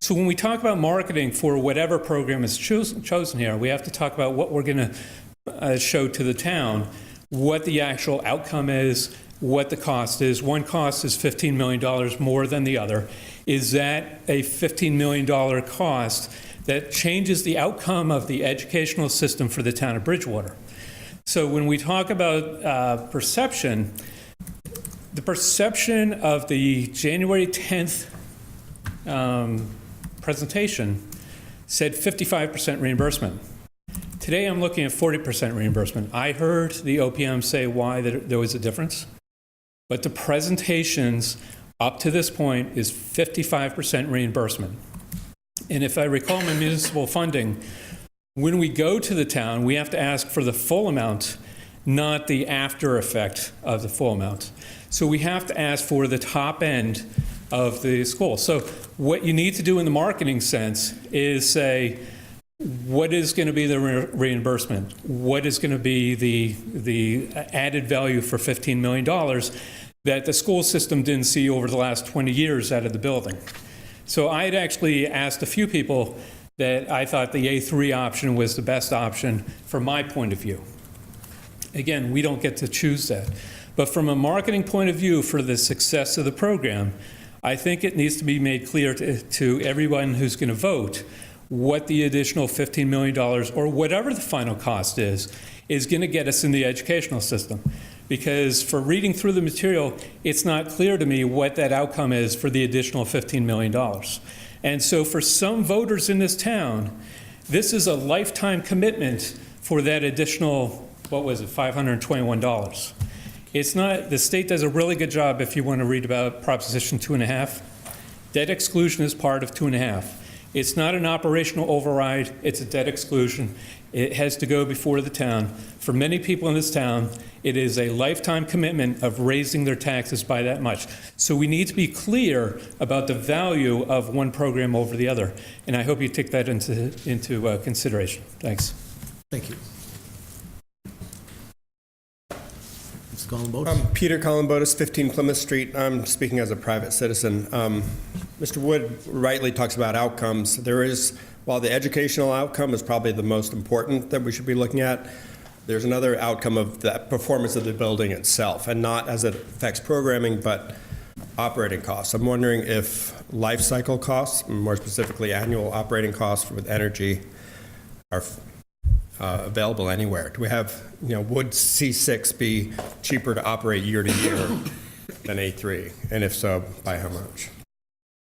[SPEAKER 19] So when we talk about marketing for whatever program is chosen here, we have to talk about what we're going to show to the town, what the actual outcome is, what the cost is. One cost is $15 million more than the other. Is that a $15 million cost that changes the outcome of the educational system for the town of Bridgewater? So when we talk about perception, the perception of the January 10th presentation said 55% reimbursement. Today I'm looking at 40% reimbursement. I heard the OPM say why there was a difference, but the presentations up to this point is 55% reimbursement. And if I recall my municipal funding, when we go to the town, we have to ask for the full amount, not the after effect of the full amount. So we have to ask for the top end of the school. So what you need to do in the marketing sense is say, what is going to be the reimbursement? What is going to be the added value for $15 million that the school system didn't see over the last 20 years out of the building? So I had actually asked a few people that I thought the A3 option was the best option from my point of view. Again, we don't get to choose that. But from a marketing point of view for the success of the program, I think it needs to be made clear to everyone who's going to vote what the additional $15 million, or whatever the final cost is going to get us in the educational system. Because for reading through the material, it's not clear to me what that outcome is for the additional $15 million. And so for some voters in this town, this is a lifetime commitment for that additional, what was it, $521. It's not, the state does a really good job if you want to read about Proposition 2.5. Debt exclusion is part of 2.5. It's not an operational override, it's a debt exclusion. It has to go before the town. For many people in this town, it is a lifetime commitment of raising their taxes by that much. So we need to be clear about the value of one program over the other. And I hope you take that into consideration. Thanks.
[SPEAKER 1] Thank you. Mr. Columbotus?
[SPEAKER 20] I'm Peter Columbotus, 15 Plymouth Street. I'm speaking as a private citizen. Mr. Wood rightly talks about outcomes. There is, while the educational outcome is probably the most important that we should be looking at, there's another outcome of the performance of the building itself, and not as it affects programming, but operating costs. I'm wondering if life cycle costs, more specifically annual operating costs with energy, are available anywhere. Do we have, would C6 be cheaper to operate year to year than A3? And if so, by how much?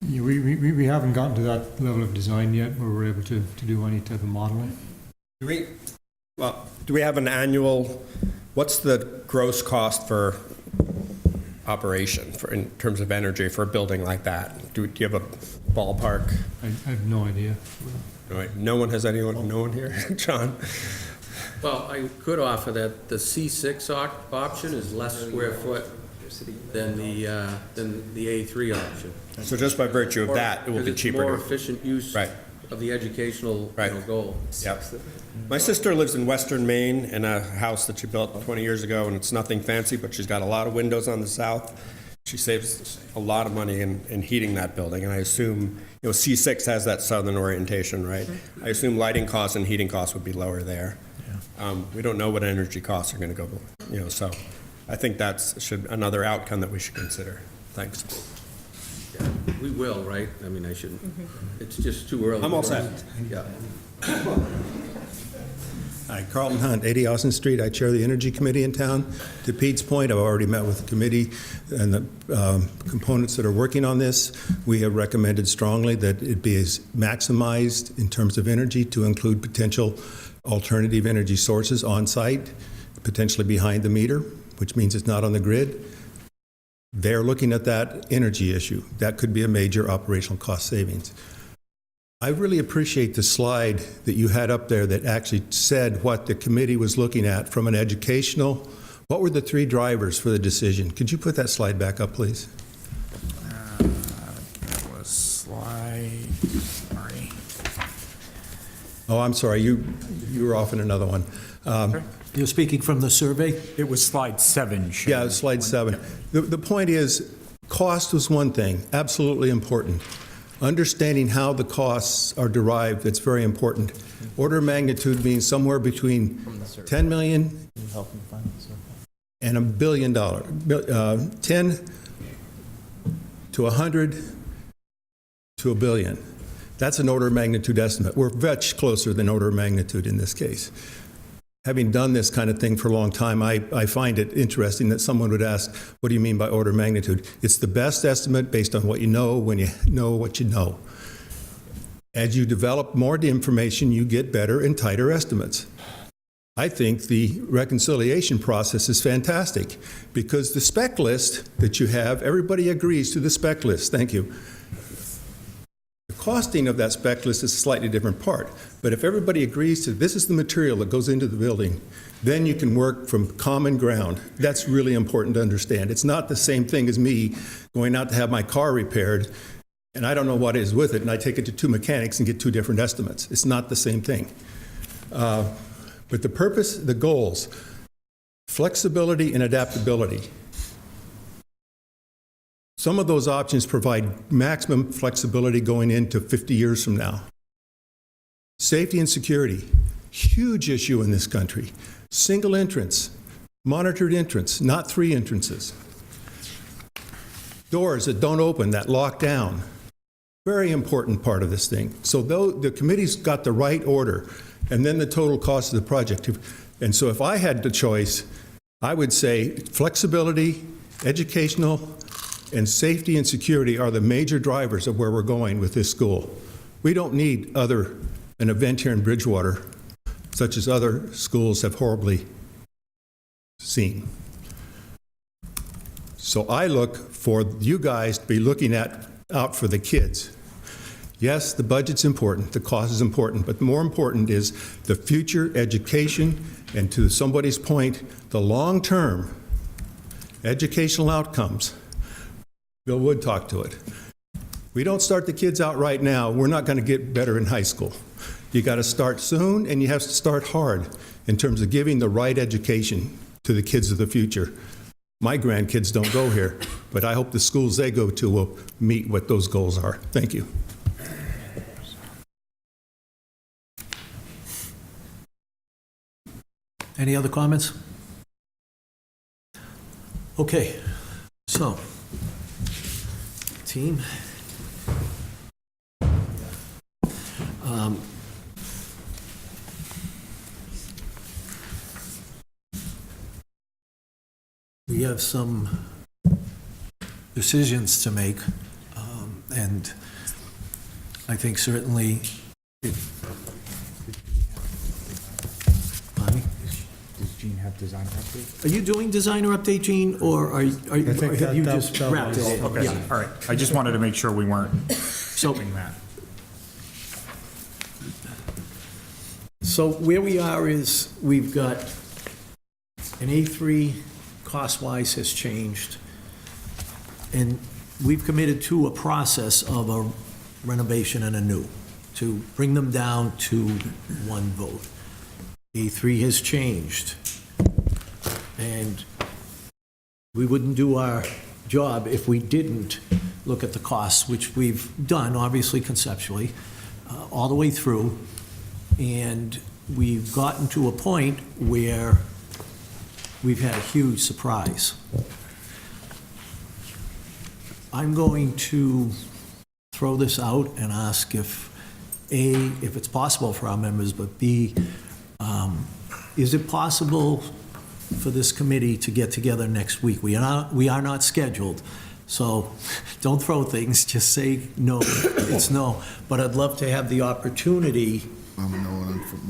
[SPEAKER 5] Yeah, we haven't gotten to that level of design yet where we're able to do any type of modeling.
[SPEAKER 20] Do we have an annual, what's the gross cost for operation in terms of energy for a building like that? Do you have a ballpark?
[SPEAKER 5] I have no idea.
[SPEAKER 20] All right. No one has anyone? No one here? John?
[SPEAKER 10] Well, I could offer that the C6 option is less square foot than the A3 option.
[SPEAKER 20] So just by virtue of that, it will be cheaper.
[SPEAKER 10] More efficient use of the educational goal.
[SPEAKER 20] Yep. My sister lives in Western Maine in a house that she built 20 years ago, and it's nothing fancy, but she's got a lot of windows on the south. She saves a lot of money in heating that building, and I assume, C6 has that southern orientation, right? I assume lighting costs and heating costs would be lower there. We don't know what energy costs are going to go, so I think that's another outcome that we should consider. Thanks.
[SPEAKER 10] Yeah, we will, right? I mean, I shouldn't. It's just too early.
[SPEAKER 20] I'm all set.
[SPEAKER 10] Yeah.
[SPEAKER 21] Hi, Carlton Hunt, 80 Austin Street. I chair the Energy Committee in town. To Pete's point, I've already met with the committee and the components that are working on this. We have recommended strongly that it be as maximized in terms of energy to include potential alternative energy sources on site, potentially behind the meter, which means it's not on the grid. They're looking at that energy issue. That could be a major operational cost savings. I really appreciate the slide that you had up there that actually said what the committee was looking at from an educational. What were the 3 drivers for the decision? Could you put that slide back up, please?
[SPEAKER 3] That was slide, sorry.
[SPEAKER 21] Oh, I'm sorry, you were off in another one.
[SPEAKER 1] You're speaking from the survey?
[SPEAKER 3] It was slide 7. Shane.
[SPEAKER 21] Yeah, slide 7. The point is, cost was one thing, absolutely important. Understanding how the costs are derived, that's very important. Order of magnitude means somewhere between $10 million and $1 billion. 10 to 100 to $1 billion. That's an order of magnitude estimate. We're much closer than order of magnitude in this case. Having done this kind of thing for a long time, I find it interesting that someone would ask, what do you mean by order of magnitude? It's the best estimate based on what you know when you know what you know. As you develop more information, you get better and tighter estimates. I think the reconciliation process is fantastic because the spec list that you have, everybody agrees to the spec list. Thank you. The costing of that spec list is a slightly different part, but if everybody agrees to this is the material that goes into the building, then you can work from common ground. That's really important to understand. It's not the same thing as me going out to have my car repaired, and I don't know what is with it, and I take it to 2 mechanics and get 2 different estimates. It's not the same thing. But the purpose, the goals, flexibility and adaptability. Some of those options provide maximum flexibility going into 50 years from now. Safety and security, huge issue in this country. Single entrance, monitored entrance, not 3 entrances. Doors that don't open, that lock down. Very important part of this thing. So though the committee's got the right order, and then the total cost of the project. And so if I had the choice, I would say flexibility, educational, and safety and security are the major drivers of where we're going with this school. We don't need an event here in Bridgewater, such as other schools have horribly seen. So I look for you guys to be looking out for the kids. Yes, the budget's important, the cost is important, but more important is the future education, and to somebody's point, the long-term educational outcomes. Bill Wood talked to it. We don't start the kids out right now, we're not going to get better in high school. You got to start soon, and you have to start hard in terms of giving the right education to the kids of the future. My grandkids don't go here, but I hope the schools they go to will meet what those goals are. Thank you.
[SPEAKER 1] Any other comments? Okay, so, team. We have some decisions to make, and I think certainly
[SPEAKER 3] Does Gene have designer update?
[SPEAKER 1] Are you doing designer update, Gene, or have you just wrapped it?
[SPEAKER 3] Okay,
[SPEAKER 1] Yeah.
[SPEAKER 3] all right. I just wanted to make sure we weren't skipping that.
[SPEAKER 1] So where we are is, we've got an A3, cost-wise has changed, and we've committed to a process of a renovation and a new, to bring them down to one vote. A3 has changed, and we wouldn't do our job if we didn't look at the costs, which we've done, obviously conceptually, all the way through, and we've gotten to a point where we've had a huge surprise. I'm going to throw this out and ask if A, if it's possible for our members, but B, Is it possible for this committee to get together next week? We are not scheduled, so don't throw things, just say no, it's no. But I'd love to have the opportunity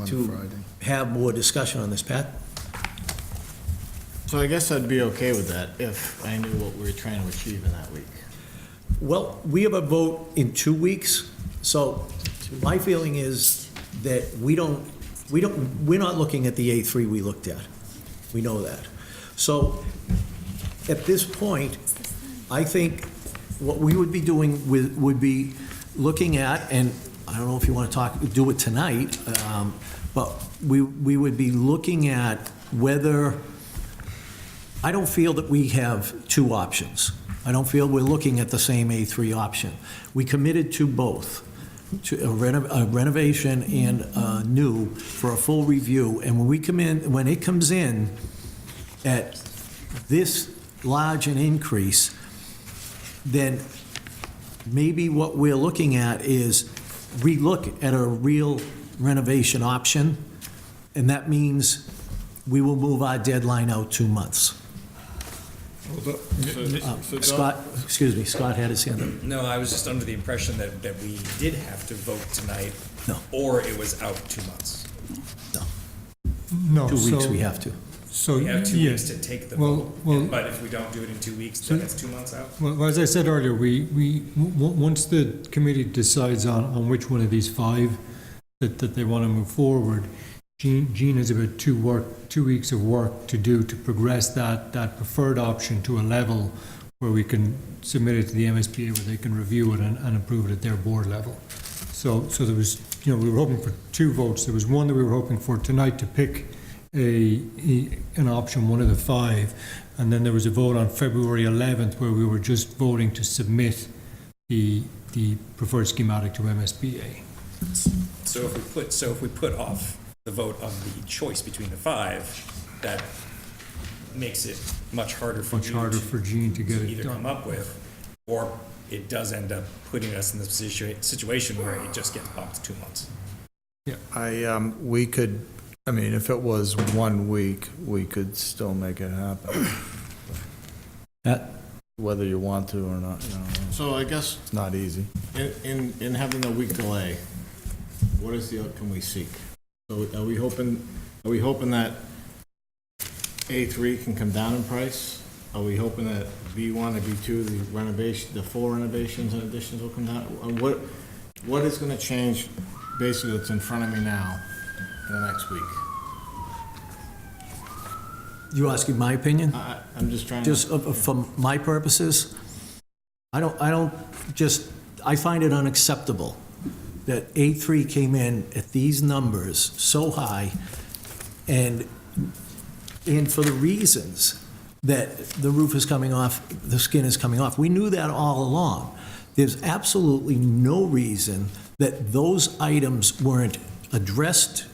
[SPEAKER 1] to have more discussion on this. Pat?
[SPEAKER 11] So I guess I'd be okay with that if I knew what we were trying to achieve in that week.
[SPEAKER 1] Well, we have a vote in 2 weeks, so my feeling is that we're not looking at the A3 we looked at. We know that. So at this point, I think what we would be doing would be looking at, and I don't know if you want to do it tonight, but we would be looking at whether, I don't feel that we have two options. I don't feel we're looking at the same A3 option. We committed to both, to a renovation and new for a full review. And when it comes in at this large an increase, then maybe what we're looking at is relook at a real renovation option, and that means we will move our deadline out 2 months. Scott, excuse me, Scott had his hand up.
[SPEAKER 13] No, I was just under the impression that we did have to vote tonight.
[SPEAKER 1] No.
[SPEAKER 13] Or it was out 2 months.
[SPEAKER 5] No.
[SPEAKER 1] 2 weeks we have to.
[SPEAKER 5] So,
[SPEAKER 13] We have 2
[SPEAKER 5] yeah.
[SPEAKER 13] weeks to take the
[SPEAKER 5] Well,
[SPEAKER 13] vote,
[SPEAKER 5] well-
[SPEAKER 13] but if we don't do it in 2 weeks, then it's 2 months out?
[SPEAKER 5] Well, as I said earlier, once the committee decides on which one of these five that they want to move forward, Jean has about 2 weeks of work to do to progress that preferred option to a level where we can submit it to the MSBA, where they can review it and approve it at their board level. So there was, we were hoping for 2 votes. There was one that we were hoping for tonight to pick an option, one of the 5, and then there was a vote on February 11th where we were just voting to submit the preferred schematic to MSBA.
[SPEAKER 13] So if we put off the vote on the choice between the 5, that makes it much harder for
[SPEAKER 5] Jean to get it
[SPEAKER 13] either
[SPEAKER 5] done.
[SPEAKER 13] come up with, or it does end up putting us in this situation where it just gets bumped 2 months.
[SPEAKER 7] We could, I mean, if it was 1 week, we could still make it happen. Whether you want to or not,
[SPEAKER 11] So I guess
[SPEAKER 7] it's not easy.
[SPEAKER 11] in having a week delay, what is the outcome we seek? So are we hoping that A3 can come down in price? Are we hoping that B1 and B2, the 4 renovations and additions will come down? What is going to change, basically, that's in front of me now in the next week?
[SPEAKER 1] You asking my opinion?
[SPEAKER 11] I'm just trying to...
[SPEAKER 1] Just for my purposes, I find it unacceptable that A3 came in at these numbers so high, and for the reasons that the roof is coming off, the skin is coming off. We knew that all along. There's absolutely no reason that those items weren't addressed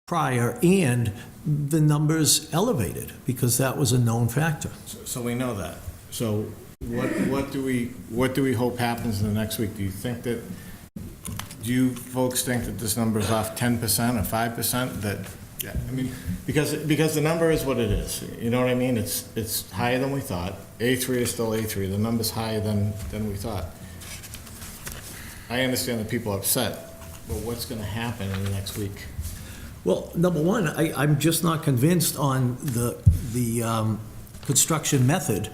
[SPEAKER 1] prior and the numbers elevated, because that was a known factor.
[SPEAKER 11] So we know that. So what do we hope happens in the next week? Do you folks think that this number is off 10% or 5%? That, yeah, I mean, because the number is what it is. You know what I mean? It's higher than we thought. A3 is still A3. The number's higher than we thought. I understand that people are upset, but what's going to happen in the next week?
[SPEAKER 1] Well, number one, I'm just not convinced on the construction method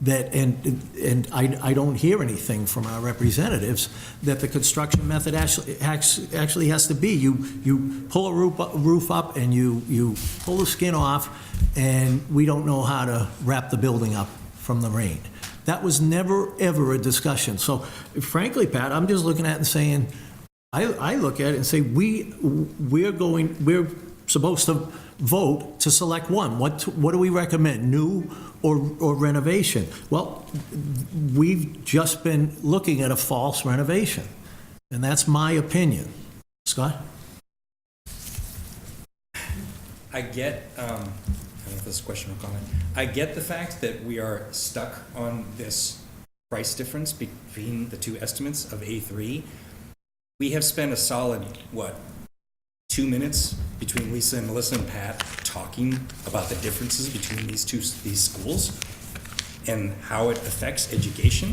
[SPEAKER 1] that, and I don't hear anything from our representatives, that the construction method actually has to be, you pull a roof up and you pull the skin off, and we don't know how to wrap the building up from the rain. That was never, ever a discussion. So frankly, Pat, I'm just looking at it and saying, I look at it and say, we're supposed to vote to select one. What do we recommend, new or renovation? Well, we've just been looking at a false renovation, and that's my opinion. Scott?
[SPEAKER 13] I get, I don't know if this is a question or comment. I get the fact that we are stuck on this price difference between the two estimates of A3. We have spent a solid, 2 minutes between Lisa and Melissa and Pat talking about the differences between these schools and how it affects education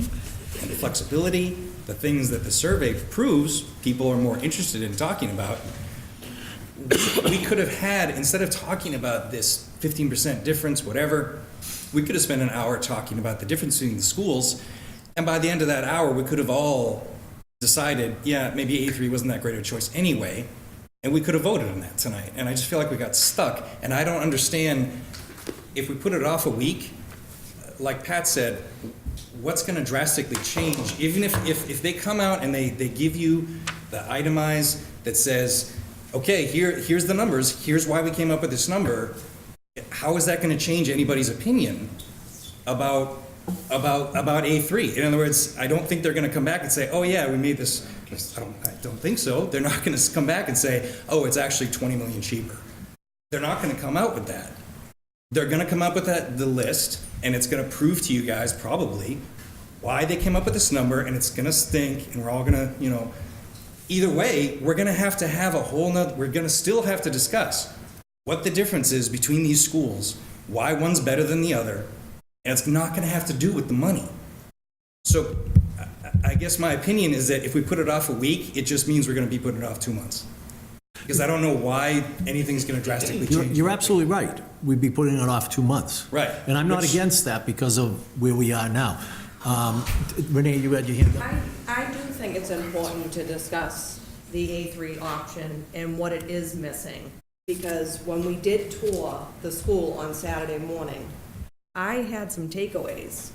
[SPEAKER 13] and flexibility, the things that the survey proves people are more interested in talking about. We could have had, instead of talking about this 15% difference, whatever, we could have spent an hour talking about the difference between the schools, and by the end of that hour, we could have all decided, yeah, maybe A3 wasn't that great of a choice anyway, and we could have voted on that tonight. And I just feel like we got stuck, and I don't understand, if we put it off a week, like Pat said, what's going to drastically change? Even if they come out and they give you the itemized that says, okay, here's the numbers, here's why we came up with this number, how is that going to change anybody's opinion about A3? In other words, I don't think they're going to come back and say, oh yeah, we made this. I don't think so. They're not going to come back and say, oh, it's actually 20 million cheaper. They're not going to come out with that. They're going to come up with the list, and it's going to prove to you guys probably why they came up with this number, and it's going to stink, and we're all going to, either way, we're going to have a whole nother, we're going to still have to discuss what the difference is between these schools, why one's better than the other, and it's not going to have to do with the money. So I guess my opinion is that if we put it off a week, it just means we're going to be putting it off 2 months. Because I don't know why anything's going to drastically change.
[SPEAKER 1] You're absolutely right. We'd be putting it off 2 months.
[SPEAKER 13] Right.
[SPEAKER 1] And I'm not against that because of where we are now. Renee, you had your hand up.
[SPEAKER 2] I do think it's important to discuss the A3 option and what it is missing. Because when we did tour the school on Saturday morning, I had some takeaways.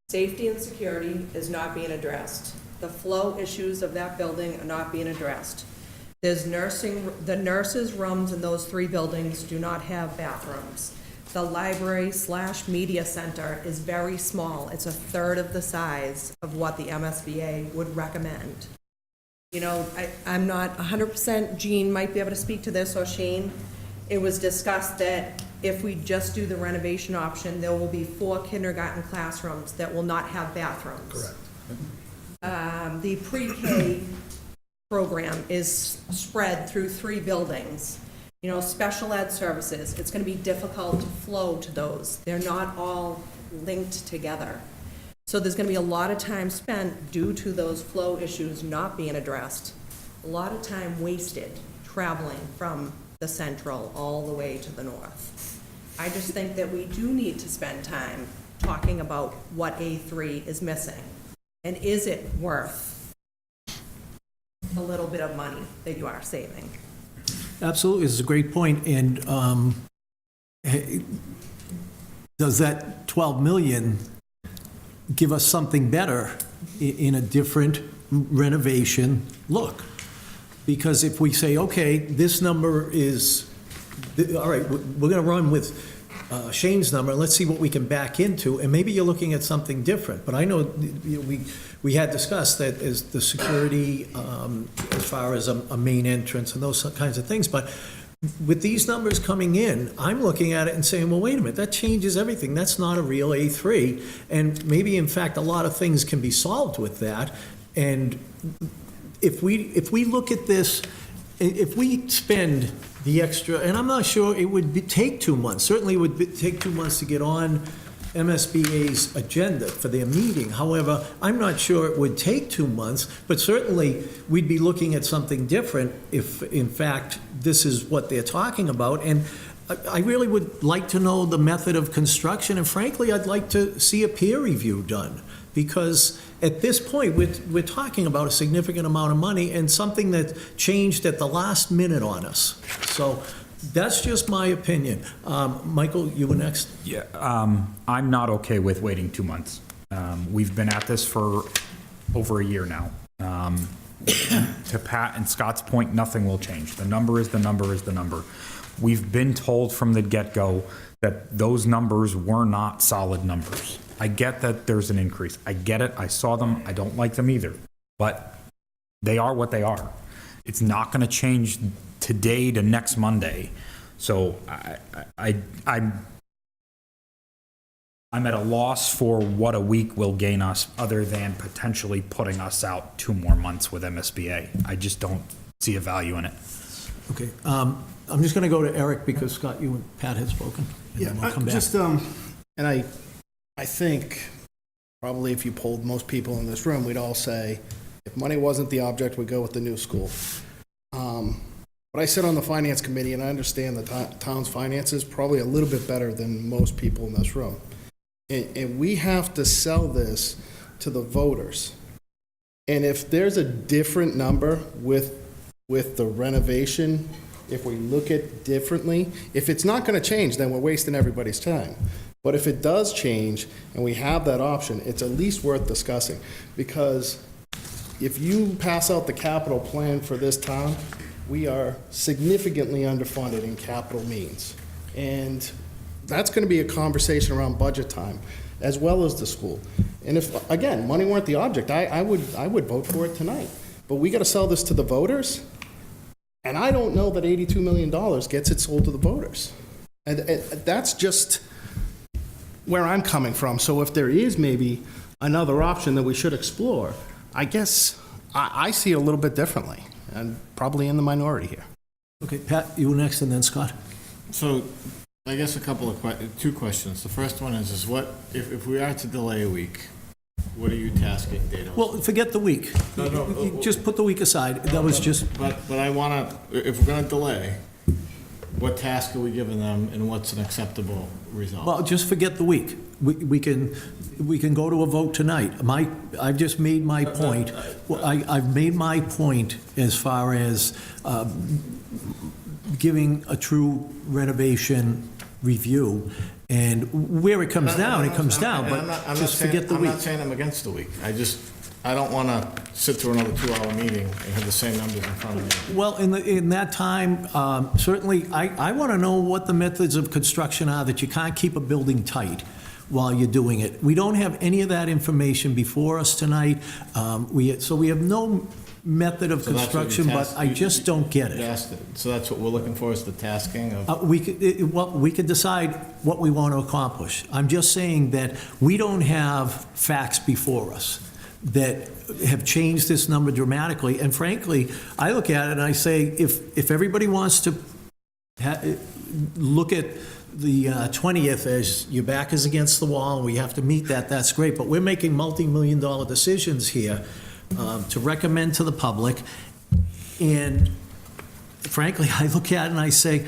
[SPEAKER 2] Safety and security is not being addressed. The flow issues of that building are not being addressed. There's the nurses' rooms in those 3 buildings do not have bathrooms. The library/media center is very small. It's a third of the size of what the MSBA would recommend. I'm not 100%, Jean might be able to speak to this, or Shane. It was discussed that if we just do the renovation option, there will be 4 kindergarten classrooms that will not have bathrooms. Correct. The pre-K program is spread through 3 buildings. Special ed services, it's going to be difficult to flow to those. They're not all linked together. So there's going to be a lot of time spent due to those flow issues not being addressed. A lot of time wasted traveling from the central all the way to the north. I just think that we do need to spend time talking about what A3 is missing. And is it worth a little bit of money that you are saving?
[SPEAKER 1] Absolutely, this is a great point. And does that 12 million give us something better in a different renovation look? Because if we say, okay, this number is, all right, we're going to run with Shane's number, and let's see what we can back into, and maybe you're looking at something different. But I know we had discussed that as the security, as far as a main entrance and those kinds of things. But with these numbers coming in, I'm looking at it and saying, well, wait a minute, that changes everything. That's not a real A3. And maybe, in fact, a lot of things can be solved with that. And if we look at this, if we spend the extra, and I'm not sure it would take 2 months. Certainly it would take 2 months to get on MSBA's agenda for their meeting. However, I'm not sure it would take 2 months, but certainly we'd be looking at something different if, in fact, this is what they're talking about. And I really would like to know the method of construction, and frankly, I'd like to see a peer review done. Because at this point, we're talking about a significant amount of money and something that changed at the last minute on us. So that's just my opinion. Michael, you were next.
[SPEAKER 3] Yeah, I'm not okay with waiting 2 months. We've been at this for over a year now. To Pat and Scott's point, nothing will change. The number is the number is the number. We've been told from the get-go that those numbers were not solid numbers. I get that there's an increase. I get it. I saw them. I don't like them either. But they are what they are. It's not going to change today to next Monday. So I'm at a loss for what a week will gain us other than potentially putting us out 2 more months with MSBA. I just don't see a value in it.
[SPEAKER 1] Okay. I'm just going to go to Eric because, Scott, you and Pat had spoken. And then we'll come back.
[SPEAKER 18] Just, and I think probably if you polled most people in this room, we'd all say, if money wasn't the object, we'd go with the new school. But I sit on the finance committee, and I understand the town's finances probably a little bit better than most people in this room. And we have to sell this to the voters. And if there's a different number with the renovation, if we look at differently, if it's not going to change, then we're wasting everybody's time. But if it does change and we have that option, it's at least worth discussing. Because if you pass out the capital plan for this town, we are significantly underfunded in capital means. And that's going to be a conversation around budget time, as well as the school. And if, again, money weren't the object, I would vote for it tonight. But we got to sell this to the voters, and I don't know that $82 million gets it sold to the voters. And that's just where I'm coming from. So if there is maybe another option that we should explore, I guess I see it a little bit differently, and probably in the minority here.
[SPEAKER 1] Okay, Pat, you next, and then Scott.
[SPEAKER 11] So, I guess two questions. The first one is what, if we are to delay a week, what are you tasking Dana?
[SPEAKER 1] Well, forget the week. You just put the week aside. That was just...
[SPEAKER 11] But I want to, if we're going to delay, what task are we giving them, and what's an acceptable result?
[SPEAKER 1] Well, just forget the week. We can go to a vote tonight. I've just made my point. Well, I've made my point as far as giving a true renovation review, and where it comes down, it comes down, but just forget the week.
[SPEAKER 11] I'm not saying I'm against the week. I don't want to sit through another 2-hour meeting and have the same numbers in front of me.
[SPEAKER 1] Well, in that time, certainly, I want to know what the methods of construction are that you can't keep a building tight while you're doing it. We don't have any of that information before us tonight. So we have no method of construction, but I just don't get it.
[SPEAKER 11] So that's what we're looking for, is the tasking of...
[SPEAKER 1] We could decide what we want to accomplish. I'm just saying that we don't have facts before us that have changed this number dramatically. And frankly, I look at it and I say, if everybody wants to look at the 20th as your back is against the wall and we have to meet that, that's great. But we're making multi-million-dollar decisions here to recommend to the public. And frankly, I look at it and I say,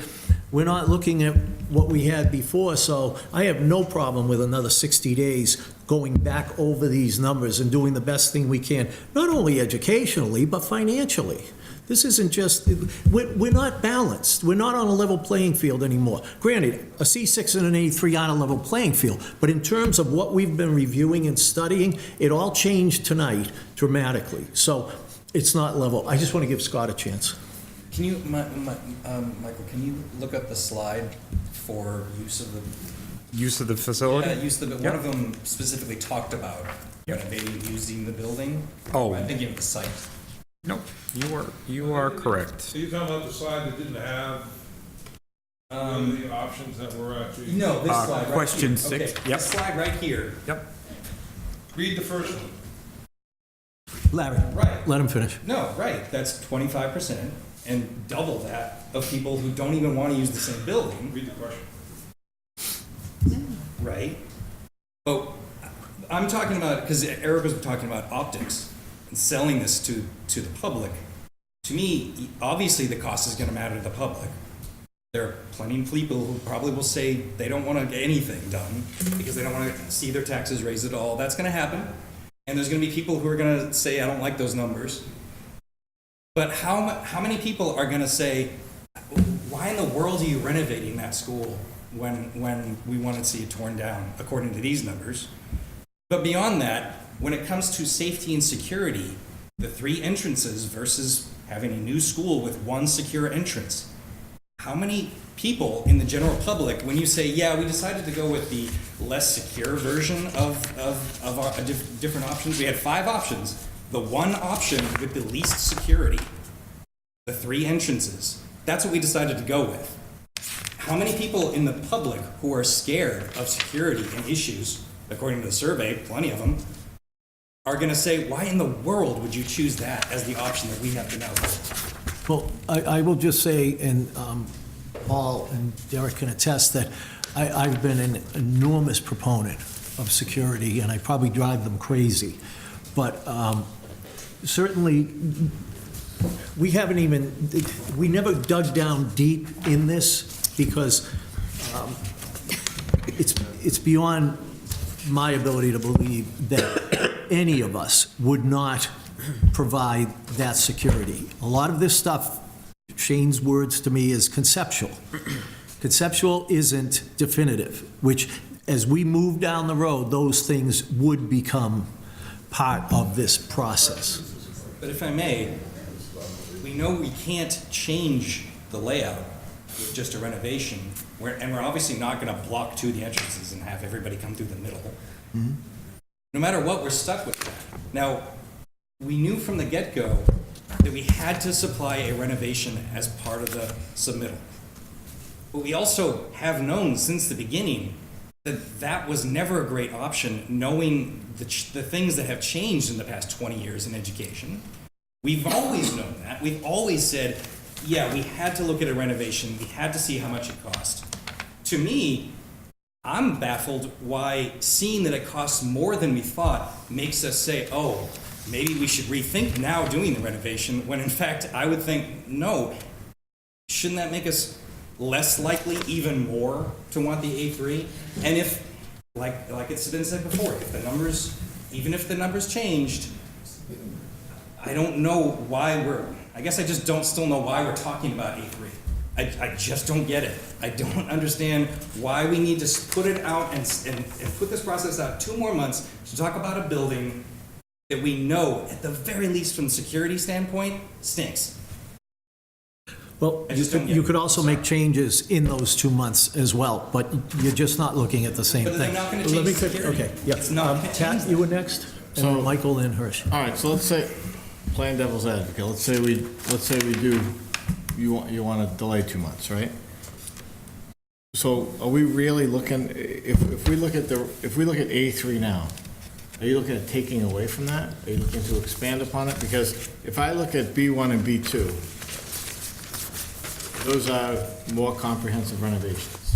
[SPEAKER 1] we're not looking at what we had before, so I have no problem with another 60 days going back over these numbers and doing the best thing we can, not only educationally, but financially. This isn't just, we're not balanced. We're not on a level playing field anymore. Granted, a C6 and an A3 aren't a level playing field, but in terms of what we've been reviewing and studying, it all changed tonight dramatically. So it's not level. I just want to give Scott a chance.
[SPEAKER 13] Can you, Michael, can you look up the slide for use of the...
[SPEAKER 3] Use of the facility?
[SPEAKER 13] Yeah, use of the, one of them specifically talked about renovating, using the building.
[SPEAKER 3] Oh.
[SPEAKER 13] I'm thinking of the site.
[SPEAKER 3] Nope, you are correct.
[SPEAKER 9] So you're talking about the slide that didn't have the options that were actually...
[SPEAKER 13] No, this slide right
[SPEAKER 3] question
[SPEAKER 13] here.
[SPEAKER 3] 6,
[SPEAKER 13] Okay,
[SPEAKER 3] yep.
[SPEAKER 13] this slide right here.
[SPEAKER 3] Yep.
[SPEAKER 9] Read the first one.
[SPEAKER 1] Larry,
[SPEAKER 13] Right.
[SPEAKER 1] let him finish.
[SPEAKER 13] No, right, that's 25%, and double that of people who don't even want to use the same building.
[SPEAKER 9] Read the question.
[SPEAKER 13] Right? But I'm talking about, because Eric was talking about optics and selling this to the public. To me, obviously the cost is going to matter to the public. There are plenty of people who probably will say they don't want to get anything done because they don't want to see their taxes raised at all. That's going to happen. And there's going to be people who are going to say, I don't like those numbers. But how many people are going to say, why in the world are you renovating that school when we want to see it torn down, according to these numbers? But beyond that, when it comes to safety and security, the 3 entrances versus having a new school with 1 secure entrance, how many people in the general public, when you say, yeah, we decided to go with the less secure version of our different options, we had 5 options. The one option with the least security, the 3 entrances, that's what we decided to go with. How many people in the public who are scared of security and issues, according to the survey, plenty of them, are going to say, why in the world would you choose that as the option that we have been out with?
[SPEAKER 1] Well, I will just say, and Paul and Derek can attest that I've been an enormous proponent of security, and I probably drive them crazy. But certainly, we never dug down deep in this because it's beyond my ability to believe that any of us would not provide that security. A lot of this stuff, Shane's words to me, is conceptual. Conceptual isn't definitive, which as we move down the road, those things would become part of this process.
[SPEAKER 13] But if I may, we know we can't change the layout with just a renovation, and we're obviously not going to block two of the entrances and have everybody come through the middle. No matter what, we're stuck with that. Now, we knew from the get-go that we had to supply a renovation as part of the submittal. But we also have known since the beginning that that was never a great option, knowing the things that have changed in the past 20 years in education. We've always known that. We've always said, yeah, we had to look at a renovation. We had to see how much it cost. To me, I'm baffled why seeing that it costs more than we thought makes us say, oh, maybe we should rethink now doing the renovation, when in fact I would think, no, shouldn't that make us less likely, even more, to want the A3? And if, like it's been said before, if the numbers, even if the numbers changed, I don't know why I guess I just don't still know why we're talking about A3. I just don't get it. I don't understand why we need to put it out and put this process out 2 more months to talk about a building that we know, at the very least from the security standpoint, stinks.
[SPEAKER 1] Well, you could also make changes in those 2 months as well, but you're just not looking at the same thing.
[SPEAKER 13] But they're not going to change security.
[SPEAKER 1] Okay, yeah.
[SPEAKER 13] It's not going to change
[SPEAKER 1] Pat, you were next, and then Michael, then Hirsch.
[SPEAKER 11] All right, so let's say, playing devil's advocate, let's say we do, you want to delay 2 months, right? So are we really looking, if we look at A3 now, are you looking at taking away from that? Are you looking to expand upon it? Because if I look at B1 and B2, those are more comprehensive renovations.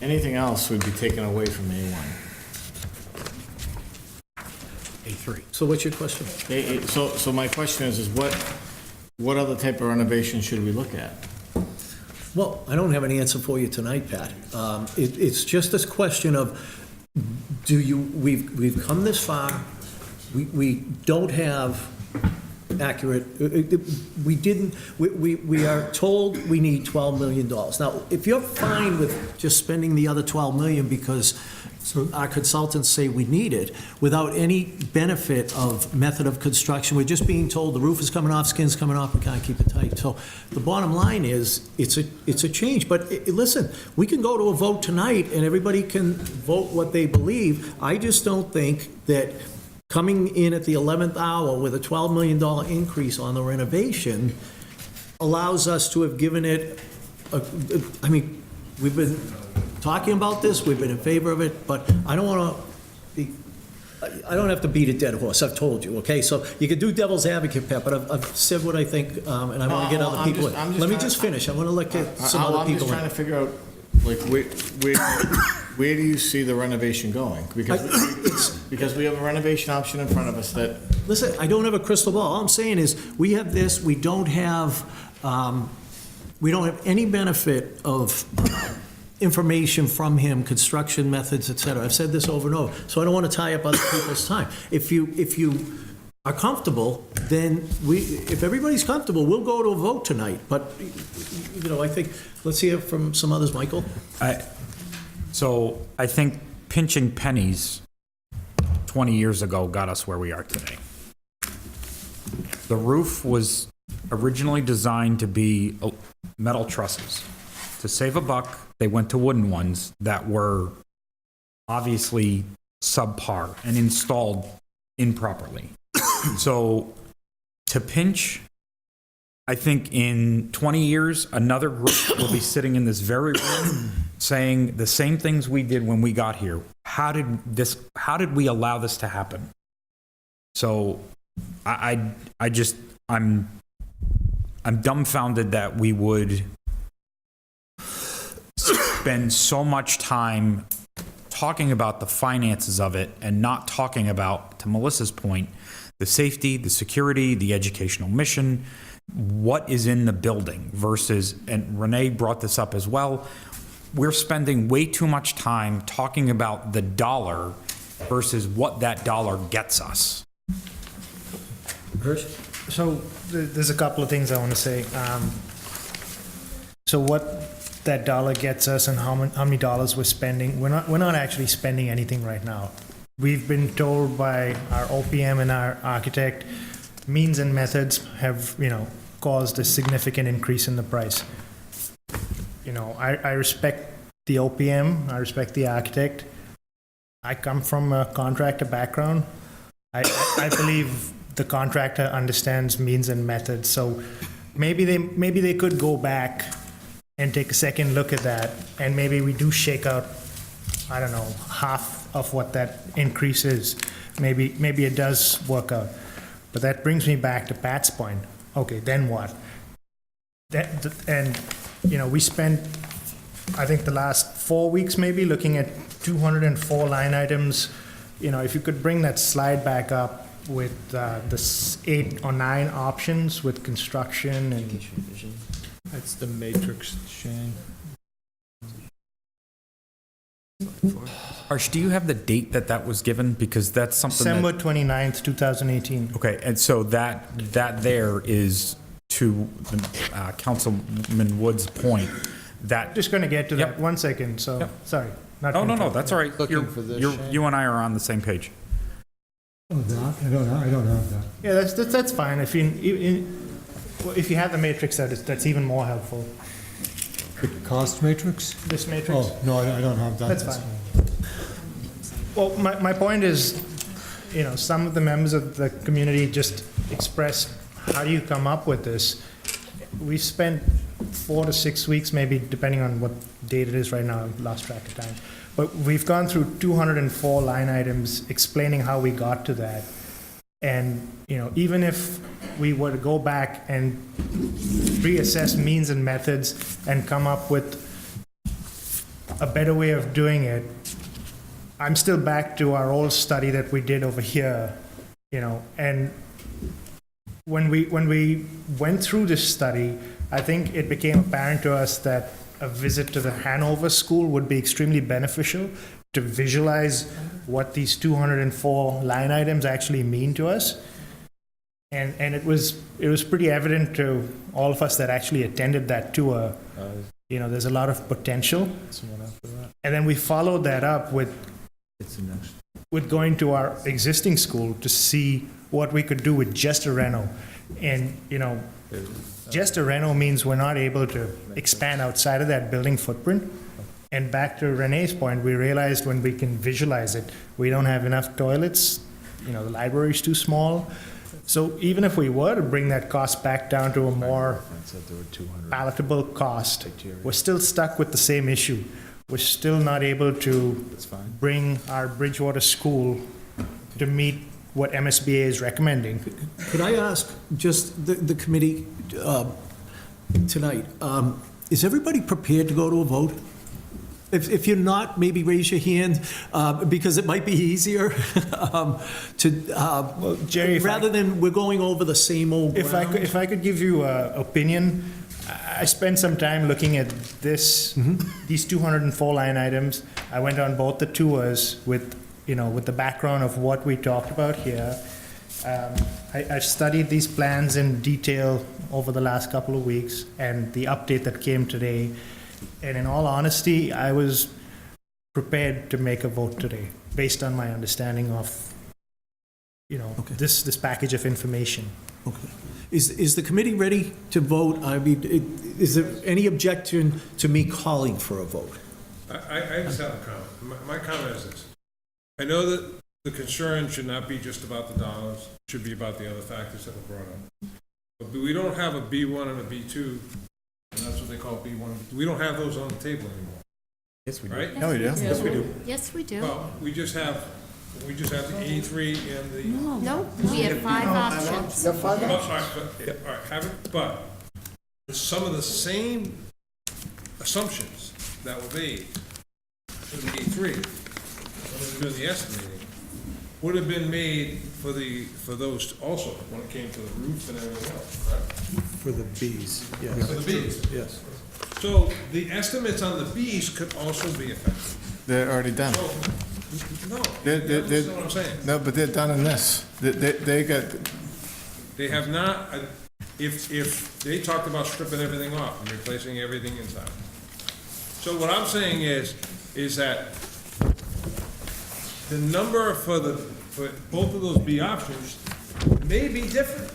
[SPEAKER 11] Anything else would be taken away from A1.
[SPEAKER 1] A3. So what's your question?
[SPEAKER 11] So my question is what other type of renovation should we look at?
[SPEAKER 1] Well, I don't have an answer for you tonight, Pat. It's just this question of, we've come this far, we don't have accurate, we are told we need $12 million. Now, if you're fine with just spending the other $12 million because our consultants say we need it, without any benefit of method of construction, we're just being told the roof is coming off, skin's coming off, we can't keep it tight. So the bottom line is, it's a change. But listen, we can go to a vote tonight and everybody can vote what they believe. I just don't think that coming in at the 11th hour with a $12 million increase on the renovation allows us to have given it, we've been talking about this, we've been in favor of it, but I don't have to beat a dead horse, I've told you, okay? So you can do devil's advocate, Pat, but I've said what I think, and I want to get other people in. Let me just finish, I want to look at some other people in.
[SPEAKER 11] I'm just trying to figure out, like, where do you see the renovation going? Because we have a renovation option in front of us that...
[SPEAKER 1] Listen, I don't have a crystal ball. All I'm saying is, we have this, we don't have any benefit of information from him, construction methods, et cetera. I've said this over and over, so I don't want to tie up other people's time. If you are comfortable, then if everybody's comfortable, we'll go to a vote tonight. But, I think, let's hear from some others. Michael?
[SPEAKER 3] So I think pinching pennies 20 years ago got us where we are today. The roof was originally designed to be metal trusses. To save a buck, they went to wooden ones that were obviously subpar and installed improperly. So to pinch, I think in 20 years, another group will be sitting in this very room saying the same things we did when we got here. How did we allow this to happen? So I'm dumbfounded that we would spend so much time talking about the finances of it and not talking about, to Melissa's point, the safety, the security, the educational mission, what is in the building versus, and Renee brought this up as well, we're spending way too much time talking about the dollar versus what that dollar gets us.
[SPEAKER 17] So there's a couple of things I want to say. So what that dollar gets us and how many dollars we're spending, we're not actually spending anything right now. We've been told by our OPM and our architect, means and methods have, caused a significant increase in the price. I respect the OPM, I respect the architect. I come from a contractor background. I believe the contractor understands means and methods, so maybe they could go back and take a second look at that, and maybe we do shake out, I don't know, half of what that increase is. Maybe it does work out. But that brings me back to Pat's point. Okay, then what? We spent, I think, the last 4 weeks maybe looking at 204 line items. If you could bring that slide back up with the 8 or 9 options with construction and...
[SPEAKER 7] That's the matrix, Shane.
[SPEAKER 3] Harsh, do you have the date that was given? Because that's something
[SPEAKER 17] December 29th, 2018.
[SPEAKER 3] Okay, and so that there is to Councilman Wood's point, that...
[SPEAKER 17] Just going to get to that. 1 second, so, sorry.
[SPEAKER 3] No, that's all right.
[SPEAKER 7] Looking for this, Shane?
[SPEAKER 3] You and I are on the same page.
[SPEAKER 5] I don't have that.
[SPEAKER 17] Yeah, that's fine. If you have the matrix, that's even more helpful.
[SPEAKER 5] The cost matrix?
[SPEAKER 17] This matrix?
[SPEAKER 5] Oh, no, I don't have that.
[SPEAKER 17] That's fine. Well, my point is, some of the members of the community just expressed, how do you come up with this? We spent 4 to 6 weeks, maybe, depending on what date it is right now. I've lost track of time. But we've gone through 204 line items explaining how we got to that. And, even if we were to go back and reassess means and methods and come up with a better way of doing it, I'm still back to our old study that we did over here, and when we went through this study, I think it became apparent to us that a visit to the Hanover School would be extremely beneficial to visualize what these 204 line items actually mean to us. And it was pretty evident to all of us that actually attended that tour. There's a lot of potential. And then we followed that up with going to our existing school to see what we could do with just a reno. And, just a reno means we're not able to expand outside of that building footprint. And back to Renee's point, we realized when we can visualize it, we don't have enough toilets, the library's too small. So even if we were to bring that cost back down to a more palatable cost, we're still stuck with the same issue. We're still not able to bring our Bridgewater school to meet what MSBA is recommending.
[SPEAKER 1] Could I ask just the committee tonight, is everybody prepared to go to a vote? If you're not, maybe raise your hand, because it might be easier
[SPEAKER 17] Jerry,
[SPEAKER 1] rather than we're going over the same old ground.
[SPEAKER 17] If I could give you an opinion, I spent some time looking at these 204 line items. I went on both the tours with the background of what we talked about here. I've studied these plans in detail over the last couple of weeks and the update that came today. And in all honesty, I was prepared to make a vote today based on my understanding of, this package of information.
[SPEAKER 1] Okay. Is the committee ready to vote? I mean, is there any objection to me calling for a vote?
[SPEAKER 9] I just have a comment. My comment is this. I know that the concern should not be just about the dollars, it should be about the other factors that were brought up. But we don't have a B1 and a B2, and that's what they call B1. We don't have those on the table anymore.
[SPEAKER 3] Yes, we do.
[SPEAKER 9] Right?
[SPEAKER 3] No, we do. Yes, we do.
[SPEAKER 15] Yes, we do.
[SPEAKER 9] Well, we just have the A3 and the...
[SPEAKER 15] No, we have 5 options.
[SPEAKER 9] All right, have it, but some of the same assumptions that were made for the A3, when we were doing the estimating, would have been made for those also, when it came to the roof and everything else, correct?
[SPEAKER 7] For the Bs, yes.
[SPEAKER 9] For the Bs.
[SPEAKER 7] Yes.
[SPEAKER 9] So the estimates on the Bs could also be affected.
[SPEAKER 11] They're already done.
[SPEAKER 9] So, no,
[SPEAKER 11] They're-
[SPEAKER 9] that's what I'm saying.
[SPEAKER 11] No, but they're done in this. They got,
[SPEAKER 9] They have not, if they talked about stripping everything off and replacing everything inside. So what I'm saying is that the number for both of those B options may be different.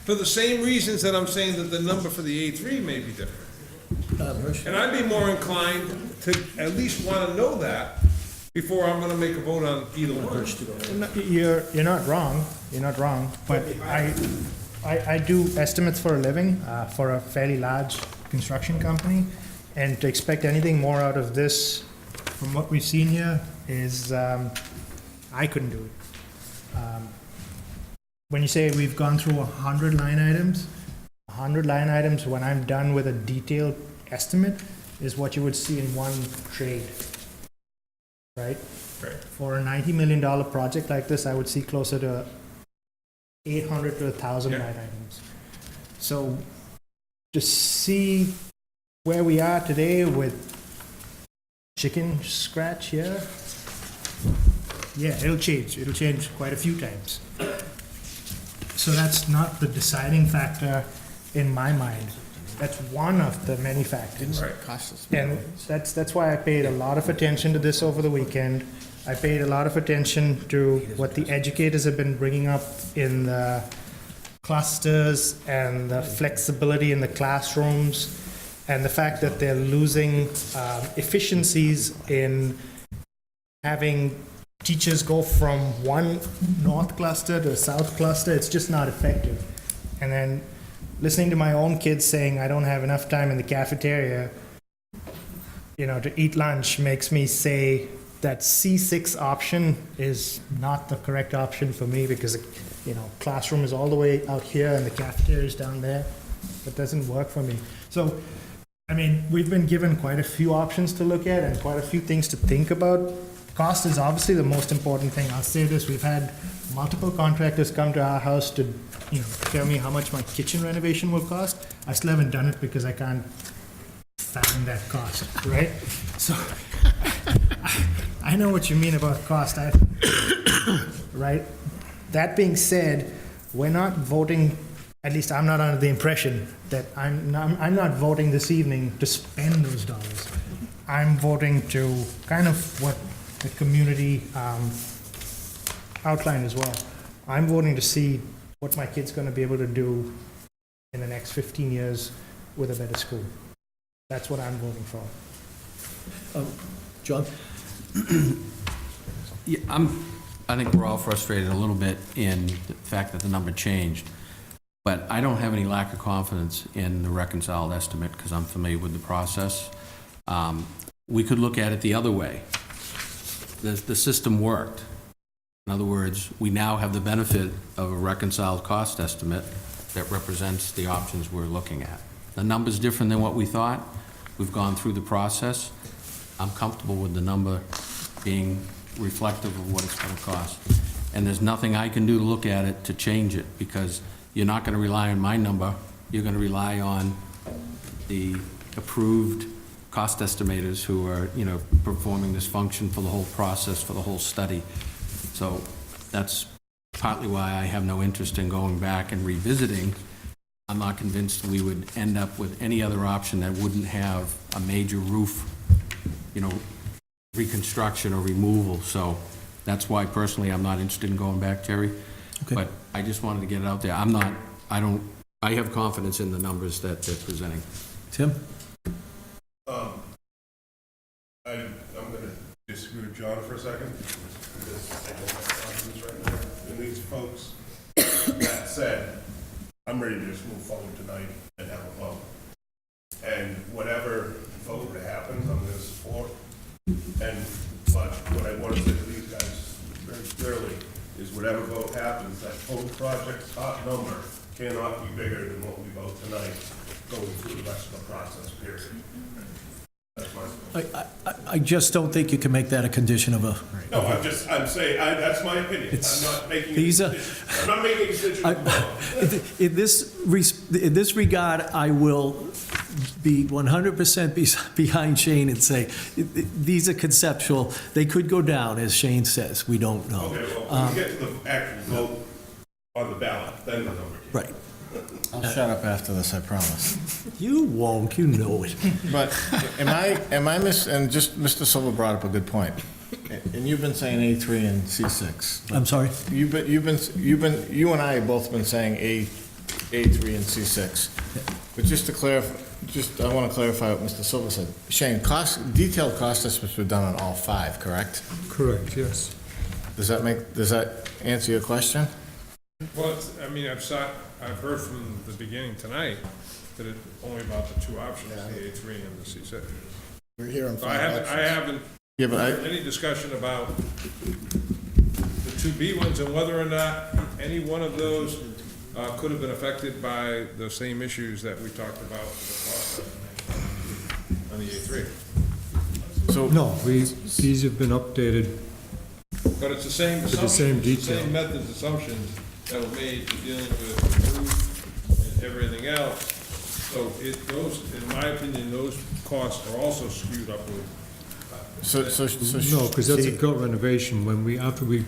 [SPEAKER 9] For the same reasons that I'm saying that the number for the A3 may be different. And I'd be more inclined to at least want to know that before I'm going to make a vote on either one.
[SPEAKER 17] You're not wrong, but I do estimates for a living, for a fairly large construction company, and to expect anything more out of this, from what we've seen here, is, I couldn't do it. When you say we've gone through 100 line items, 100 line items, when I'm done with a detailed estimate, is what you would see in one trade, right? For a $90 million project like this, I would see closer to 800 to 1,000 line items. So to see where we are today with chicken scratch here, yeah, it'll change. It'll change quite a few times. So that's not the deciding factor in my mind. That's one of the many factors. And that's why I paid a lot of attention to this over the weekend. I paid a lot of attention to what the educators have been bringing up in the clusters and the flexibility in the classrooms and the fact that they're losing efficiencies in having teachers go from one north cluster to a south cluster. It's just not effective. And then listening to my own kids saying I don't have enough time in the cafeteria, to eat lunch makes me say that C6 option is not the correct option for me because, classroom is all the way out here and the cafeteria is down there. That doesn't work for me. So, we've been given quite a few options to look at and quite a few things to think about. Cost is obviously the most important thing. I'll say this, we've had multiple contractors come to our house to, tell me how much my kitchen renovation will cost. I still haven't done it because I can't fathom that cost, right? So, I know what you mean about cost, right? That being said, we're not voting, at least I'm not under the impression that I'm not voting this evening to spend those dollars. I'm voting to kind of what the community outlined as well. I'm voting to see what my kid's going to be able to do in the next 15 years with a better school. That's what I'm voting for.
[SPEAKER 1] John?
[SPEAKER 10] Yeah, I think we're all frustrated a little bit in the fact that the number changed, but I don't have any lack of confidence in the reconciled estimate because I'm familiar with the process. We could look at it the other way. The system worked. In other words, we now have the benefit of a reconciled cost estimate that represents the options we're looking at. The number's different than what we thought. We've gone through the process. I'm comfortable with the number being reflective of what it's going to cost. And there's nothing I can do to look at it to change it because you're not going to rely on my number. You're going to rely on the approved cost estimators who are, performing this function for the whole process, for the whole study. So that's partly why I have no interest in going back and revisiting. I'm not convinced we would end up with any other option that wouldn't have a major roof, reconstruction or removal. So that's why personally I'm not interested in going back, Jerry. Okay. But I just wanted to get it out there. I have confidence in the numbers that they're presenting.
[SPEAKER 1] Tim?
[SPEAKER 4] I'm going to disagree with John for a second, because I don't have confidence right now in these folks. That said, I'm ready to just move forward tonight and have a vote. And whatever vote happens, I'm going to support. But what I want to say to these guys very clearly is whatever vote happens, that total project top number cannot be bigger than what we vote tonight going through the rest of the process, period. That's my.
[SPEAKER 1] I just don't think you can make that a condition of a.
[SPEAKER 4] No, I'm saying, that's my opinion. I'm not making a
[SPEAKER 1] These are-
[SPEAKER 4] decision. I'm not making a decision.
[SPEAKER 1] In this regard, I will be 100% behind Shane and say, these are conceptual. They could go down, as Shane says. We don't know.
[SPEAKER 4] Okay, well, when we get to the actual vote on the ballot, then the number.
[SPEAKER 1] Right.
[SPEAKER 11] I'll shut up after this, I promise.
[SPEAKER 1] You won't, you know it.
[SPEAKER 11] But and just Mr. Silva brought up a good point. And you've been saying A3 and C6.
[SPEAKER 1] I'm sorry?
[SPEAKER 11] You and I have both been saying A3 and C6. But just to clarify, I want to clarify what Mr. Silva said. Shane, detailed cost estimates were done on all 5, correct?
[SPEAKER 5] Correct, yes.
[SPEAKER 11] Does that answer your question?
[SPEAKER 9] Well, I mean, I've heard from the beginning tonight that it's only about the 2 options, the A3 and the C6.
[SPEAKER 6] We're hearing
[SPEAKER 9] So
[SPEAKER 6] 5
[SPEAKER 9] I
[SPEAKER 6] options.
[SPEAKER 9] haven't heard any discussion about the 2 B ones and whether or not any one of those could have been affected by the same issues that we talked about on the A3.
[SPEAKER 5] No, these have been updated.
[SPEAKER 9] But it's the same
[SPEAKER 5] With the same
[SPEAKER 9] assumptions, the
[SPEAKER 5] detail.
[SPEAKER 9] same methods, assumptions that were made in dealing with the roof and everything else. So those, in my opinion, those costs are also skewed upward.
[SPEAKER 5] No, because that's a gut renovation. After we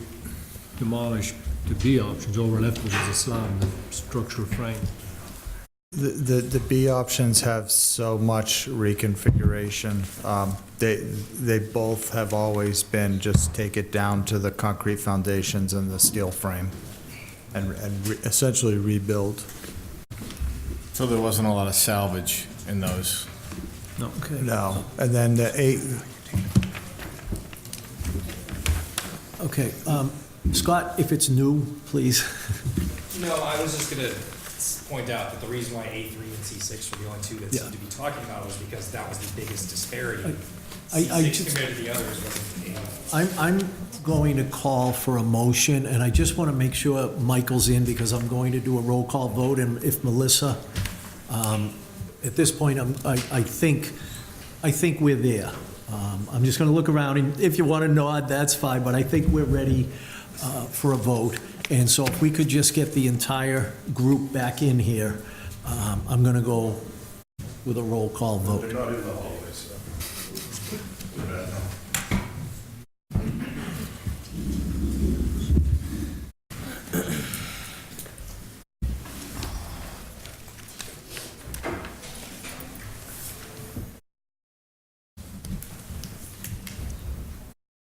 [SPEAKER 5] demolished the B options, all we're left with is a slab and the structural frame.
[SPEAKER 7] The B options have so much reconfiguration. They both have always been just take it down to the concrete foundations and the steel frame and essentially rebuild.
[SPEAKER 11] So there wasn't a lot of salvage in those?
[SPEAKER 7] No. And then the
[SPEAKER 1] Okay, Scott, if it's new, please.
[SPEAKER 16] No, I was just going to point out that the reason why A3 and C6 were the only 2 that seemed to be talking about was because that was the biggest disparity. C6 compared to the others wasn't.
[SPEAKER 1] I'm going to call for a motion, and I just want to make sure Michael's in, because I'm going to do a roll call vote, and if Melissa, at this point, I think we're there. I'm just going to look around, and if you want to nod, that's fine, but I think we're ready for a vote. And so if we could just get the entire group back in here, I'm going to go with a roll call vote.
[SPEAKER 4] They're not in the hallway, so.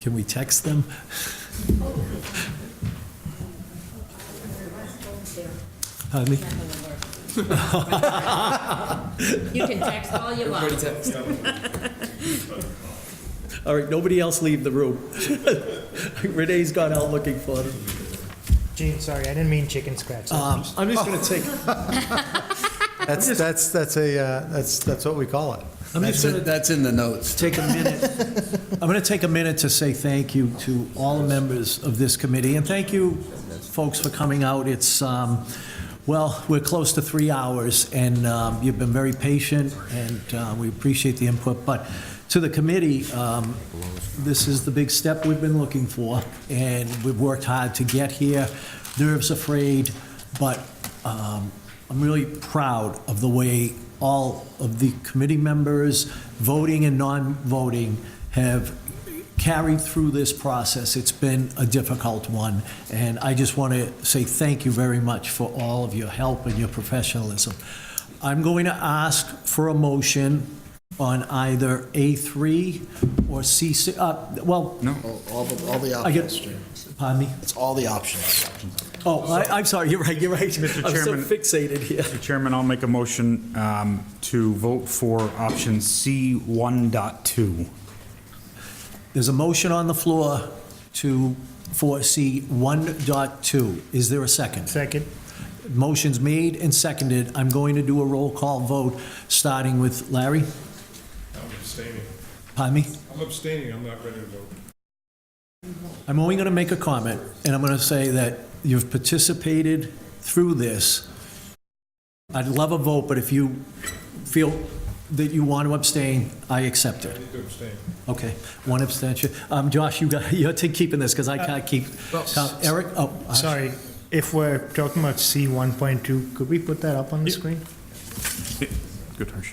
[SPEAKER 1] Can we text them? Pardon me?
[SPEAKER 15] You can text all you want.
[SPEAKER 1] All right, nobody else leave the room. Renee's gone out looking for them.
[SPEAKER 17] Gene, sorry, I didn't mean chicken scratch.
[SPEAKER 1] I'm just going to take,
[SPEAKER 7] that's what we call it.
[SPEAKER 1] I'm just going to
[SPEAKER 6] That's in the notes.
[SPEAKER 1] take a minute. I'm going to take a minute to say thank you to all the members of this committee, and thank you, folks, for coming out. It's, well, we're close to 3 hours, and you've been very patient, and we appreciate the input. But to the committee, this is the big step we've been looking for, and we've worked hard to get here. Nerves afraid, but I'm really proud of the way all of the committee members, voting and non-voting, have carried through this process. It's been a difficult one, and I just want to say thank you very much for all of your help and your professionalism. I'm going to ask for a motion on either A3 or C6, well...
[SPEAKER 11] No.
[SPEAKER 6] All the
[SPEAKER 1] I get-
[SPEAKER 6] options.
[SPEAKER 1] Pardon me?
[SPEAKER 6] It's all the options.
[SPEAKER 1] Oh, I'm sorry, you're right.
[SPEAKER 3] Mr.
[SPEAKER 1] I'm so
[SPEAKER 3] Chairman.
[SPEAKER 1] fixated here.
[SPEAKER 3] Mr. Chairman, I'll make a motion to vote for option C1.2.
[SPEAKER 1] There's a motion on the floor for C 1.2. Is there a second?
[SPEAKER 17] Second.
[SPEAKER 1] Motion's made and seconded. I'm going to do a roll call vote, starting with Larry.
[SPEAKER 9] I'm abstaining.
[SPEAKER 1] Pardon me?
[SPEAKER 9] I'm abstaining, I'm not ready to vote.
[SPEAKER 1] I'm only going to make a comment, and I'm going to say that you've participated through this. I'd love a vote, but if you feel that you want to abstain, I accept it. Okay, one abstention. Josh, you're keeping this, because I can't keep count. Eric? Oh,
[SPEAKER 17] Sorry, if we're talking about C 1.2, could we put that up on the screen?
[SPEAKER 3] Good, Harsh.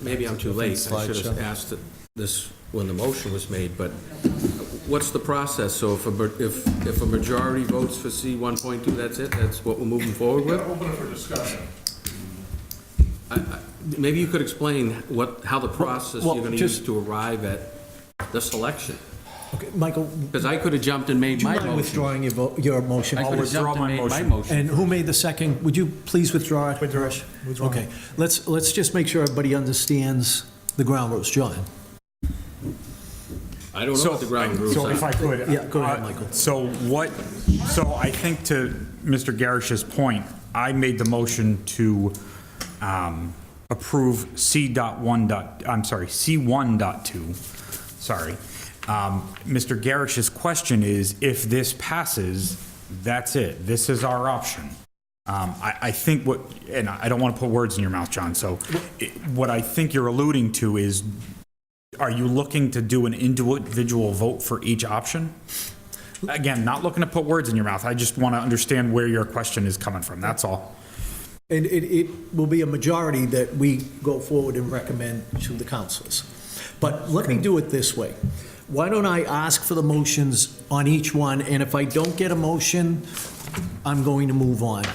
[SPEAKER 10] Maybe I'm too late. I should have asked this when the motion was made, but what's the process? So if a majority votes for C 1.2, that's it? That's what we're moving forward with?
[SPEAKER 9] Open it for discussion.
[SPEAKER 10] Maybe you could explain how the process
[SPEAKER 1] Well,
[SPEAKER 10] you're going to use to arrive at the selection.
[SPEAKER 1] Okay, Michael,
[SPEAKER 10] Because I could have jumped and made
[SPEAKER 1] do you
[SPEAKER 10] my
[SPEAKER 1] mind
[SPEAKER 10] motion.
[SPEAKER 1] withdrawing your motion?
[SPEAKER 10] I could have jumped and made my motion.
[SPEAKER 1] And who made the second? Would you please withdraw it?
[SPEAKER 17] Withdraw.
[SPEAKER 1] Okay, let's just make sure everybody understands the ground rules. John?
[SPEAKER 10] I don't know what the ground rules
[SPEAKER 3] So
[SPEAKER 10] are.
[SPEAKER 3] if I could.
[SPEAKER 1] Yeah, go ahead, Michael.
[SPEAKER 3] So I think to Mr. Garish's point, I made the motion to approve C1.2. Sorry. Mr. Garish's question is, if this passes, that's it. This is our option. I think and I don't want to put words in your mouth, John, so what I think you're alluding to is, are you looking to do an individual vote for each option? Again, not looking to put words in your mouth. I just want to understand where your question is coming from, that's all.
[SPEAKER 1] And it will be a majority that we go forward and recommend to the councilors. But let me do it this way. Why don't I ask for the motions on each one, and if I don't get a motion, I'm going to move on.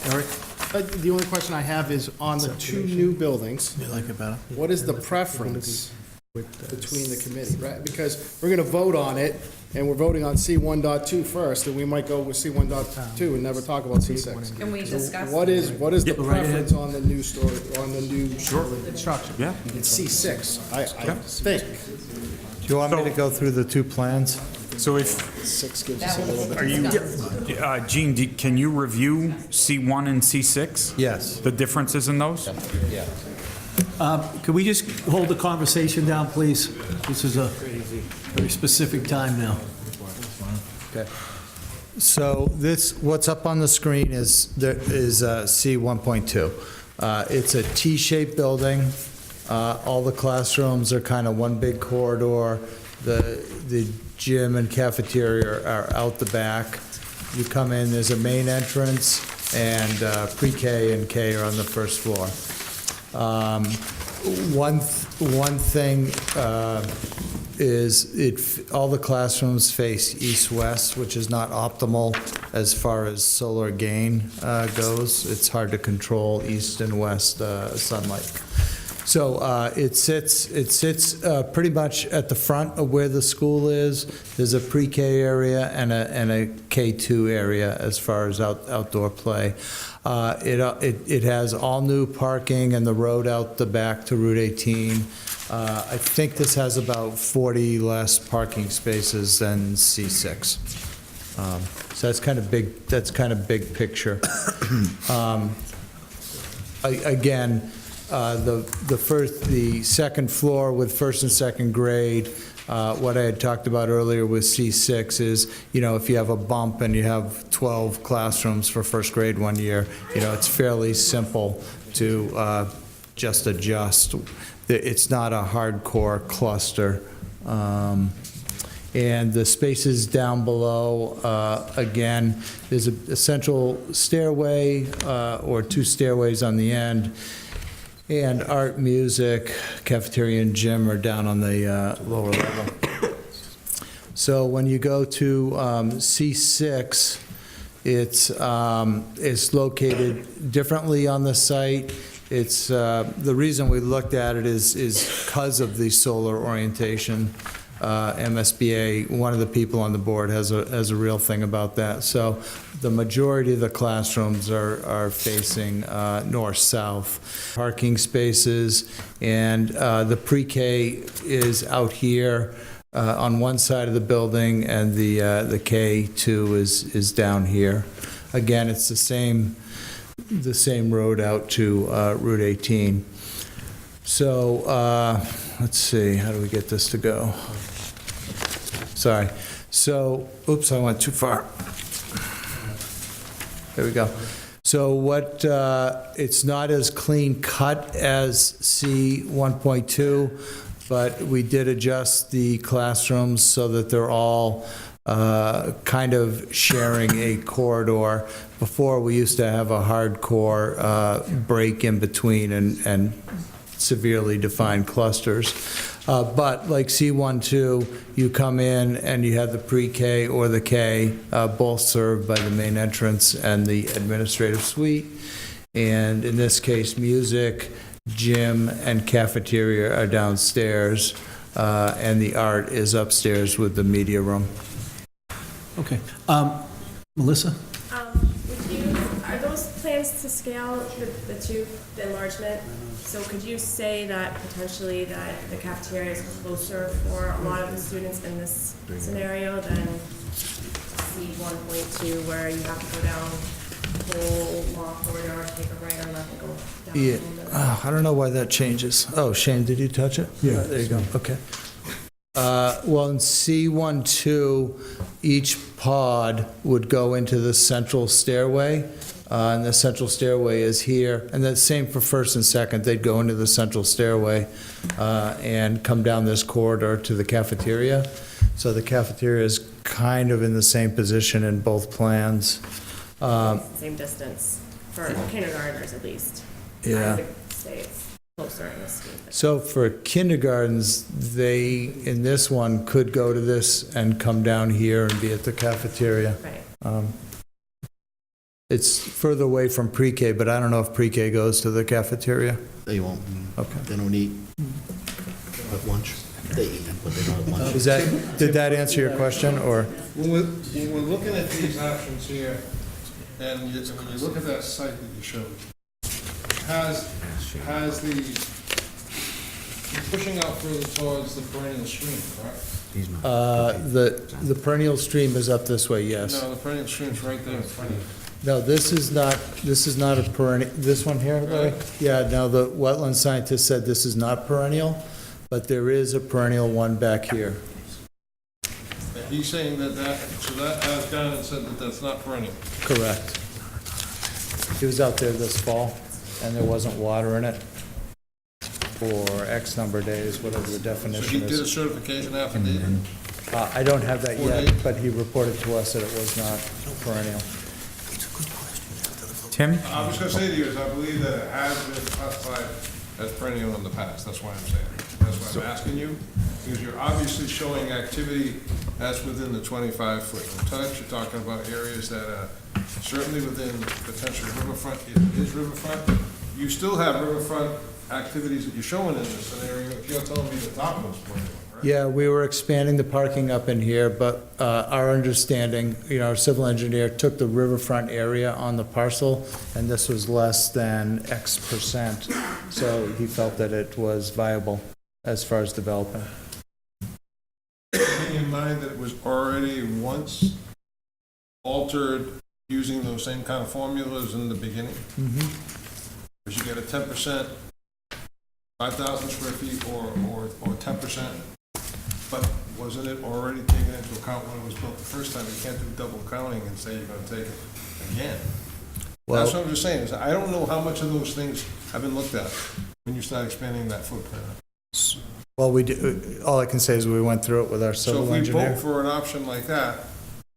[SPEAKER 1] Eric?
[SPEAKER 18] The only question I have is on the two new buildings.
[SPEAKER 1] You like it better?
[SPEAKER 18] What is the preference between the committee, right? Because we're going to vote on it, and we're voting on C1.2 first, and we might go with C1.2 and never talk about C6.
[SPEAKER 2] Can we discuss?
[SPEAKER 18] What is the
[SPEAKER 1] Go right
[SPEAKER 18] preference on the new story, on the new construction?
[SPEAKER 3] Yeah.
[SPEAKER 18] It's C6, I think.
[SPEAKER 7] Do you want me to go through the two plans?
[SPEAKER 3] So if,
[SPEAKER 18] Six gives us a little bit.
[SPEAKER 3] are you, Gene, can you review C1 and C6?
[SPEAKER 7] Yes.
[SPEAKER 3] The differences in those?
[SPEAKER 1] Can we just hold the conversation down, please? This is a very specific time now.
[SPEAKER 7] Okay. So what's up on the screen is C 1.2. It's a T-shaped building. All the classrooms are kind of one big corridor. The gym and cafeteria are out the back. You come in, there's a main entrance, and pre-K and K are on the first floor. One thing is all the classrooms face east-west, which is not optimal as far as solar gain goes. It's hard to control east and west sunlight. So it sits pretty much at the front of where the school is. There's a pre-K area and a K2 area as far as outdoor play. It has all new parking and the road out the back to Route 18. I think this has about 40 less parking spaces than C6. So that's kind of big. That's kind of big picture. Again. The second floor with first and second grade, what I had talked about earlier with C6 is, if you have a bump and you have 12 classrooms for first grade one year, it's fairly simple to just adjust. It's not a hardcore cluster. And the spaces down below, again, there's a central stairway or two stairways on the end. And art, music, cafeteria, and gym are down on the lower level. So when you go to C6, it's located differently on the site. It's the reason we looked at it is because of the solar orientation. MSBA, one of the people on the board has a real thing about that. So the majority of the classrooms are facing north-south. Parking spaces, and the pre-K is out here on one side of the building, and the K2 is down here. Again, it's the same road out to Route 18. So let's see, how do we get this to go? Sorry. So, oops, I went too far. There we go. So what, it's not as clean cut as C 1.2, but we did adjust the classrooms so that they're all kind of sharing a corridor. Before, we used to have a hardcore break in between and severely defined clusters. But like C1-2, you come in and you have the pre-K or the K, both served by the main entrance and the administrative suite. And in this case, music, gym, and cafeteria are downstairs, and the art is upstairs with the media room.
[SPEAKER 1] Okay. Melissa?
[SPEAKER 12] Are those plans to scale the two, the enlargement? So could you say that potentially that the cafeteria is closer for a lot of the students in this scenario than C 1.2, where you have to go down the whole long corridor, take a right or left, and go down a
[SPEAKER 7] Yeah,
[SPEAKER 12] little bit?
[SPEAKER 7] I don't know why that changes. Oh, Shane, did you touch it? Yeah. There you go, okay. Well, in C1-2, each pod would go into the central stairway, and the central stairway is here, and the same for first and second, they'd go into the central stairway and come down this corridor to the cafeteria. So the cafeteria is kind of in the same position in both plans.
[SPEAKER 12] Same distance for kindergartners at least.
[SPEAKER 7] Yeah.
[SPEAKER 12] I would say it's closer in this scheme.
[SPEAKER 7] So for kindergartens, they, in this one, could go to this and come down here and be at the cafeteria.
[SPEAKER 12] Right.
[SPEAKER 7] It's further away from pre-K, but I don't know if pre-K goes to the cafeteria.
[SPEAKER 6] They won't.
[SPEAKER 7] Okay.
[SPEAKER 6] They don't eat at lunch. They eat, but they don't at lunch.
[SPEAKER 7] Did that answer your question, or?
[SPEAKER 9] When we're looking at these options here, and when you look at that site that you showed, has the, you're pushing out further towards the perennial stream, correct?
[SPEAKER 7] The perennial stream is up this way, yes.
[SPEAKER 9] No, the perennial stream's right there in front of you.
[SPEAKER 7] No, this is not a perennial, this one here, Larry? Yeah, no, the wetland scientist said this is not perennial, but there is a perennial one back here.
[SPEAKER 9] And he's saying that so that has gone and said that that's not perennial.
[SPEAKER 7] Correct. He was out there this fall, and there wasn't water in it for X number of days, whatever the
[SPEAKER 9] So
[SPEAKER 7] definition
[SPEAKER 9] he did a
[SPEAKER 7] is.
[SPEAKER 9] certification affidavit.
[SPEAKER 7] I don't have that yet, but he reported to us that it was not perennial.
[SPEAKER 3] Tim?
[SPEAKER 9] I was gonna say to you, is I believe that it has been classified as perennial in the past, that's why I'm saying. That's why I'm asking you, because you're obviously showing activity that's within the 25-foot touch. You're talking about areas that are certainly within potential riverfront, if it is riverfront. You still have riverfront activities that you're showing in this scenario, if you're telling me the top of it's perennial, right?
[SPEAKER 7] Yeah, we were expanding the parking up in here, but our understanding, our civil engineer took the riverfront area on the parcel, and this was less than X%. So he felt that it was viable as far as developing.
[SPEAKER 9] Keeping in mind that it was already once altered using those same kind of formulas in the beginning? Because you get a 10%, 5,000 square feet or 10%. But wasn't it already taken into account when it was built the first time? You can't do double counting and say you're gonna take it again. That's what I'm just saying, is I don't know how much of those things have been looked at when you start expanding that footprint.
[SPEAKER 7] Well, all I can say is we went through it with our
[SPEAKER 9] So
[SPEAKER 7] civil
[SPEAKER 9] if we
[SPEAKER 7] engineer.
[SPEAKER 9] vote for an option like that,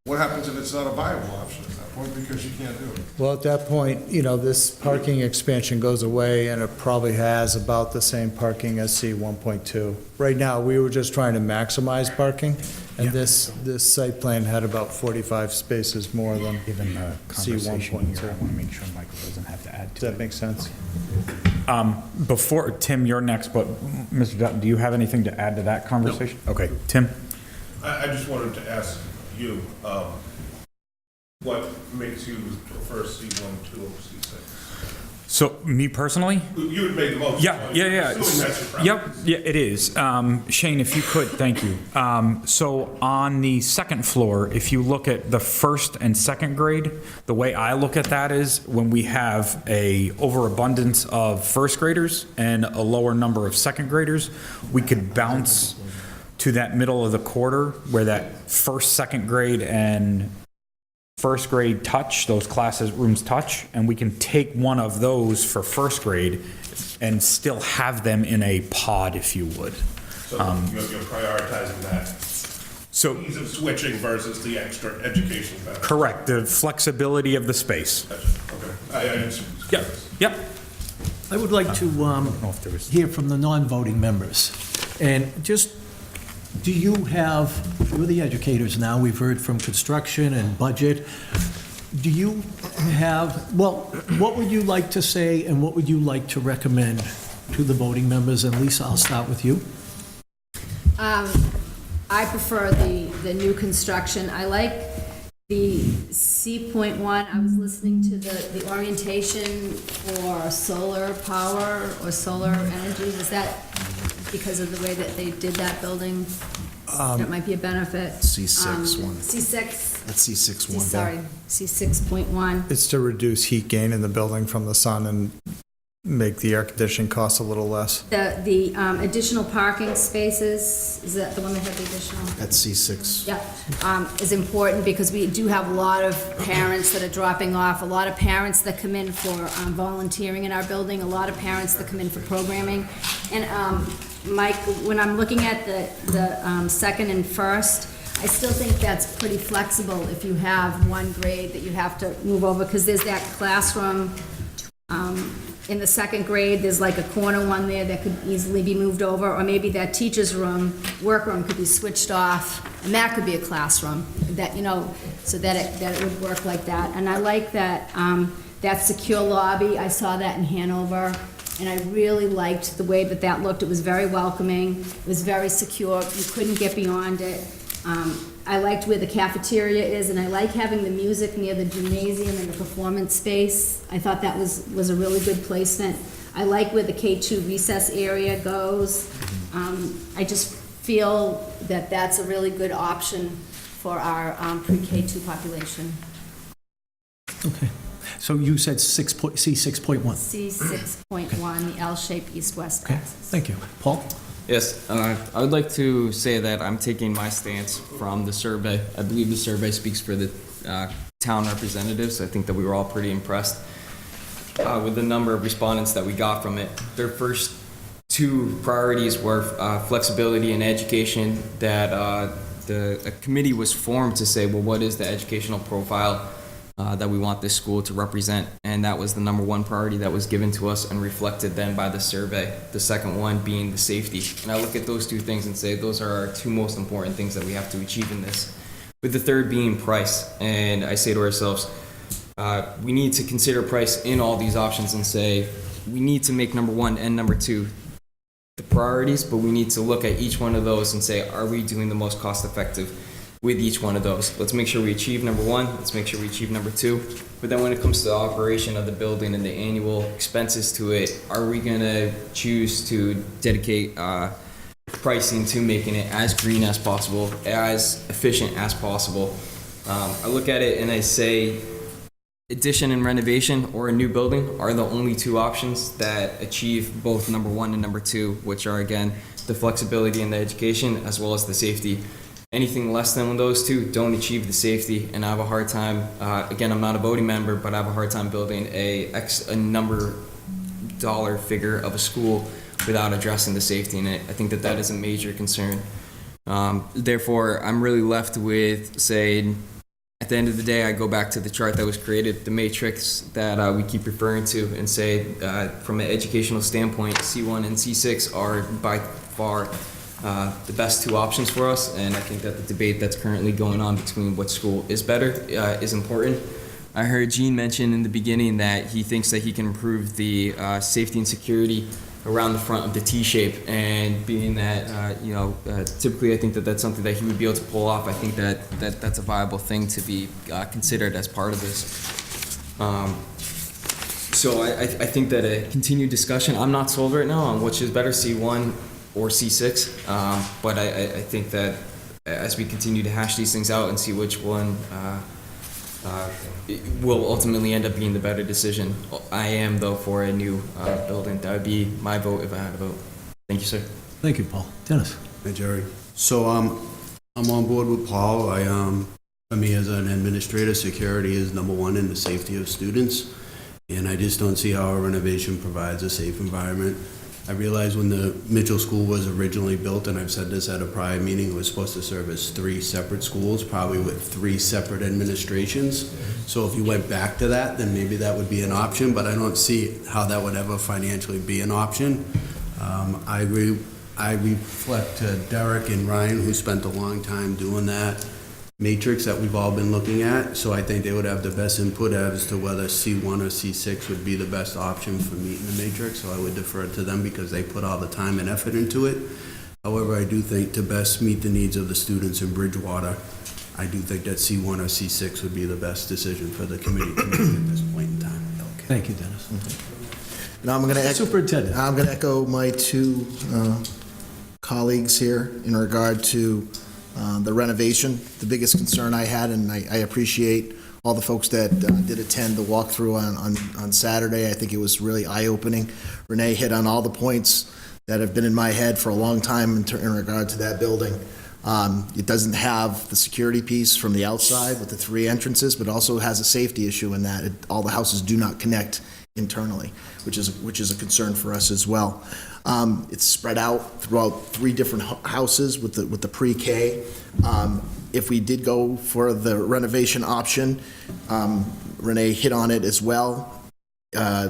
[SPEAKER 9] what happens if it's not a viable option at that point because you can't do it?
[SPEAKER 7] Well, at that point, this parking expansion goes away, and it probably has about the same parking as C 1.2. Right now, we were just trying to maximize parking, and this site plan had about 45 spaces more than
[SPEAKER 3] Given the
[SPEAKER 7] C
[SPEAKER 3] conversation here,
[SPEAKER 7] 1.2.
[SPEAKER 3] I want to make sure Michael doesn't have to add to
[SPEAKER 7] Does that make sense?
[SPEAKER 3] Before, Tim, you're next, but Mr. Dutton, do you have anything to add to that conversation? Okay, Tim?
[SPEAKER 4] I just wanted to ask you, what makes you prefer C1, 2 over C6?
[SPEAKER 3] So, me personally?
[SPEAKER 4] You would make the most.
[SPEAKER 3] Yeah.
[SPEAKER 4] Assuming that's your preference.
[SPEAKER 3] Yep, yeah, it is. Shane, if you could, thank you. So on the second floor, if you look at the first and second grade, the way I look at that is when we have a overabundance of first graders and a lower number of second graders, we could bounce to that middle of the quarter where that first, second grade and first grade touch, those classrooms touch, and we can take one of those for first grade and still have them in a pod, if you would.
[SPEAKER 4] So you're prioritizing that.
[SPEAKER 3] So
[SPEAKER 4] ease of switching versus the extra education benefit.
[SPEAKER 3] Correct, the flexibility of the space.
[SPEAKER 4] Okay.
[SPEAKER 3] Yep.
[SPEAKER 1] I would like to hear from the non-voting members. And just, do you have, you're the educators now, we've heard from construction and budget. Do you have, well, what would you like to say and what would you like to recommend to the voting members? And Lisa, I'll start with you.
[SPEAKER 14] I prefer the new construction. I like the C.1. I was listening to the orientation for solar power or solar energy. Was that because of the way that they did that building? That might be a benefit.
[SPEAKER 7] C6 one.
[SPEAKER 14] C6.
[SPEAKER 7] That's C6 one.
[SPEAKER 14] Sorry, C6.1.
[SPEAKER 7] It's to reduce heat gain in the building from the sun and make the air conditioning cost a little less.
[SPEAKER 14] The additional parking spaces, is that the one that had the additional?
[SPEAKER 7] That's C6.
[SPEAKER 14] Yeah, is important because we do have a lot of parents that are dropping off, a lot of parents that come in for volunteering in our building, a lot of parents that come in for programming. And Mike, when I'm looking at the second and first, I still think that's pretty flexible if you have one grade that you have to move over, because there's that classroom in the second grade, there's like a corner one there that could easily be moved over, or maybe that teacher's room, workroom could be switched off, and that could be a classroom, that, you know, so that it would work like that. And I like that, that secure lobby, I saw that in Hanover, and I really liked the way that looked. It was very welcoming, it was very secure, you couldn't get beyond it. I liked where the cafeteria is, and I like having the music near the gymnasium and the performance space. I thought that was a really good placement. I like where the K2 recess area goes. I just feel that that's a really good option for our pre-K2 population.
[SPEAKER 1] Okay. So you said C6.1.
[SPEAKER 14] C6.1, the L-shaped east-west
[SPEAKER 1] Okay,
[SPEAKER 14] axis.
[SPEAKER 1] thank you. Paul?
[SPEAKER 22] Yes, I would like to say that I'm taking my stance from the survey. I believe the survey speaks for the town representatives. I think that we were all pretty impressed with the number of respondents that we got from it. Their first two priorities were flexibility and education, that a committee was formed to say, well, what is the educational profile that we want this school to represent, and that was the number one priority that was given to us and reflected then by the survey. The second one being the safety. And I look at those two things and say those are our two most important things that we have to achieve in this. With the third being price, and I say to ourselves, we need to consider price in all these options and say we need to make number one and number two the priorities, but we need to look at each one of those and say, are we doing the most cost effective with each one of those? Let's make sure we achieve number one, let's make sure we achieve number two. But then when it comes to the operation of the building and the annual expenses to it, are we gonna choose to dedicate pricing to making it as green as possible, as efficient as possible? I look at it and I say addition and renovation or a new building are the only two options that achieve both number one and number two, which are again, the flexibility and the education as well as the safety. Anything less than those two don't achieve the safety, and I have a hard time, again, I'm not a voting member, but I have a hard time building a number dollar figure of a school without addressing the safety in it. I think that is a major concern. Therefore, I'm really left with saying, at the end of the day, I go back to the chart that was created, the matrix that we keep referring to, and say, from an educational standpoint, C1 and C6 are by far the best two options for us, and I think that the debate that's currently going on between what school is better is important. I heard Gene mention in the beginning that he thinks that he can improve the safety and security around the front of the T-shape, and being that, typically I think that that's something that he would be able to pull off. I think that's a viable thing to be considered as part of this. So I think that a continued discussion, I'm not sold right now on which is better, C1 or C6, but I think that as we continue to hash these things out and see which one will ultimately end up being the better decision, I am, though, for a new building. That would be my vote if I had a vote. Thank you, sir.
[SPEAKER 1] Thank you, Paul. Dennis?
[SPEAKER 23] Hey, Jerry. So I'm on board with Paul. I
[SPEAKER 8] For me, as an administrator, security is number one in the safety of students, and I just don't see how a renovation provides a safe environment. I realize when the Mitchell School was originally built, and I've said this at a prior meeting, it was supposed to serve as 3 separate schools, probably with 3 separate administrations. So if you went back to that, then maybe that would be an option, but I don't see how that would ever financially be an option. I reflect to Derek and Ryan, who spent a long time doing that matrix that we've all been looking at, so I think they would have the best input as to whether C1 or C6 would be the best option for meeting the matrix, so I would defer to them because they put all the time and effort into it. However, I do think to best meet the needs of the students in Bridgewater, I do think that C1 or C6 would be the best decision for the committee to make at this point in time.
[SPEAKER 1] Thank you, Dennis.
[SPEAKER 6] Now I'm going to
[SPEAKER 1] Superintendent.
[SPEAKER 6] I'm going to echo my 2 colleagues here in regard to the renovation. The biggest concern I had, and I appreciate all the folks that did attend the walkthrough on Saturday. I think it was really eye-opening. Renee hit on all the points that have been in my head for a long time in regard to that building. It doesn't have the security piece from the outside with the 3 entrances, but also has a safety issue in that all the houses do not connect internally, which is a concern for us as well. It's spread out throughout 3 different houses with the pre-K. If we did go for the renovation option, Renee hit on it as well.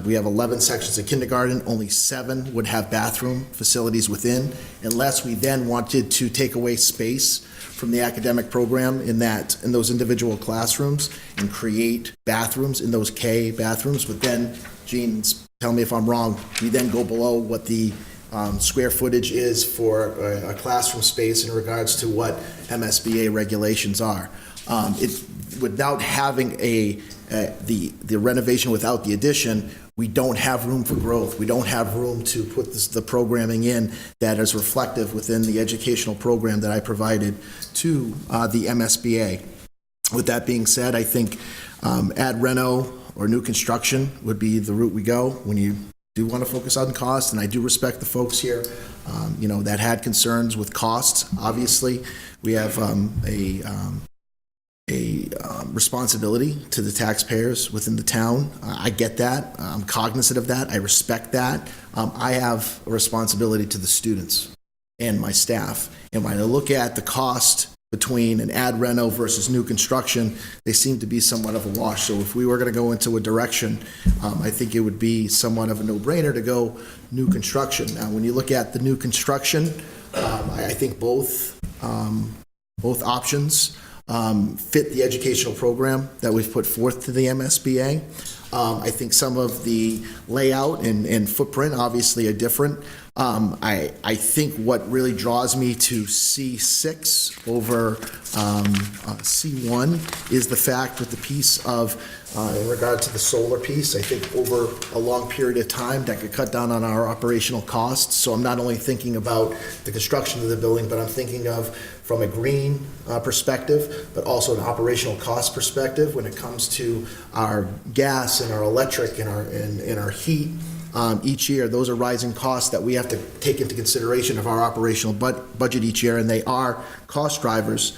[SPEAKER 6] We have 11 sections of kindergarten, only 7 would have bathroom facilities within, unless we then wanted to take away space from the academic program in those individual classrooms and create bathrooms in those K bathrooms. But then, Gene, tell me if I'm wrong, we then go below what the square footage is for a classroom space in regards to what MSBA regulations are. Without having the renovation without the addition, we don't have room for growth. We don't have room to put the programming in that is reflective within the educational program that I provided to the MSBA. With that being said, I think add reno or new construction would be the route we go when you do want to focus on cost, and I do respect the folks here, that had concerns with costs. Obviously, we have a responsibility to the taxpayers within the town. I get that. I'm cognizant of that. I respect that. I have a responsibility to the students and my staff. And when I look at the cost between an ad reno versus new construction, they seem to be somewhat of a wash. So if we were going to go into a direction, I think it would be somewhat of a no-brainer to go new construction. Now, when you look at the new construction, I think both options fit the educational program that we've put forth to the MSBA. I think some of the layout and footprint obviously are different. I think what really draws me to C6 over C1 is the fact with the piece of, in regard to the solar piece, I think over a long period of time that could cut down on our operational costs. So I'm not only thinking about the construction of the building, but I'm thinking of from a green perspective, but also an operational cost perspective when it comes to our gas and our electric and our heat. Each year, those are rising costs that we have to take into consideration of our operational budget each year, and they are cost drivers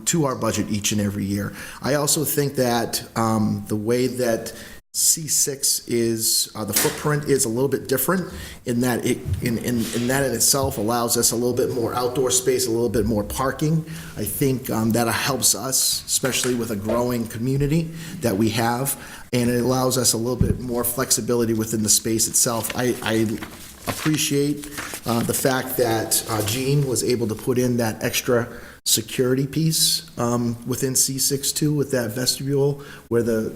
[SPEAKER 6] to our budget each and every year. I also think that the way that C6 is, the footprint is a little bit different in that in that in itself allows us a little bit more outdoor space, a little bit more parking. I think that helps us, especially with a growing community that we have, and it allows us a little bit more flexibility within the space itself. I appreciate the fact that Gene was able to put in that extra security piece within C6 too, with that vestibule where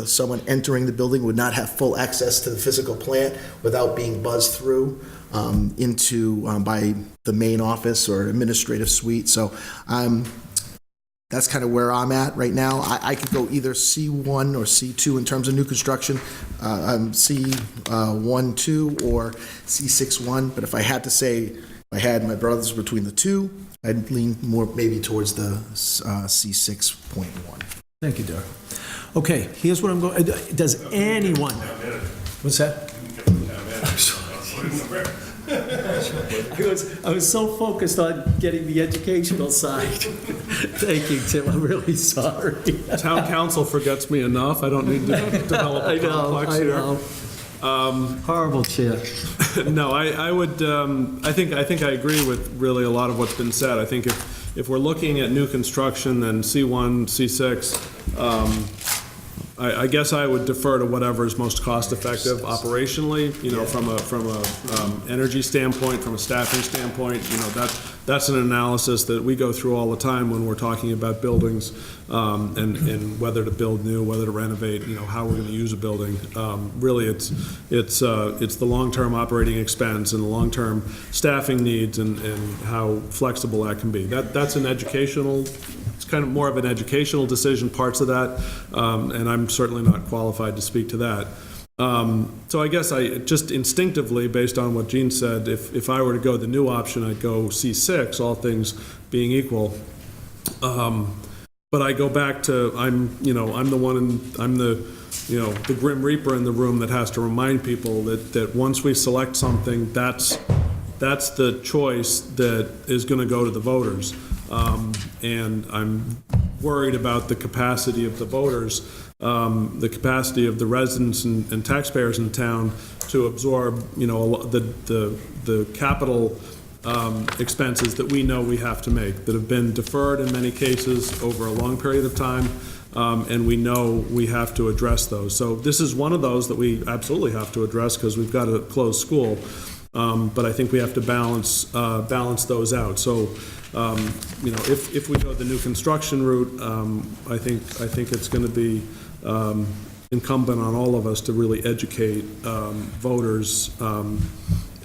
[SPEAKER 6] someone entering the building would not have full access to the physical plant without being buzzed through into by the main office or administrative suite. So that's kind of where I'm at right now. I could go either C1 or C2 in terms of new construction, C1, 2, or C6, 1. But if I had to say, if I had my brothers between the two, I'd lean more maybe towards the C6.1.
[SPEAKER 1] Thank you, Derek. Okay, here's what I'm going, does anyone, what's that? I was so focused on getting the educational side. Thank you, Tim, I'm really sorry.
[SPEAKER 19] Town council forgets me enough, I don't need to develop
[SPEAKER 1] I
[SPEAKER 19] a complex
[SPEAKER 1] know,
[SPEAKER 19] here.
[SPEAKER 1] I know. Horrible chair.
[SPEAKER 19] No, I would, I think I agree with really a lot of what's been said. I think if we're looking at new construction, then C1, C6, I guess I would defer to whatever is most cost-effective operationally, from a energy standpoint, from a staffing standpoint, that's an analysis that we go through all the time when we're talking about buildings, and whether to build new, whether to renovate, how we're gonna use a building. Really, it's the long-term operating expense and the long-term staffing needs and how flexible that can be. That's an educational, it's kind of more of an educational decision, parts of that, and I'm certainly not qualified to speak to that. So I guess I just instinctively, based on what Gene said, if I were to go the new option, I'd go C6, all things being equal. But I go back to, I'm the one, I'm the Grim Reaper in the room that has to remind people that once we select something, that's the choice that is going to go to the voters. And I'm worried about the capacity of the voters, the capacity of the residents and taxpayers in town to absorb, the capital expenses that we know we have to make, that have been deferred in many cases over a long period of time, and we know we have to address those. So this is one of those that we absolutely have to address because we've got a closed school. But I think we have to balance those out. So, if we go the new construction route, I think it's going to be incumbent on all of us to really educate voters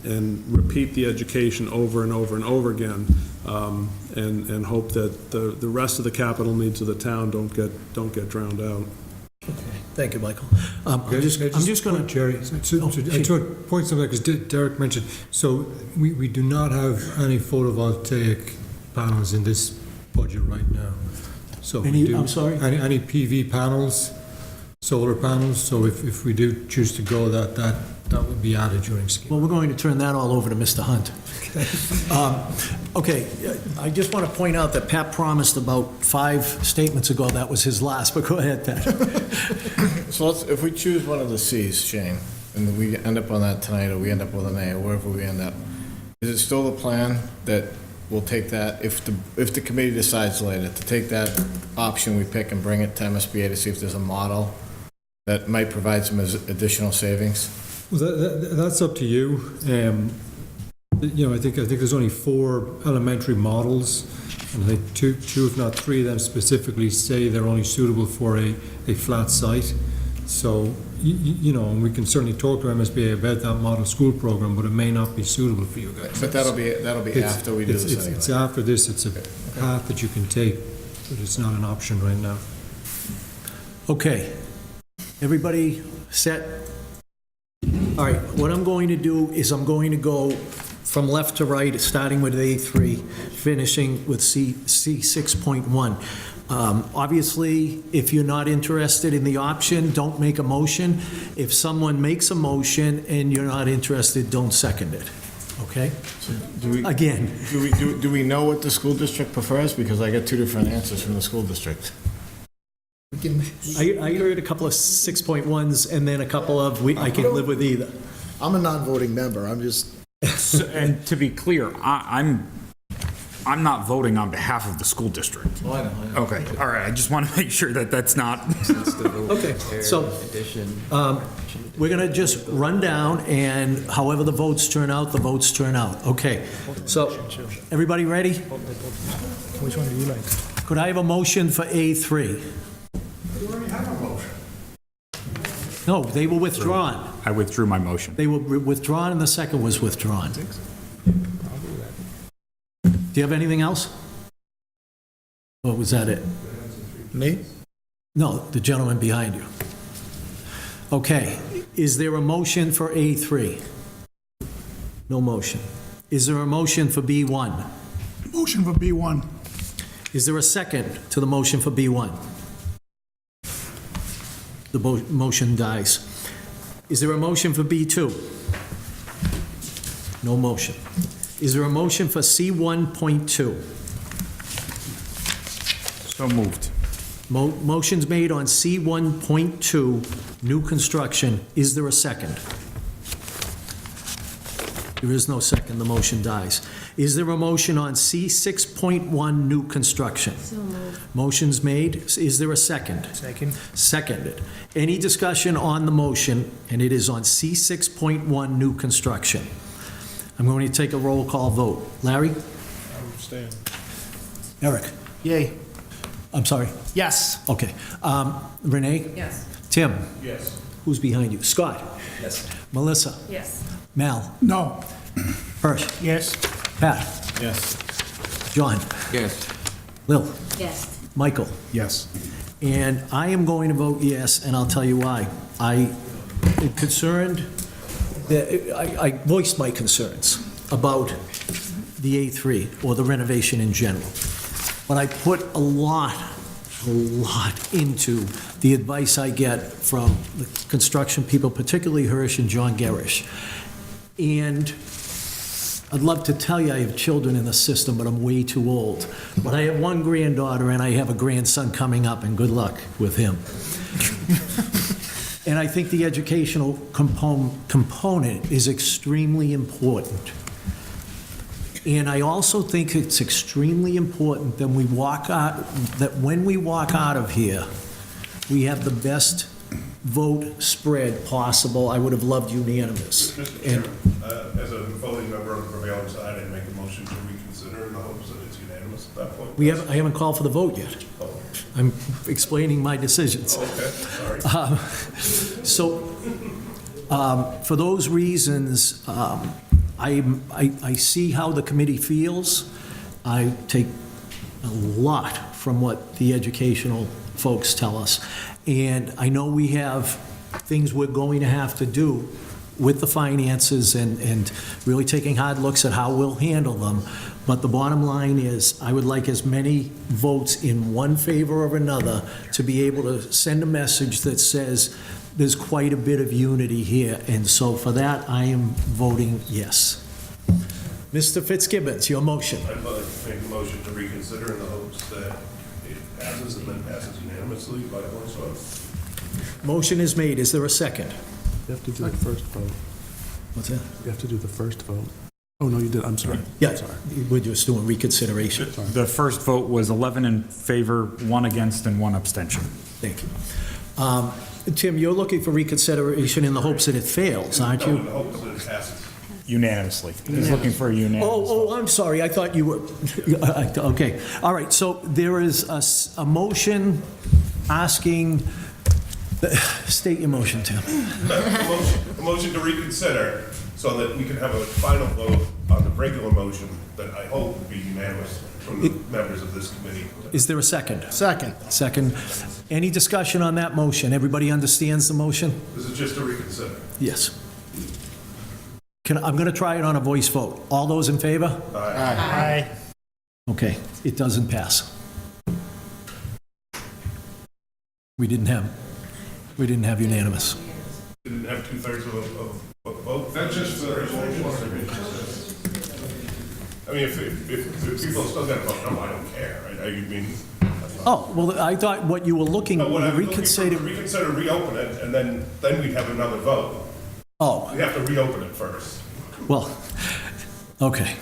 [SPEAKER 19] and repeat the education over and over and over again, and hope that the rest of the capital needs of the town don't get drowned out.
[SPEAKER 1] Thank you, Michael. I'm just going to...
[SPEAKER 5] Jerry, I just want to point something, because Derek mentioned, so we do not have any photovoltaic panels in this budget right now. So we do,
[SPEAKER 1] I'm sorry?
[SPEAKER 5] Any PV panels, solar panels, so if we do choose to go that would be added during scheme.
[SPEAKER 1] Well, we're going to turn that all over to Mr. Hunt. Okay, I just want to point out that Pat promised about 5 statements ago that was his last, but go ahead, Pat.
[SPEAKER 11] So if we choose one of the Cs, Shane, and we end up on that tonight, or we end up with an A, or wherever we end up, is it still the plan that we'll take that, if the committee decides later, to take that option we pick and bring it to MSBA to see if there's a model that might provide some additional savings?
[SPEAKER 5] Well, that's up to you. I think there's only 4 elementary models, and I think two, if not 3 of them specifically say they're only suitable for a flat site. So, and we can certainly talk to MSBA about that model school program, but it may not be suitable for you guys.
[SPEAKER 11] But that'll be after we do this anyway.
[SPEAKER 5] It's after this. It's a path that you can take, but it's not an option right now.
[SPEAKER 1] Okay. Everybody set? All right, what I'm going to do is I'm going to go from left to right, starting with A3, finishing with C6.1. Obviously, if you're not interested in the option, don't make a motion. If someone makes a motion and you're not interested, don't second it, okay? Again.
[SPEAKER 11] Do we know what the school district prefers? Because I got 2 different answers from the school district.
[SPEAKER 1] I heard a couple of 6.1s and then a couple of, I can live with either.
[SPEAKER 6] I'm a non-voting member, I'm just...
[SPEAKER 3] And to be clear, I'm not voting on behalf of the school district.
[SPEAKER 6] Oh, I know.
[SPEAKER 3] Okay, all right, I just want to make sure that that's not...
[SPEAKER 1] Okay, so we're going to just run down, and however the votes turn out, the votes turn out. Okay, so everybody ready?
[SPEAKER 17] Which one do you like?
[SPEAKER 1] Could I have a motion for A3?
[SPEAKER 11] You already have a motion.
[SPEAKER 1] No, they were withdrawn.
[SPEAKER 3] I withdrew my motion.
[SPEAKER 1] They were withdrawn, and the second was withdrawn. Do you have anything else? Or was that it?
[SPEAKER 5] Me?
[SPEAKER 1] No, the gentleman behind you. Okay, is there a motion for A3? No motion. Is there a motion for B1?
[SPEAKER 11] Motion for B1.
[SPEAKER 1] Is there a second to the motion for B1? The motion dies. Is there a motion for B2? No motion. Is there a motion for C1.2?
[SPEAKER 3] So moved.
[SPEAKER 1] Motion's made on C1.2, new construction. Is there a second? There is no second, the motion dies. Is there a motion on C6.1, new construction?
[SPEAKER 15] So moved.
[SPEAKER 1] Motion's made. Is there a second?
[SPEAKER 17] Second.
[SPEAKER 1] Seconded. Any discussion on the motion? And it is on C6.1, new construction. I'm going to take a roll call vote. Larry?
[SPEAKER 9] Understand.
[SPEAKER 1] Eric?
[SPEAKER 18] Yay.
[SPEAKER 1] I'm sorry?
[SPEAKER 18] Yes.
[SPEAKER 1] Okay. Renee?
[SPEAKER 2] Yes.
[SPEAKER 1] Tim?
[SPEAKER 9] Yes.
[SPEAKER 1] Who's behind you? Scott?
[SPEAKER 13] Yes.
[SPEAKER 1] Melissa?
[SPEAKER 2] Yes.
[SPEAKER 1] Mal?
[SPEAKER 5] No.
[SPEAKER 1] Hirsch?
[SPEAKER 17] Yes.
[SPEAKER 1] Pat?
[SPEAKER 11] Yes.
[SPEAKER 1] John?
[SPEAKER 10] Yes.
[SPEAKER 1] Lil?
[SPEAKER 15] Yes.
[SPEAKER 1] Michael?
[SPEAKER 7] Yes.
[SPEAKER 1] And I am going to vote yes, and I'll tell you why. I am concerned, that I voiced my concerns about the A3 or the renovation in general. But I put a lot into the advice I get from the construction people, particularly Hirsch and John Garish. And I'd love to tell you I have children in the system, but I'm way too old. But I have one granddaughter and I have a grandson coming up, and good luck with him. And I think the educational component is extremely important. And I also think it's extremely important that when we walk out of here, we have the best vote spread possible. I would have loved unanimous.
[SPEAKER 4] Mr.
[SPEAKER 1] And
[SPEAKER 4] Chairman, as a voting member of the prevailing side, I'd make a motion to reconsider in the hopes that it's unanimous at that point.
[SPEAKER 1] I haven't called for the vote yet.
[SPEAKER 4] Oh,
[SPEAKER 1] I'm explaining my decisions.
[SPEAKER 4] okay, sorry.
[SPEAKER 1] For those reasons, I see how the committee feels. I take a lot from what the educational folks tell us. And I know we have things we're going to have to do with the finances and really taking hard looks at how we'll handle them. But the bottom line is, I would like as many votes in one favor or another to be able to send a message that says there's quite a bit of unity here. And so for that, I am voting yes. Mr. Fitzgibbons, your motion.
[SPEAKER 4] I'd like to make a motion to reconsider in the hopes that it passes and then passes unanimously by voice vote.
[SPEAKER 1] Motion is made. Is there a second?
[SPEAKER 20] You have to do the first vote.
[SPEAKER 1] What's that?
[SPEAKER 20] You have to do the first vote. Oh, no, you did, I'm sorry.
[SPEAKER 1] Yeah, we're just doing reconsideration.
[SPEAKER 3] The first vote was 11 in favor, 1 against, and 1 abstention.
[SPEAKER 1] Thank you. Tim, you're looking for reconsideration in the hopes that it fails, aren't
[SPEAKER 4] No, in
[SPEAKER 1] you?
[SPEAKER 4] the hopes that it passes.
[SPEAKER 3] Unanimously. He's looking for a unanimous vote.
[SPEAKER 1] Oh, I'm sorry, I thought you were, okay. All right, so there is a motion asking, state your motion, Tim.
[SPEAKER 4] A motion to reconsider so that we can have a final vote on the regular motion that I hope will be unanimous from the members of this committee.
[SPEAKER 1] Is there a second?
[SPEAKER 18] Second.
[SPEAKER 1] Second. Any discussion on that motion? Everybody understands the motion?
[SPEAKER 4] This is just to reconsider.
[SPEAKER 1] Yes. I'm going to try it on a voice vote. All those in favor?
[SPEAKER 17] Aye.
[SPEAKER 1] Okay, it doesn't pass. We didn't have unanimous.
[SPEAKER 4] Didn't have 2/3 of a vote. That's just the I mean, if people still got to vote, no, I don't care. I mean.
[SPEAKER 1] Oh, well, I thought what you were looking,
[SPEAKER 4] What I'm looking for,
[SPEAKER 1] reconsider.
[SPEAKER 4] reconsider, reopen it, and then we'd have another vote.
[SPEAKER 1] Oh,
[SPEAKER 4] We have to reopen it first.
[SPEAKER 1] well, okay.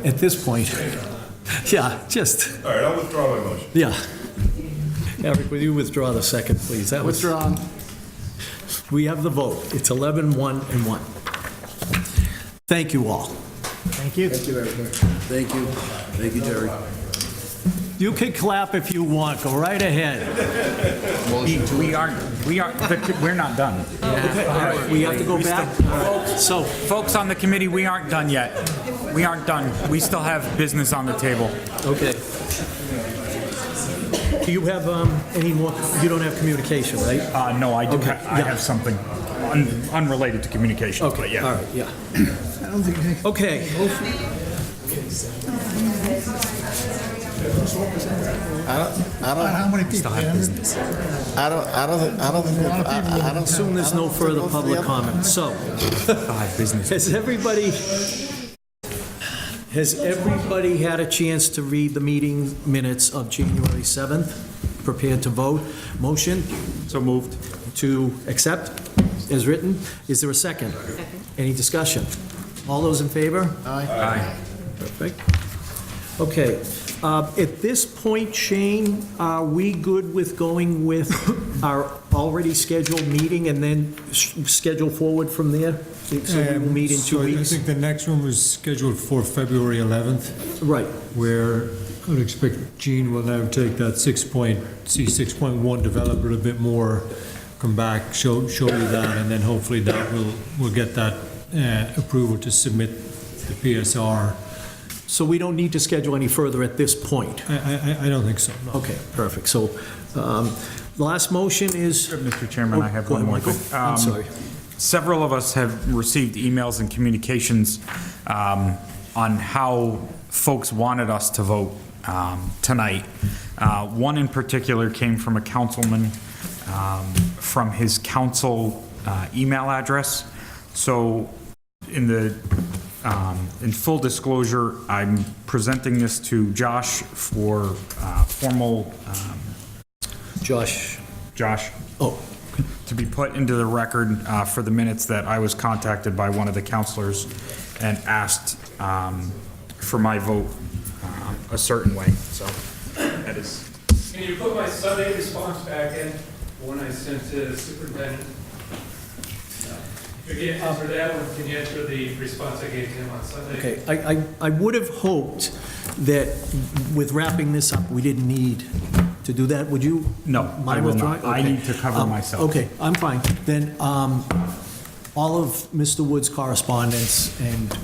[SPEAKER 1] At this point, yeah, just,
[SPEAKER 4] All right, I'll withdraw my motion.
[SPEAKER 1] yeah. Eric, will you withdraw the second, please? That was-
[SPEAKER 18] Withdrawn.
[SPEAKER 1] We have the vote. It's 11, 1, and 1. Thank you all.
[SPEAKER 17] Thank you.
[SPEAKER 6] Thank you, everybody. Thank you. Thank you, Jerry.
[SPEAKER 1] You can clap if you want. Go right ahead.
[SPEAKER 3] We're not done.
[SPEAKER 1] Okay, all right, we have to go back. All right, so,
[SPEAKER 3] Folks on the committee, we aren't done yet. We aren't done. We still have business on the table.
[SPEAKER 1] okay. Do you have any more, you don't have communication, right?
[SPEAKER 3] No, I do.
[SPEAKER 1] Okay,
[SPEAKER 3] I
[SPEAKER 1] yeah.
[SPEAKER 3] have something unrelated to communications, but
[SPEAKER 1] Okay,
[SPEAKER 3] yeah.
[SPEAKER 1] all right, yeah. Okay.
[SPEAKER 5] How many people?
[SPEAKER 18] I don't
[SPEAKER 1] Assume there's no further public comment. So,
[SPEAKER 3] Business.
[SPEAKER 1] has everybody Has everybody had a chance to read the meeting minutes of January 7th? Prepared to vote? Motion?
[SPEAKER 3] So moved.
[SPEAKER 1] To accept as written? Is there a second?
[SPEAKER 15] Second.
[SPEAKER 1] Any discussion? All those in favor?
[SPEAKER 3] Aye.
[SPEAKER 1] Perfect. Okay. At this point, Shane, are we good with going with our already scheduled meeting and then schedule forward from there? So we will meet in 2
[SPEAKER 5] So
[SPEAKER 1] weeks?
[SPEAKER 5] I think the next one was scheduled for February 11th,
[SPEAKER 1] Right.
[SPEAKER 5] where I would expect Gene will now take that 6.1, develop it a bit more, come back, show you that, and then hopefully that we'll get that approval to submit the PSR.
[SPEAKER 1] So we don't need to schedule any further at this point?
[SPEAKER 5] I don't think so, no.
[SPEAKER 1] Okay, perfect. So the last motion is...
[SPEAKER 3] Mr. Chairman, I have
[SPEAKER 1] Go
[SPEAKER 3] one
[SPEAKER 1] ahead,
[SPEAKER 3] more
[SPEAKER 1] Michael.
[SPEAKER 3] thing.
[SPEAKER 1] I'm sorry.
[SPEAKER 3] Several of us have received emails and communications on how folks wanted us to vote tonight. One in particular came from a councilman from his council email address. So in full disclosure, I'm presenting this to Josh for formal...
[SPEAKER 1] Josh. Oh.
[SPEAKER 3] To be put into the record for the minutes that I was contacted by one of the counselors and asked for my vote a certain way, so that is...
[SPEAKER 16] Can you put my Sunday response back in, when I sent to the superintendent? If you can't answer that one, can you answer the response I gave to him on Sunday?
[SPEAKER 1] Okay, I would have hoped that with wrapping this up, we didn't need to do that. Would you?
[SPEAKER 3] No, I will
[SPEAKER 1] withdraw?
[SPEAKER 3] not. I
[SPEAKER 1] Okay.
[SPEAKER 3] need to cover myself.
[SPEAKER 1] Okay, I'm fine. Then all of Mr. Wood's correspondence and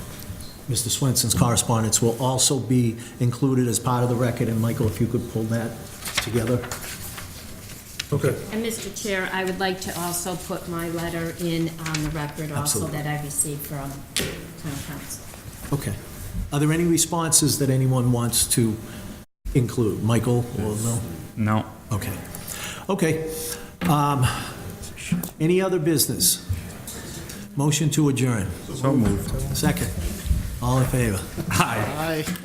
[SPEAKER 1] Mr. Swenson's correspondence will also be included as part of the record. And Michael, if you could pull that together. Okay.
[SPEAKER 15] And Mr. Chair, I would like to also put my letter in on the record also
[SPEAKER 1] Absolutely.
[SPEAKER 15] that I received from town council.
[SPEAKER 1] Okay. Are there any responses that anyone wants to include? Michael or no?
[SPEAKER 3] No.
[SPEAKER 1] Okay. Okay. Any other business? Motion to adjourn.
[SPEAKER 3] So moved.
[SPEAKER 1] Second. All in favor?
[SPEAKER 3] Aye.
[SPEAKER 18] Aye.